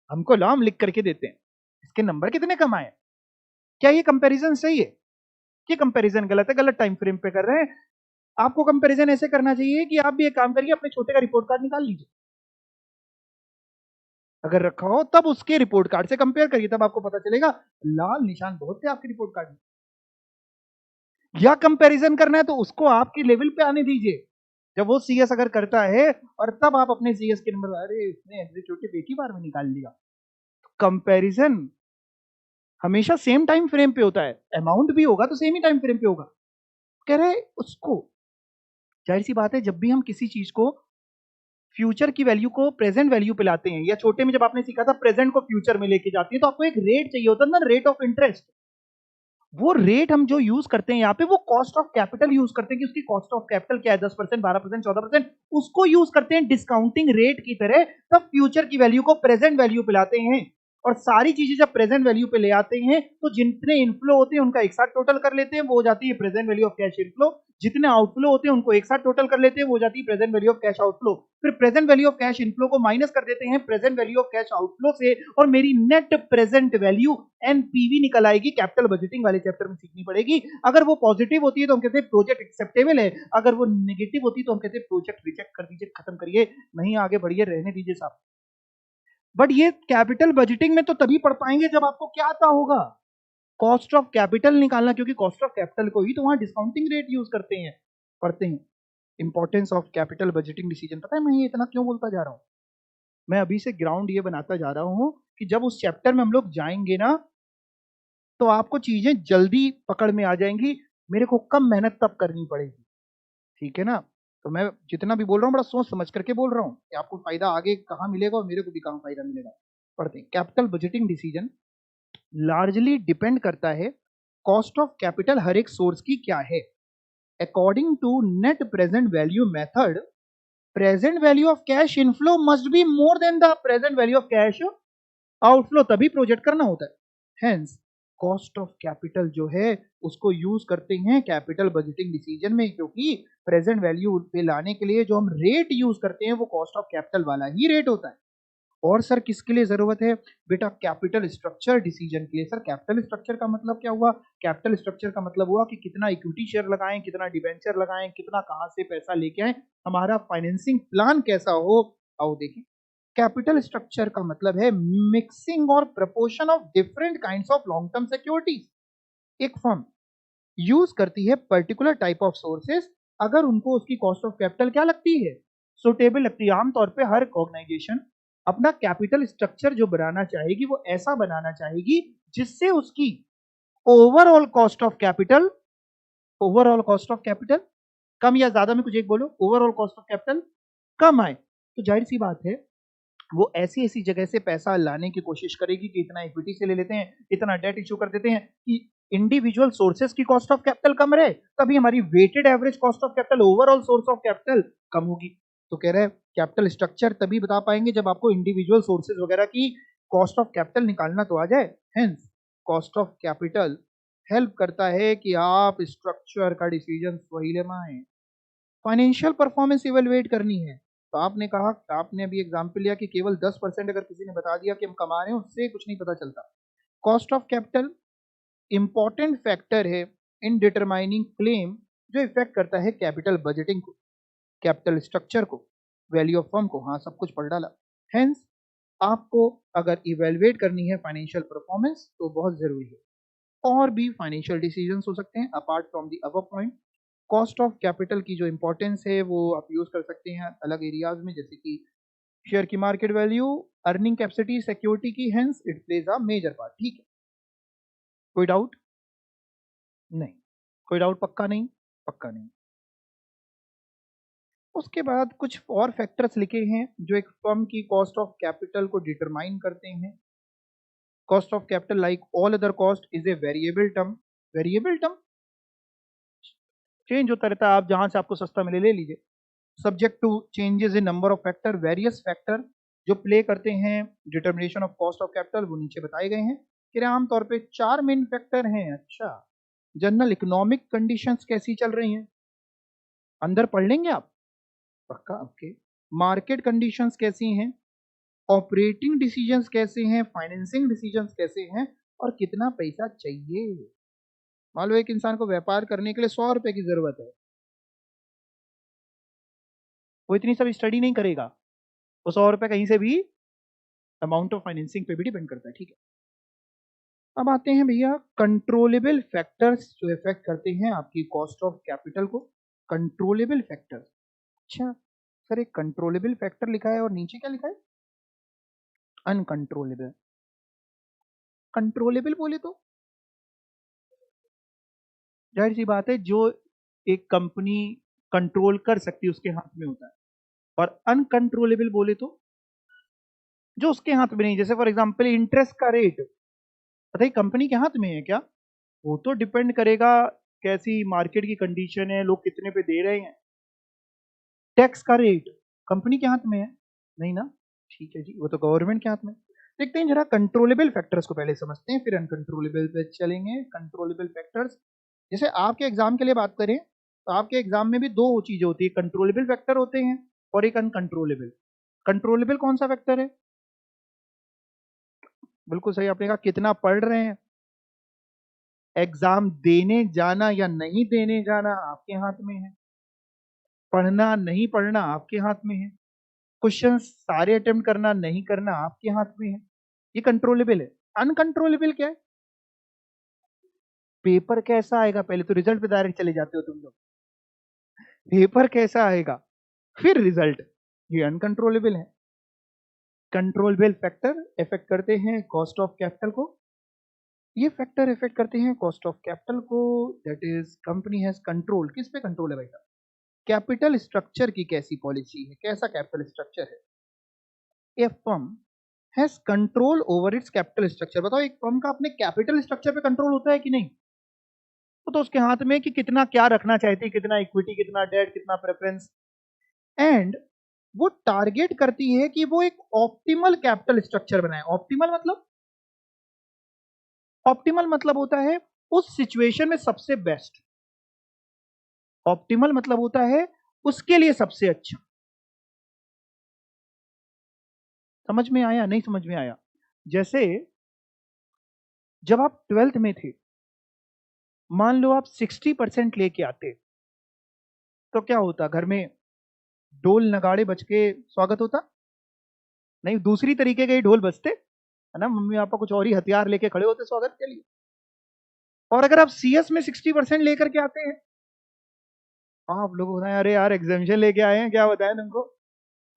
हमको लो हम लिख करके देते हैं, इसके नंबर कितने कम आए। क्या ये कंपैरिजन सही है? ये कंपैरिजन गलत है, गलत टाइम फ्रेम पे कर रहे हैं। आपको कंपैरिजन ऐसे करना चाहिए कि आप भी एक काम करिए, अपने छोटे का रिपोर्ट कार्ड निकाल लीजिए, अगर रखा हो तब उसके रिपोर्ट कार्ड से कंपेयर करिए, तब आपको पता चलेगा लाल निशान बहुत थे आपके रिपोर्ट कार्ड में। या कंपैरिजन करना है तो उसको आपके लेवल पे आने दीजिए, जब वो CS अगर करता है, और तब आप अपने CS के नंबर, अरे इसने एग्जीक्यूटिव एक ही बार में निकाल लिया। कंपैरिजन हमेशा सेम टाइम फ्रेम पे होता है, अमाउंट भी होगा तो सेम ही टाइम फ्रेम पे होगा। कह रहे उसको, जाहिर सी बात है जब भी हम किसी चीज को फ्यूचर की वैल्यू को प्रेजेंट वैल्यू पे लाते हैं, या छोटे में जब आपने सीखा था प्रेजेंट को फ्यूचर में लेके जाती है, तो आपको एक रेट चाहिए होता है ना, रेट ऑफ इंटरेस्ट। वो रेट हम जो यूज करते हैं यहाँ पे, वो कॉस्ट ऑफ कैपिटल यूज करते हैं कि उसकी कॉस्ट ऑफ कैपिटल क्या है, 10%, 12%, 14%, उसको यूज करते हैं डिस्काउंटिंग रेट की तरह। तब फ्यूचर की वैल्यू को प्रेजेंट वैल्यू पे लाते हैं, और सारी चीजें जब प्रेजेंट वैल्यू पे ले आते हैं तो जितने इनफ्लो होते हैं उनका एक साथ टोटल कर लेते हैं, वो हो जाती है present value of cash inflow. जितने आउटफ्लो होते हैं उनको एक साथ टोटल कर लेते हैं, वो हो जाती है present value of cash outflow. फिर present value of cash inflow को माइनस कर देते हैं present value of cash outflow से, और मेरी नेट प्रेजेंट वैल्यू NPV निकल आएगी। कैपिटल बजटिंग वाले चैप्टर में सीखनी पड़ेगी। अगर वो पॉजिटिव होती है तो हम कहते हैं प्रोजेक्ट एक्सेप्टेबल है, अगर वो नेगेटिव होती है तो हम कहते हैं प्रोजेक्ट रिजेक्ट कर दीजिए, खत्म करिए, नहीं आगे बढ़िए, रहने दीजिए साहब। बट ये कैपिटल बजटिंग में तो तभी पढ़ पाएंगे जब आपको क्या आता होगा, कॉस्ट ऑफ कैपिटल निकालना, क्योंकि कॉस्ट ऑफ कैपिटल को ही तो वहां डिस्काउंटिंग रेट यूज करते हैं, पढ़ते हैं। Importance of capital budgeting decision, पता है मैं ये इतना क्यों बोलता जा रहा हूं? मैं अभी से ग्राउंड ये बनाता जा रहा हूं कि जब उस चैप्टर में हम लोग जाएंगे ना, तो आपको चीजें जल्दी पकड़ में आ जाएंगी, मेरे को कम मेहनत तब करनी पड़ेगी, ठीक है ना। तो मैं जितना भी बोल रहा हूँ बड़ा सोच समझ करके बोल रहा हूँ कि आपको फायदा आगे कहाँ मिलेगा और मेरे को भी कहाँ फायदा मिलेगा। पढ़ते हैं, capital budgeting decision largely depend करता है कॉस्ट ऑफ कैपिटल हर एक सोर्स की क्या है। According to net present value method, present value of cash inflow must be more than the present value of cash outflow, तभी प्रोजेक्ट करना होता है। हेंस कॉस्ट ऑफ कैपिटल जो है उसको यूज करते हैं कैपिटल बजटिंग डिसीजन में, क्योंकि प्रेजेंट वैल्यू पे लाने के लिए जो हम रेट यूज करते हैं वो कॉस्ट ऑफ कैपिटल वाला ही रेट होता है। और सर किसके लिए जरूरत है बेटा? कैपिटल स्ट्रक्चर डिसीजन के लिए। सर कैपिटल स्ट्रक्चर का मतलब क्या हुआ? कैपिटल स्ट्रक्चर का मतलब हुआ कि कितना इक्विटी शेयर लगाएं, कितना डिबेंचर लगाएं, कितना कहां से पैसा लेके आए, हमारा फाइनेंसिंग प्लान कैसा हो। आओ देखिए, कैपिटल स्ट्रक्चर का मतलब है मिक्सिंग और proportion of different kinds of long term securities. एक फर्म यूज करती है पर्टिकुलर टाइप ऑफ सोर्सेस अगर उनको उसकी कॉस्ट ऑफ कैपिटल क्या लगती है, सुटेबल लगती है। आमतौर पे हर ऑर्गेनाइजेशन अपना कैपिटल स्ट्रक्चर जो बनाना चाहेगी वो ऐसा बनाना चाहेगी जिससे उसकी overall cost of capital, overall cost of capital कम या ज्यादा में कुछ एक बोलो, ओवरऑल कॉस्ट ऑफ कैपिटल कम आए। तो जाहिर सी बात है वो ऐसी ऐसी जगह से पैसा लाने की कोशिश करेगी कि इतना इक्विटी से ले लेते हैं, इतना डेट इश्यू कर देते हैं कि इंडिविजुअल सोर्सेस की कॉस्ट ऑफ कैपिटल कम रहे, तभी हमारी weighted average cost of capital, overall source of capital कम होगी। तो कह रहे हैं कैपिटल स्ट्रक्चर तभी बता पाएंगे जब आपको इंडिविजुअल सोर्सेज वगैरह की कॉस्ट ऑफ कैपिटल निकालना तो आ जाए। Hence cost of capital help करता है कि आप स्ट्रक्चर का डिसीजन वही ले पाए। फाइनेंशियल परफॉर्मेंस इवेलुएट करनी है, तो आपने कहा, आपने अभी एग्जाम्पल लिया कि केवल 10% अगर किसी ने बता दिया कि हम कमा रहे हैं, उससे कुछ नहीं पता चलता। Cost of capital important factor है इन डिटरमाइनिंग क्लेम जो इफेक्ट करता है कैपिटल बजटिंग को, कैपिटल स्ट्रक्चर को, वैल्यू ऑफ फर्म को, हाँ सब कुछ पढ़ डाला। हेंस आपको अगर इवेलुएट करनी है फाइनेंशियल परफॉर्मेंस तो बहुत जरूरी है। और भी फाइनेंशियल डिसीजंस हो सकते हैं apart from the above point. Cost of capital की जो इंपॉर्टेंस है वो आप यूज कर सकते हैं अलग एरियाज में, जैसे कि शेयर की market value, earning capacity, security की, hence it pledge a major part. ठीक है, कोई डाउट नहीं? कोई डाउट? पक्का नहीं? पक्का नहीं। उसके बाद कुछ और फैक्टर्स लिखे हैं जो एक फर्म की कॉस्ट ऑफ कैपिटल को डिटरमाइन करते हैं। Cost of capital like all other cost is a variable term. Variable term change होता रहता है, आप जहां से आपको सस्ता मिले ले लीजिए। Subject to changes in number of factor, various factor जो प्ले करते हैं determination of cost of capital वो नीचे बताए गए हैं कि आमतौर पे 4 मेन फैक्टर हैं। अच्छा, जनरल इकोनॉमिक कंडीशंस कैसी चल रही हैं, अंदर पढ़ लेंगे आप पक्का? ओके। मार्केट कंडीशंस कैसी हैं, ऑपरेटिंग डिसीजंस कैसे हैं, फाइनेंसिंग डिसीजंस कैसे हैं, और कितना पैसा चाहिए। मान लो एक इंसान को व्यापार करने के लिए 100 रुपए की जरूरत है, वो इतनी सब स्टडी नहीं करेगा, वो 100 रुपए कहीं से भी, अमाउंट ऑफ फाइनेंसिंग पे भी डिपेंड करता है। ठीक है, अब आते हैं भैया कंट्रोलेबल फैक्टर्स जो इफेक्ट करते हैं आपकी कॉस्ट ऑफ कैपिटल को। कंट्रोलेबल फैक्टर, अच्छा सर एक कंट्रोलेबल फैक्टर लिखा है और नीचे क्या लिखा है, अनकंट्रोलेबल। कंट्रोलेबल बोले तो जाहिर सी बात है जो एक कंपनी कंट्रोल कर सकती है उसके हाथ में होता है, और अनकंट्रोलेबल बोले तो जो उसके हाथ में नहीं। जैसे फॉर एग्जांपल इंटरेस्ट का रेट, पता है कंपनी के हाथ में है क्या? वो तो डिपेंड करेगा कैसी मार्केट की कंडीशन है, लोग कितने पे दे रहे हैं। टैक्स का रेट कंपनी के हाथ में है नहीं ना, ठीक है जी, वो तो गवर्नमेंट के हाथ में। देखते हैं जरा कंट्रोलेबल फैक्टर्स को पहले समझते हैं, फिर अनकंट्रोलेबल पे चलेंगे। कंट्रोलेबल फैक्टर्स जैसे आपके एग्जाम के लिए बात करें तो आपके एग्जाम में भी दो चीजें होती है, कंट्रोलेबल फैक्टर होते हैं और एक अनकंट्रोलेबल। कंट्रोलेबल कौन सा फैक्टर है? बिल्कुल सही आपने कहा, कितना पढ़ रहे हैं। एग्जाम देने जाना या नहीं देने जाना आपके हाथ में है, पढ़ना नहीं पढ़ना आपके हाथ में है, क्वेश्चन सारे अटेम्प्ट करना नहीं करना आपके हाथ में है। ये कंट्रोलेबल है। अनकंट्रोलेबल क्या है? पेपर कैसा आएगा, पहले तो रिजल्ट पे डायरेक्ट चले जाते हो तुम लोग, पेपर कैसा आएगा फिर रिजल्ट, ये अनकंट्रोलेबल है। कंट्रोलेबल फैक्टर इफेक्ट करते हैं कॉस्ट ऑफ कैपिटल को। ये फैक्टर इफेक्ट करते हैं कॉस्ट ऑफ कैपिटल को, that is company has control. किस पे कंट्रोल है भाई? कैपिटल स्ट्रक्चर की कैसी पॉलिसी है, कैसा कैपिटल स्ट्रक्चर है। A firm has control over its capital structure. बताओ एक फर्म का अपने कैपिटल स्ट्रक्चर पे कंट्रोल होता है कि नहीं? वो तो उसके हाथ में कि कितना क्या रखना चाहती है, कितना इक्विटी, कितना डेट, कितना प्रेफरेंस, एंड वो टारगेट करती है कि वो एक ऑप्टिमल कैपिटल स्ट्रक्चर बनाए। ऑप्टिमल मतलब, ऑप्टिमल मतलब होता है उस सिचुएशन में सबसे बेस्ट। ऑप्टिमल मतलब होता है उसके लिए सबसे अच्छा। समझ में आया नहीं समझ में आया? जैसे जब आप 12th में थे, मान लो आप 60% लेके आते तो क्या होता, घर में ढोल नगाड़े बज के स्वागत होता? नहीं, दूसरी तरीके के ही ढोल बजते है ना, मम्मी पापा कुछ और ही हथियार लेके खड़े होते स्वागत के लिए। और अगर आप सीएस में 60% लेकर के आते हैं, आप लोग बताएं अरे यार एग्जामिशन लेके आए हैं, क्या बताएं तुमको,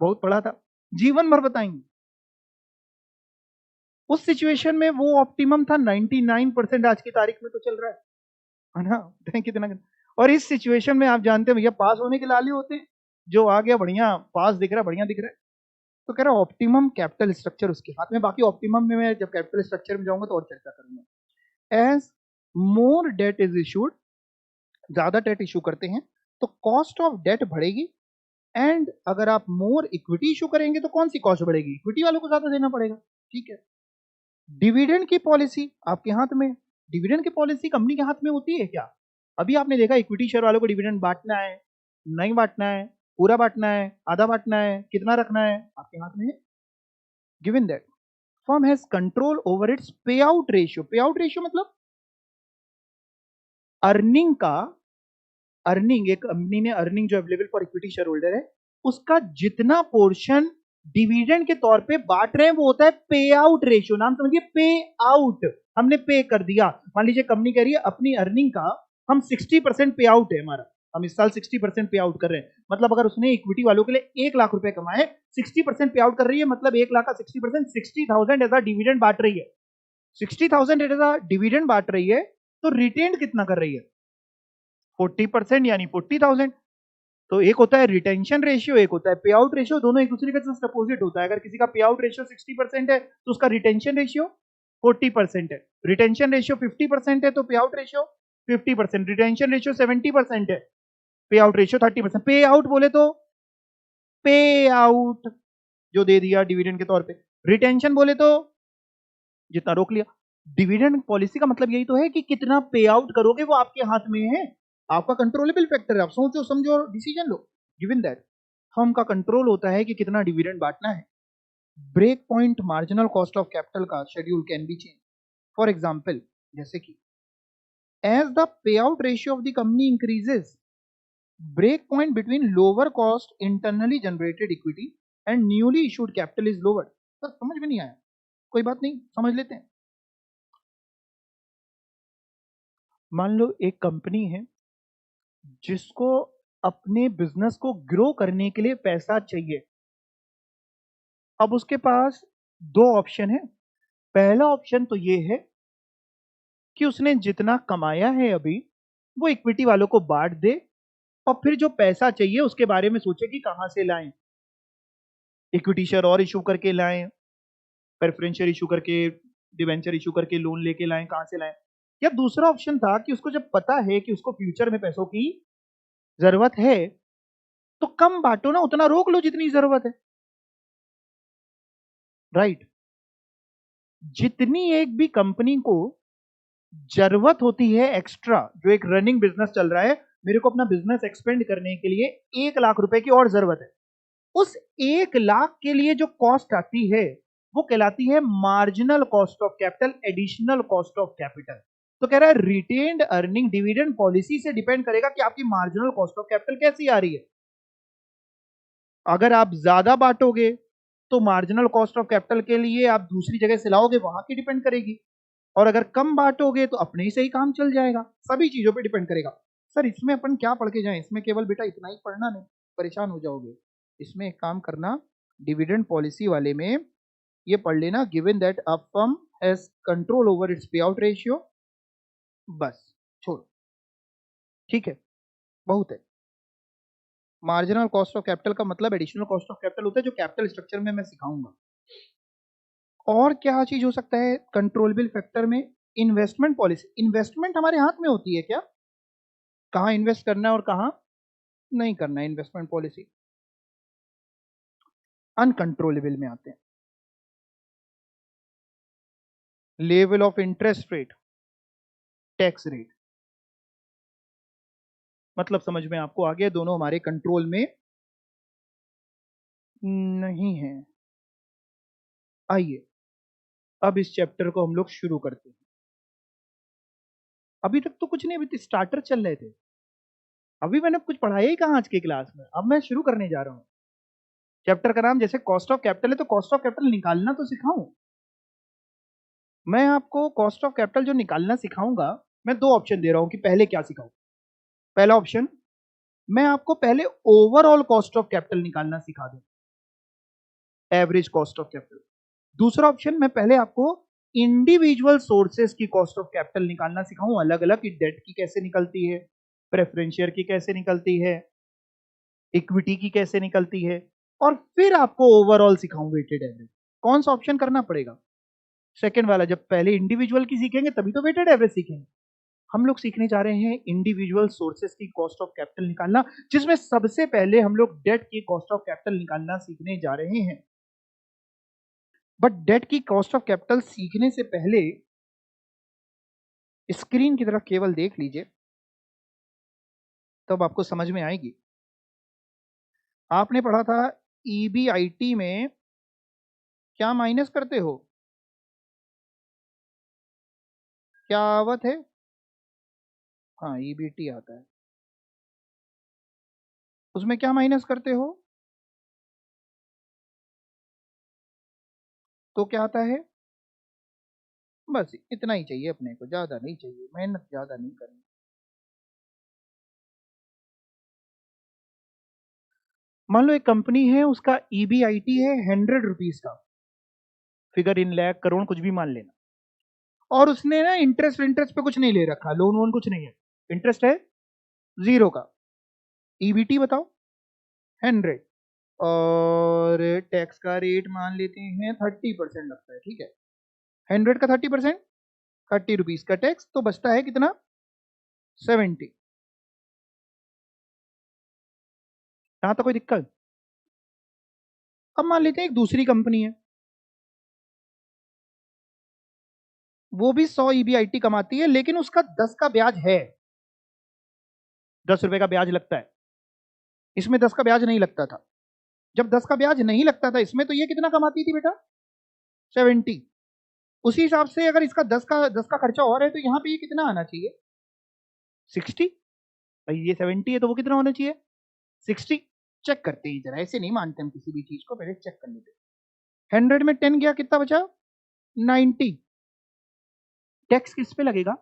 बहुत पढ़ा था, जीवन भर बताएंगे। उस सिचुएशन में वो ऑप्टिमम था 99% आज की तारीख में तो चल रहा है ना, कितना। और इस सिचुएशन में आप जानते हैं भैया पास होने के लाले होते हैं, जो आ गया बढ़िया पास दिख रहा है, बढ़िया दिख रहा है, तो कह रहा ऑप्टिमम कैपिटल स्ट्रक्चर उसके हाथ में। बाकी ऑप्टिमम में मैं जब कैपिटल स्ट्रक्चर में जाऊंगा तो और चर्चा करूंगा। As more debt is issued, ज्यादा डेट इशू करते हैं तो कॉस्ट ऑफ डेट बढ़ेगी, एंड अगर आप मोर इक्विटी इशू करेंगे तो कौन सी कॉस्ट बढ़ेगी, इक्विटी वालों को ज्यादा देना पड़ेगा। ठीक है, डिविडेंड की पॉलिसी आपके हाथ में। डिविडेंड की पॉलिसी कंपनी के हाथ में होती है क्या? अभी आपने देखा इक्विटी शेयर वालों को डिविडेंड बांटना है, नहीं बांटना है, पूरा बांटना है, आधा बांटना है, कितना रखना है, आपके हाथ में है। Given that firm has control over it's पे आउट रेशियो। पे आउट रेशियो मतलब अर्निंग का, अर्निंग, एक कंपनी ने अर्निंग जो available for equity share holder है, उसका जितना पोर्शन डिविडेंड के तौर पे बांट रहे हैं वो होता है पे आउट रेशियो। नाम समझिए, पे आउट। हमने पे कर दिया। मान लीजिए कंपनी कह रही है अपनी अर्निंग का हम 60% पे आउट है हमारा, हम इस साल 60% पे आउट कर रहे हैं। मतलब अगर उसने इक्विटी वालों के लिए 1 लाख रुपए कमाए, 60% पे आउट कर रही है, मतलब 1 लाख का 60%, 60,000 ऐसा डिविडेंड बांट रही है। 60,000 ऐसा डिविडेंड बांट रही है, तो रिटेन कितना कर रही है? 40%, यानी 40,000। तो एक होता है रिटेंशन रेशियो, एक होता है पे आउट रेशियो, दोनों एक दूसरे के जस्ट अपोजिट होता है। अगर किसी का पे आउट रेशियो 60% है तो उसका रिटेंशन रेशियो 40% है। रिटेंशन रेशियो 50% है तो पे आउट रेशियो 50%। रिटेंशन रेशियो 70% है, पे आउट रेशियो 30%। पे आउट बोले तो पे आउट जो दे दिया डिविडेंड के तौर पे, रिटेंशन बोले तो जितना रोक लिया। डिविडेंड पॉलिसी का मतलब यही तो है कि कितना पे आउट करोगे वो आपके हाथ में है, आपका कंट्रोलेबल फैक्टर है। आप सोचो समझो और डिसीजन लो। गिवन दैट फर्म का कंट्रोल होता है कि कितना डिविडेंड बांटना है। Break point marginal cost of capital का schedule can be change. For example, जैसे कि as the pay out ratio of the company increases, break point between lower cost internally generated equity and newly issued capital is lower. Sir समझ में नहीं आया? कोई बात नहीं, समझ लेते हैं। मान लो एक कंपनी है जिसको अपने बिजनेस को ग्रो करने के लिए पैसा चाहिए। अब उसके पास दो ऑप्शन है। पहला ऑप्शन तो ये है कि उसने जितना कमाया है अभी वो इक्विटी वालों को बांट दे, और फिर जो पैसा चाहिए उसके बारे में सोचे कि कहां से लाएं। इक्विटी शेयर और इशू करके लाएं, प्रेफरेंशियल इशू करके, डिवेंचर इशू करके, लोन लेके लाएं, कहां से लाएं। या दूसरा ऑप्शन था कि उसको जब पता है कि उसको फ्यूचर में पैसों की जरूरत है तो कम बांटो ना, उतना रोक लो जितनी जरूरत है। राइट। जितनी एक भी कंपनी को जरूरत होती है एक्स्ट्रा, जो एक रनिंग बिजनेस चल रहा है, मेरे को अपना बिजनेस एक्सपेंड करने के लिए 1 लाख रुपए की और जरूरत है, उस 1 लाख के लिए जो कॉस्ट आती है वो कहलाती है marginal cost of capital, additional cost of capital. तो कह रहा है रिटेन्ड अर्निंग डिविडेंड पॉलिसी से डिपेंड करेगा कि आपकी मार्जिनल कॉस्ट ऑफ कैपिटल कैसी आ रही है। अगर आप ज्यादा बांटोगे तो मार्जिनल कॉस्ट ऑफ कैपिटल के लिए आप दूसरी जगह से लाओगे, वहां की डिपेंड करेगी। और अगर कम बांटोगे तो अपने ही से ही काम चल जाएगा। सभी चीजों पे डिपेंड करेगा। सर इसमें अपन क्या पढ़ के जाएं? इसमें केवल बेटा इतना ही पढ़ना नहीं, परेशान हो जाओगे। इसमें एक काम करना, डिविडेंड पॉलिसी वाले में ये पढ़ लेना, given that a firm has control over it's पे आउट रेशियो। बस छोड़ो, ठीक है, बहुत है। मार्जिनल कॉस्ट ऑफ कैपिटल का मतलब एडिशनल कॉस्ट ऑफ कैपिटल होता है, जो कैपिटल स्ट्रक्चर में मैं सिखाऊंगा। और क्या चीज हो सकता है कंट्रोलेबल फैक्टर में? Investment policy. इन्वेस्टमेंट हमारे हाथ में होती है क्या? कहाँ इन्वेस्ट करना है और कहाँ नहीं करना है, इन्वेस्टमेंट पॉलिसी। अनकंट्रोलेबल में आते हैं। Level of interest rate, tax rate, मतलब समझ में आपको आ गया, दोनों हमारे कंट्रोल में नहीं है। आइए अब इस चैप्टर को हम लोग शुरू करते हैं। अभी तक तो कुछ नहीं, अभी तो स्टार्टर चल रहे थे। अभी मैंने कुछ पढ़ाया ही कहाँ आज की क्लास में, अब मैं शुरू करने जा रहा हूँ। चैप्टर का नाम जैसे कॉस्ट ऑफ कैपिटल है तो कॉस्ट ऑफ कैपिटल निकालना तो सिखाऊं। मैं आपको कॉस्ट ऑफ कैपिटल जो निकालना सिखाऊंगा, मैं दो ऑप्शन दे रहा हूं कि पहले क्या सिखाऊं। पहला ऑप्शन, मैं आपको पहले ओवरऑल कॉस्ट ऑफ कैपिटल निकालना सिखा दूं, एवरेज कॉस्ट ऑफ कैपिटल। दूसरा ऑप्शन, मैं पहले आपको इंडिविजुअल सोर्सेस की कॉस्ट ऑफ कैपिटल निकालना सिखाऊं, अलग अलग, कि डेट की कैसे निकलती है, प्रेफरेंस शेयर की कैसे निकलती है, इक्विटी की कैसे निकलती है, और फिर आपको ओवरऑल सिखाऊं वेटेड एवरेज। कौन सा ऑप्शन करना पड़ेगा? सेकेंड वाला। जब पहले इंडिविजुअल की सीखेंगे तभी तो वेटेड एवरेज सीखेंगे। हम लोग सीखने जा रहे हैं इंडिविजुअल सोर्सेस की कॉस्ट ऑफ कैपिटल निकालना, जिसमें सबसे पहले हम लोग डेट की कॉस्ट ऑफ कैपिटल निकालना सीखने जा रहे हैं। बट डेट की कॉस्ट ऑफ कैपिटल सीखने से पहले स्क्रीन की तरफ केवल देख लीजिए, तब आपको समझ में आएगी। आपने पढ़ा था ईबीआईटी में क्या माइनस करते हो? क्या आवत है? हाँ ईबीटी आता है, उसमें क्या माइनस करते हो तो क्या आता है? बस इतना ही चाहिए अपने को, ज्यादा नहीं चाहिए, मेहनत ज्यादा नहीं करनी। मान लो एक कंपनी है, उसका ईबीआईटी है 100 रुपीज का, फिगर इन लाख करोड़ कुछ भी मान लेना, और उसने ना इंटरेस्ट इंटरेस्ट पे कुछ नहीं ले रखा, लोन वोन कुछ नहीं है, इंटरेस्ट है 0 का, ईबीटी बताओ 100, और टैक्स का रेट मान लेते हैं 30% लगता है, ठीक है, 100 का 30%, 30 रुपीज का टैक्स, तो बचता है कितना? 70। यहां तो कोई दिक्कत? अब मान लेते हैं एक दूसरी कंपनी है, वो भी 100 ईबीआईटी कमाती है, लेकिन उसका 10 का ब्याज है, 10 रुपए का ब्याज लगता है, इसमें 10 का ब्याज नहीं लगता था। जब 10 का ब्याज नहीं लगता था इसमें, तो ये कितना कमाती थी बेटा? 70। उसी हिसाब से अगर इसका 10 का खर्चा और है, तो यहाँ पे ये कितना आना चाहिए? 60। भाई ये 70 है तो वो कितना होना चाहिए? 60। चेक करते हैं जरा, ऐसे नहीं मानते हम किसी भी चीज को, पहले चेक कर लेते। 100 में 10 गया, कितना बचा? 90। टैक्स किस पे लगेगा?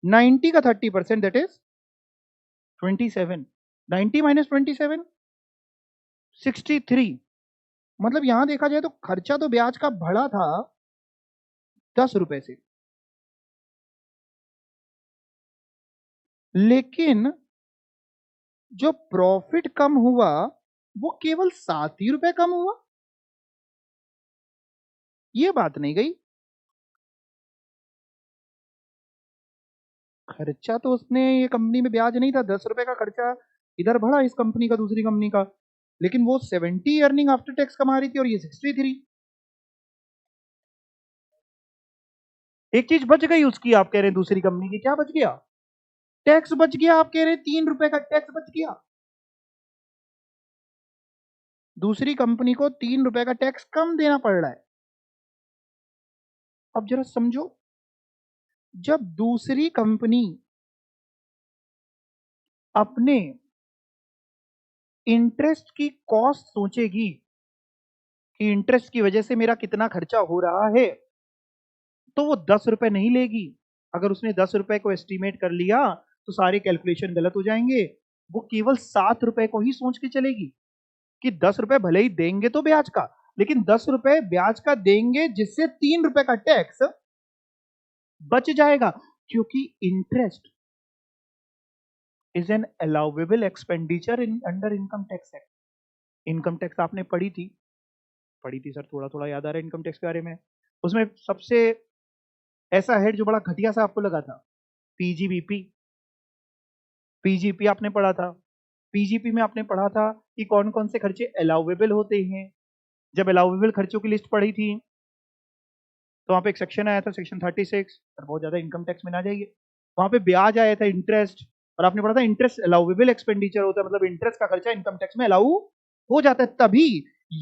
90 का 30%, दैट इज 27। 90 माइनस 27, 63। मतलब यहां देखा जाए तो खर्चा तो ब्याज का बढ़ा था 10 रुपए से, लेकिन जो प्रॉफिट कम हुआ वो केवल 7 ही रुपए कम हुआ। ये बात नहीं गई। खर्चा तो उसने, ये कंपनी में ब्याज नहीं था, 10 रुपए का खर्चा इधर बढ़ा इस कंपनी का दूसरी कंपनी का, लेकिन वो 70 अर्निंग आफ्टर टैक्स कमा रही थी और ये 63। एक चीज बच गई उसकी, आप कह रहे हैं दूसरी कंपनी की क्या बच गया? टैक्स बच गया। आप कह रहे हैं 3 रुपए का टैक्स बच गया, दूसरी कंपनी को 3 रुपए का टैक्स कम देना पड़ रहा है। अब जरा समझो, जब दूसरी कंपनी अपने इंटरेस्ट की कॉस्ट सोचेगी कि इंटरेस्ट की वजह से मेरा कितना खर्चा हो रहा है, तो वो 10 रुपए नहीं लेगी। अगर उसने 10 रुपए को एस्टिमेट कर लिया तो सारे कैलकुलेशन गलत हो जाएंगे। वो केवल 7 रुपए को ही सोच के चलेगी कि 10 रुपए भले ही देंगे तो ब्याज का, लेकिन 10 रुपए ब्याज का देंगे जिससे 3 रुपए का टैक्स बच जाएगा, क्योंकि interest is an allowable expenditure in under income tax act. Income tax आपने पढ़ी थी सर, थोड़ा थोड़ा याद आ रहा है इनकम टैक्स के बारे में। उसमें सबसे ऐसा हेड जो बड़ा घटिया सा आपको लगा था, पीजीबीपी। पीजीपी आपने पढ़ा था, पीजीपी में आपने पढ़ा था कि कौन कौन से खर्चे अलाउेबल होते हैं। जब अलाउेबल खर्चों की लिस्ट पढ़ी थी तो वहां पे एक सेक्शन आया था, सेक्शन 36, और बहुत ज्यादा इनकम टैक्स में ना जाइए, वहां पे ब्याज आया था, इंटरेस्ट, और आपने पढ़ा था इंटरेस्ट अलाउेबल एक्सपेंडिचर होता है, मतलब इंटरेस्ट का खर्चा इनकम टैक्स में अलाउ हो जाता है। तभी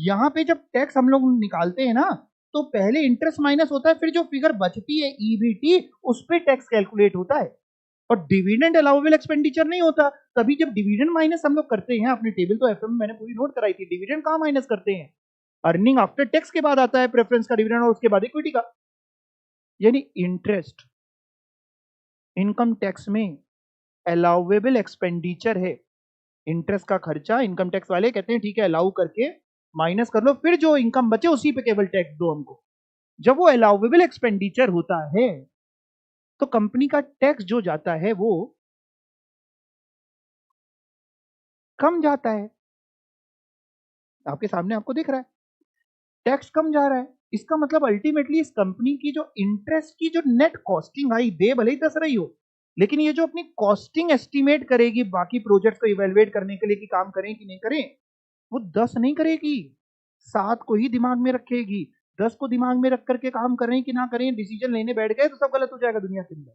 यहाँ पे जब टैक्स हम लोग निकालते हैं ना, तो पहले इंटरेस्ट माइनस होता है, फिर जो फिगर बचती है ईबीटी, उस पर टैक्स कैलकुलेट होता है, और डिविडेंड अलाउेबल एक्सपेंडिचर नहीं होता। तभी जब डिविडेंड माइनस हम लोग करते हैं, अपनी टेबल तो एफएम में मैंने पूरी नोट कराई थी, डिविडेंड कहां माइनस करते हैं? अर्निंग आफ्टर टैक्स के बाद आता है प्रेफरेंस का डिविडेंड, और उसके बाद इक्विटी का। यानी इंटरेस्ट इनकम टैक्स में अलाउेबल एक्सपेंडिचर है। इंटरेस्ट का खर्चा इनकम टैक्स वाले कहते हैं ठीक है, अलाउ करके माइनस कर लो, फिर जो इनकम बचे उसी पे केवल टैक्स दो हमको। जब वो अलाउेबल एक्सपेंडिचर होता है तो कंपनी का टैक्स जो जाता है वो कम जाता है। आपके सामने आपको दिख रहा है, टैक्स कम जा रहा है। इसका मतलब अल्टीमेटली इस कंपनी की जो इंटरेस्ट की जो नेट कॉस्टिंग आई, दे भले ही 10 रही हो, लेकिन ये जो अपनी कॉस्टिंग एस्टिमेट करेगी बाकी प्रोजेक्ट को इवेलुएट करने के लिए कि काम करें कि नहीं करें, वो 10 नहीं करेगी, 7 को ही दिमाग में रखेगी। 10 को दिमाग में रख करके काम करें कि ना करें, डिसीजन लेने बैठ गए तो सब गलत हो जाएगा दुनिया के अंदर।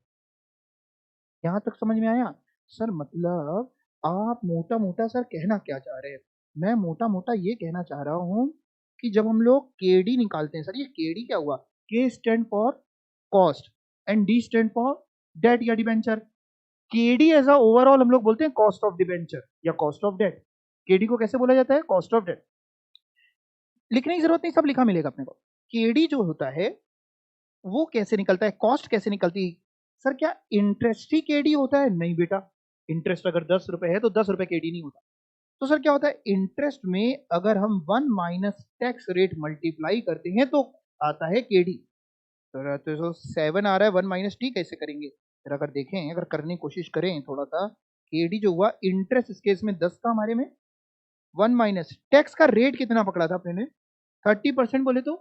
यहां तक समझ में आया? सर मतलब आप मोटा मोटा सर कहना क्या चाह रहे हैं? मैं मोटा मोटा ये कहना चाह रहा हूं कि जब हम लोग केडी निकालते हैं, सर ये केडी क्या हुआ? K stand for cost and D stand for debt या debenture. KD as a overall हम लोग बोलते हैं कॉस्ट ऑफ डिबेंचर या कॉस्ट ऑफ डेट। केडी को कैसे बोला जाता है? Cost of debt. लिखने की जरूरत नहीं, सब लिखा मिलेगा अपने को। केडी जो होता है वो कैसे निकलता है, कॉस्ट कैसे निकलती है? सर क्या इंटरेस्ट ही केडी होता है? नहीं बेटा, इंटरेस्ट अगर 10 रुपए है तो 10 रुपए केडी नहीं होता। तो सर क्या होता है, इंटरेस्ट में अगर हम 1 माइनस टैक्स रेट मल्टीप्लाई करते हैं तो आता है केडी। तो 7 आ रहा है, 1 माइनस टी कैसे करेंगे? फिर अगर देखें, अगर करने की कोशिश करें थोड़ा सा, केडी जो हुआ इंटरेस्ट इस केस में 10 था हमारे में, 1 माइनस टैक्स का रेट कितना पकड़ा था अपने ने? 30% बोले तो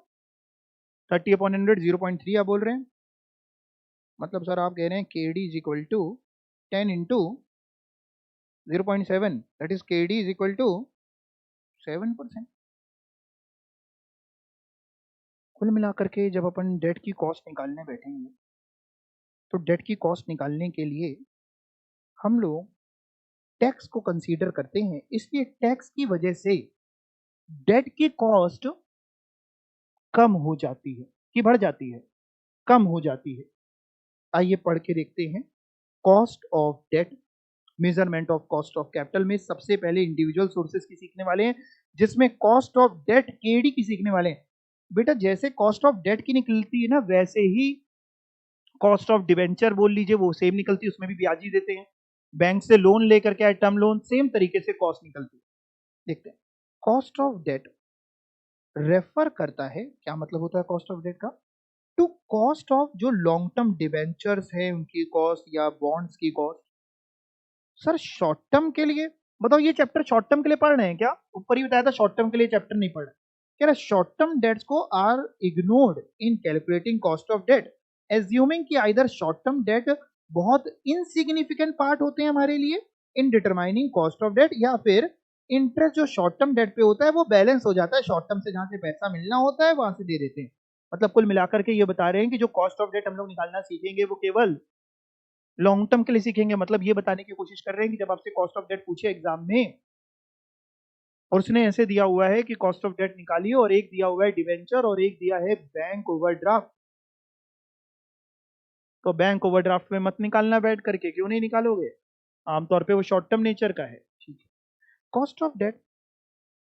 30/100 0.3 आप बोल रहे हैं। मतलब सर आप कह रहे हैं KD is equal to 10 into 0.7, that is KD is equal to 7%। कुल मिलाकर के जब अपन डेट की कॉस्ट निकालने बैठेंगे तो डेट की कॉस्ट निकालने के लिए हम लोग टैक्स को कंसीडर करते हैं, इसलिए टैक्स की वजह से डेट की कॉस्ट कम हो जाती है कि बढ़ जाती है? कम हो जाती है। आइए पढ़ के देखते हैं। Cost of debt, measurement of cost of capital में सबसे पहले इंडिविजुअल सोर्सेस की सीखने वाले हैं, जिसमें कॉस्ट ऑफ डेट केडी की सीखने वाले हैं। बेटा जैसे कॉस्ट ऑफ डेट की निकलती है ना, वैसे ही कॉस्ट ऑफ डिवेंचर बोल लीजिए, वो सेम निकलती है, उसमें भी ब्याज ही देते हैं। बैंक से लोन लेकर के आए टर्म लोन, सेम तरीके से कॉस्ट निकलती है। देखते हैं, कॉस्ट ऑफ डेट रेफर करता है, क्या मतलब होता है कॉस्ट ऑफ डेट का? टू कॉस्ट ऑफ जो लॉन्ग टर्म डिवेंचर्स है उनकी कॉस्ट या बॉन्ड्स की कॉस्ट। सर शॉर्ट टर्म के लिए बताओ, ये चैप्टर शॉर्ट टर्म के लिए पढ़ रहे हैं क्या? ऊपर ही बताया था शॉर्ट टर्म के लिए चैप्टर नहीं पढ़ रहे। कह रहा शॉर्ट टर्म डेट्स को are ignored in calculating cost of debt, assuming कि आइदर शॉर्ट टर्म डेट बहुत इनसिग्निफिकेंट पार्ट होते हैं हमारे लिए in determining cost of debt, या फिर इंटरेस्ट जो शॉर्ट टर्म डेट पे होता है वो बैलेंस हो जाता है, शॉर्ट टर्म से जहां से पैसा मिलना होता है वहां से दे देते हैं। मतलब कुल मिलाकर के ये बता रहे हैं कि जो कॉस्ट ऑफ डेट हम लोग निकालना सीखेंगे वो केवल लॉन्ग टर्म के लिए सीखेंगे। मतलब ये बताने की कोशिश कर रहे हैं कि जब आपसे कॉस्ट ऑफ डेट पूछे एग्जाम में और उसने ऐसे दिया हुआ है कि कॉस्ट ऑफ डेट निकालिए, और एक दिया हुआ है डिवेंचर और एक दिया है बैंक ओवरड्राफ्ट, तो बैंक ओवरड्राफ्ट में मत निकालना बैठ करके। क्यों नहीं निकालोगे? आमतौर पे वो शॉर्ट टर्म नेचर का है। ठीक है, कॉस्ट ऑफ डेट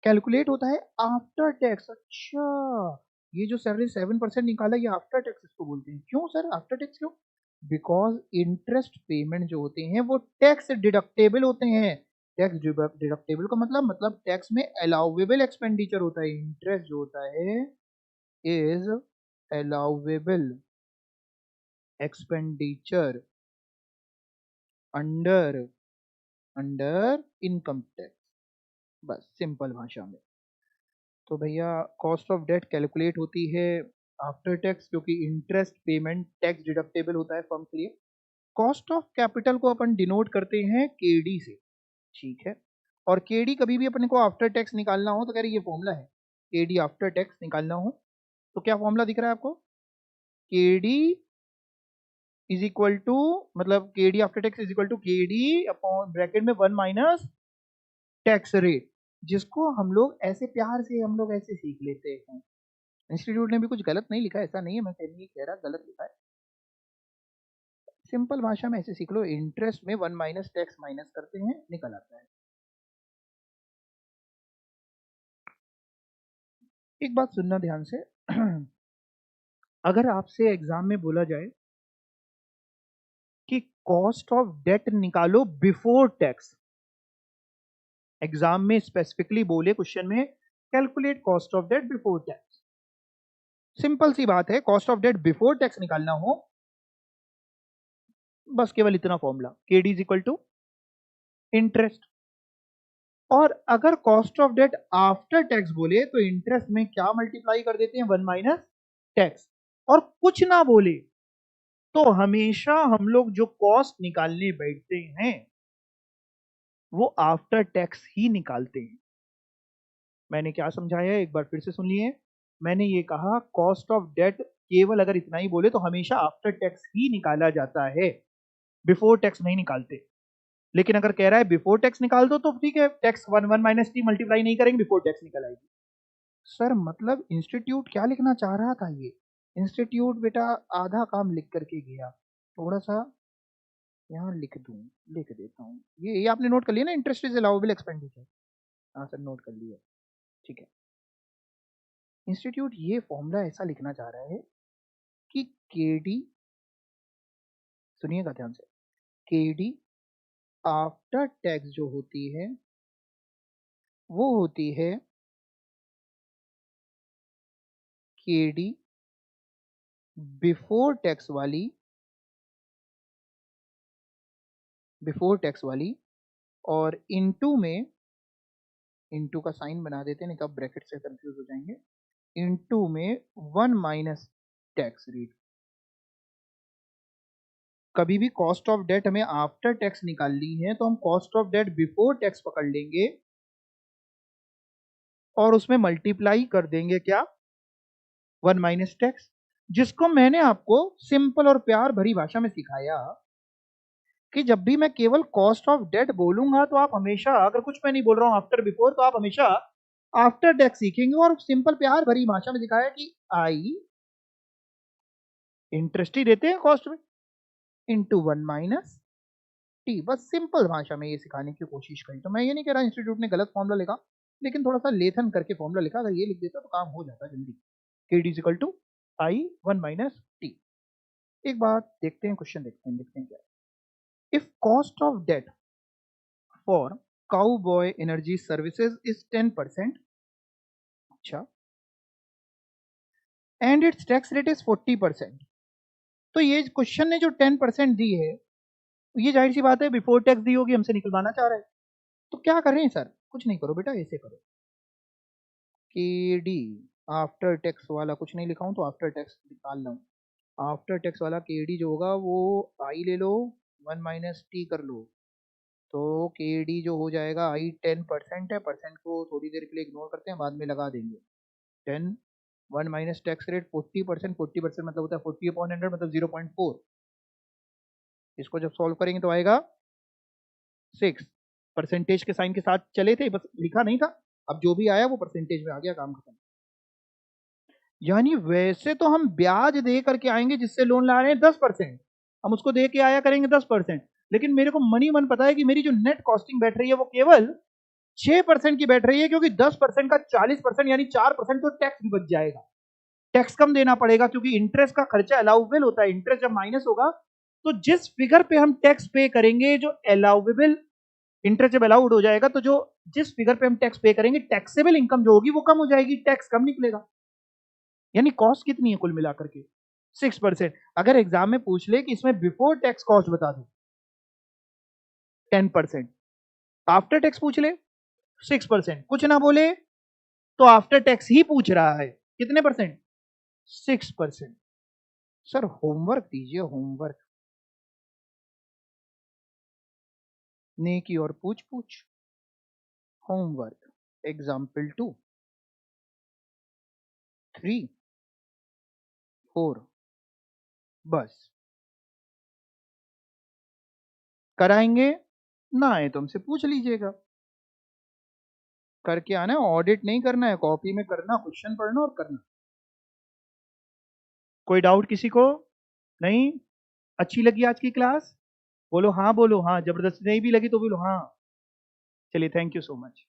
कैलकुलेट होता है आफ्टर टैक्स। अच्छा, ये जो सैलरी 7% निकाला ये आफ्टर टैक्स इसको बोलते हैं। क्यों सर आफ्टर टैक्स क्यों? बिकॉज इंटरेस्ट पेमेंट जो होते हैं वो टैक्स डिडक्टेबल होते हैं। टैक्स डिडक्टेबल का मतलब टैक्स में अलाउेबल एक्सपेंडिचर होता है। इंटरेस्ट जो होता है is allowable expenditure under under income tax, बस सिंपल भाषा में। तो भैया कॉस्ट ऑफ डेट कैलकुलेट होती है आफ्टर टैक्स, क्योंकि इंटरेस्ट पेमेंट टैक्स डिडक्टेबल होता है फर्म के लिए। कॉस्ट ऑफ कैपिटल को अपन डिनोट करते हैं केडी से। ठीक है, और केडी कभी भी अपने को आफ्टर टैक्स निकालना हो तो कह रहे ये फॉर्मूला है, केडी आफ्टर टैक्स निकालना हो तो क्या फॉर्मूला दिख रहा है आपको? केडी इज इक्वल टू, मतलब KD after tax is equal to KD upon bracket में 1 माइनस टैक्स रेट, जिसको हम लोग ऐसे प्यार से हम लोग ऐसे सीख लेते हैं। इंस्टीट्यूट ने भी कुछ गलत नहीं लिखा है, ऐसा नहीं है, मैं नहीं कह रहा गलत लिखा है, सिंपल भाषा में ऐसे सीख लो। इंटरेस्ट में 1 माइनस टैक्स माइनस करते हैं, निकल आता है। एक बात सुनना ध्यान से अगर आपसे एग्जाम में बोला जाए कि कॉस्ट ऑफ डेट निकालो बिफोर टैक्स, एग्जाम में स्पेसिफिकली बोले क्वेश्चन में calculate cost of debt before tax, simple सी बात है, cost of debt before tax निकालना हो बस केवल इतना formula, KD is equal to interest. और अगर cost of debt after tax बोले तो इंटरेस्ट में क्या मल्टीप्लाई कर देते हैं? 1 माइनस टैक्स। और कुछ ना बोले तो हमेशा हम लोग जो कॉस्ट निकालने बैठते हैं वो आफ्टर टैक्स ही निकालते हैं। मैंने क्या समझाया एक बार फिर से सुनिए। मैंने ये कहा कॉस्ट ऑफ डेट केवल अगर इतना ही बोले तो हमेशा आफ्टर टैक्स ही निकाला जाता है, बिफोर टैक्स नहीं निकालते। लेकिन अगर कह रहा है बिफोर टैक्स निकाल दो तो ठीक है, टैक्स 1 माइनस टी मल्टीप्लाई नहीं करेंगे, बिफोर टैक्स निकल आएगी। सर मतलब इंस्टीट्यूट क्या लिखना चाह रहा था? ये इंस्टीट्यूट बेटा आधा काम लिख करके गया, थोड़ा सा यहाँ लिख दूं, लिख देता हूँ। ये आपने नोट कर लिया ना, इंटरेस्ट इज अलाउेबल एक्सपेंडिचर। हाँ सर नोट कर लिया, ठीक है। इंस्टीट्यूट ये फॉर्मूला ऐसा लिखना चाह रहा है कि केडी, सुनिएगा ध्यान से, केडी आफ्टर टैक्स जो होती है वो होती है केडी बिफोर टैक्स वाली, बिफोर टैक्स वाली, और इनटू में, इनटू का साइन बना देते हैं नहीं तो आप ब्रैकेट से कंफ्यूज हो जाएंगे, इनटू में 1 माइनस टैक्स रेट। कभी भी कॉस्ट ऑफ डेट हमें आफ्टर टैक्स निकालनी है तो हम cost of debt before tax पकड़ लेंगे और उसमें मल्टीप्लाई कर देंगे क्या, 1 माइनस टैक्स, जिसको मैंने आपको सिंपल और प्यार भरी भाषा में सिखाया कि जब भी मैं केवल कॉस्ट ऑफ डेट बोलूंगा तो आप हमेशा, अगर कुछ मैं नहीं बोल रहा हूं आफ्टर बिफोर, तो आप हमेशा आफ्टर टैक्स सीखेंगे। और सिंपल प्यार भरी भाषा में दिखाया कि आई इंटरेस्ट ही देते हैं कॉस्ट में, इंटू 1 माइनस टी। बस सिंपल भाषा में ये सिखाने की कोशिश करी। तो मैं ये नहीं कह रहा इंस्टीट्यूट ने गलत फॉर्मूला लिखा, लेकिन थोड़ा सा लेथन करके फॉर्मूला लिखा। अगर ये लिख देता तो काम हो जाता जल्दी, K D equal to I 1 minus T. एक बात देखते हैं, क्वेश्चन देखते हैं क्या। If cost of debt for cowboy energy services is 10%, अच्छा, and its tax rate is 40%, तो ये क्वेश्चन ने जो 10% दी है, ये जाहिर सी बात है बिफोर टैक्स दी होगी, हमसे निकलवाना चाह रहा है। तो क्या करें सर, कुछ नहीं करो बेटा, ऐसे करो, के डी आफ्टर टैक्स वाला कुछ नहीं लिखा हूं तो आफ्टर टैक्स निकाल लो। आफ्टर टैक्स वाला के डी जो होगा वो आई ले लो, 1 माइनस टी कर लो, तो के डी जो हो जाएगा, आई 10% है, परसेंट को थोड़ी देर के लिए इग्नोर करते हैं, बाद में लगा देंगे। 10 1 माइनस टैक्स रेट 40%, 40% मतलब होता है 40/100 मतलब 0.4। इसको जब सॉल्व करेंगे तो आएगा 6। परसेंटेज के साइन के साथ चले थे, बस लिखा नहीं था, अब जो भी आया वो परसेंटेज में आ गया, काम खत्म। यानी वैसे तो हम ब्याज दे करके आएंगे जिससे लोन ला रहे हैं 10%, हम उसको दे के आया करेंगे 10%, लेकिन मेरे को मनी मन पता है कि मेरी जो नेट कॉस्टिंग बैठ रही है वो केवल 6% की बैठ रही है, क्योंकि 10% का 40% यानी 4% तो टैक्स भी बच जाएगा। टैक्स कम देना पड़ेगा क्योंकि इंटरेस्ट का खर्चा अलाउबल होता है। इंटरेस्ट जब माइनस होगा तो जिस फिगर पे हम टैक्स पे करेंगे, जो अलाउबल इंटरेस्ट जब अलाउड हो जाएगा तो जो जिस फिगर पे हम टैक्स पे करेंगे, टैक्सेबल इनकम जो होगी वो कम हो जाएगी, टैक्स कम निकलेगा। यानी कॉस्ट कितनी है कुल मिलाकर के 6%। अगर एग्जाम में पूछ ले कि इसमें बिफोर टैक्स कॉस्ट बता दो 10%, आफ्टर टैक्स पूछ ले 6%, कुछ ना बोले तो आफ्टर टैक्स ही पूछ रहा है, कितने परसेंट, 6%। सर होमवर्क दीजिए, होमवर्क, नेकी और पूछ पूछ, होमवर्क, एग्जाम्पल 2 3 4, बस कराएंगे, ना आए तो हमसे पूछ लीजिएगा, करके आना है, ऑडिट नहीं करना है, कॉपी में करना, क्वेश्चन पढ़ना और करना। कोई डाउट किसी को नहीं? अच्छी लगी आज की क्लास? बोलो हाँ, बोलो हाँ, जबरदस्ती नहीं भी लगी तो बोलो हाँ। चलिए, थैंक यू सो मच।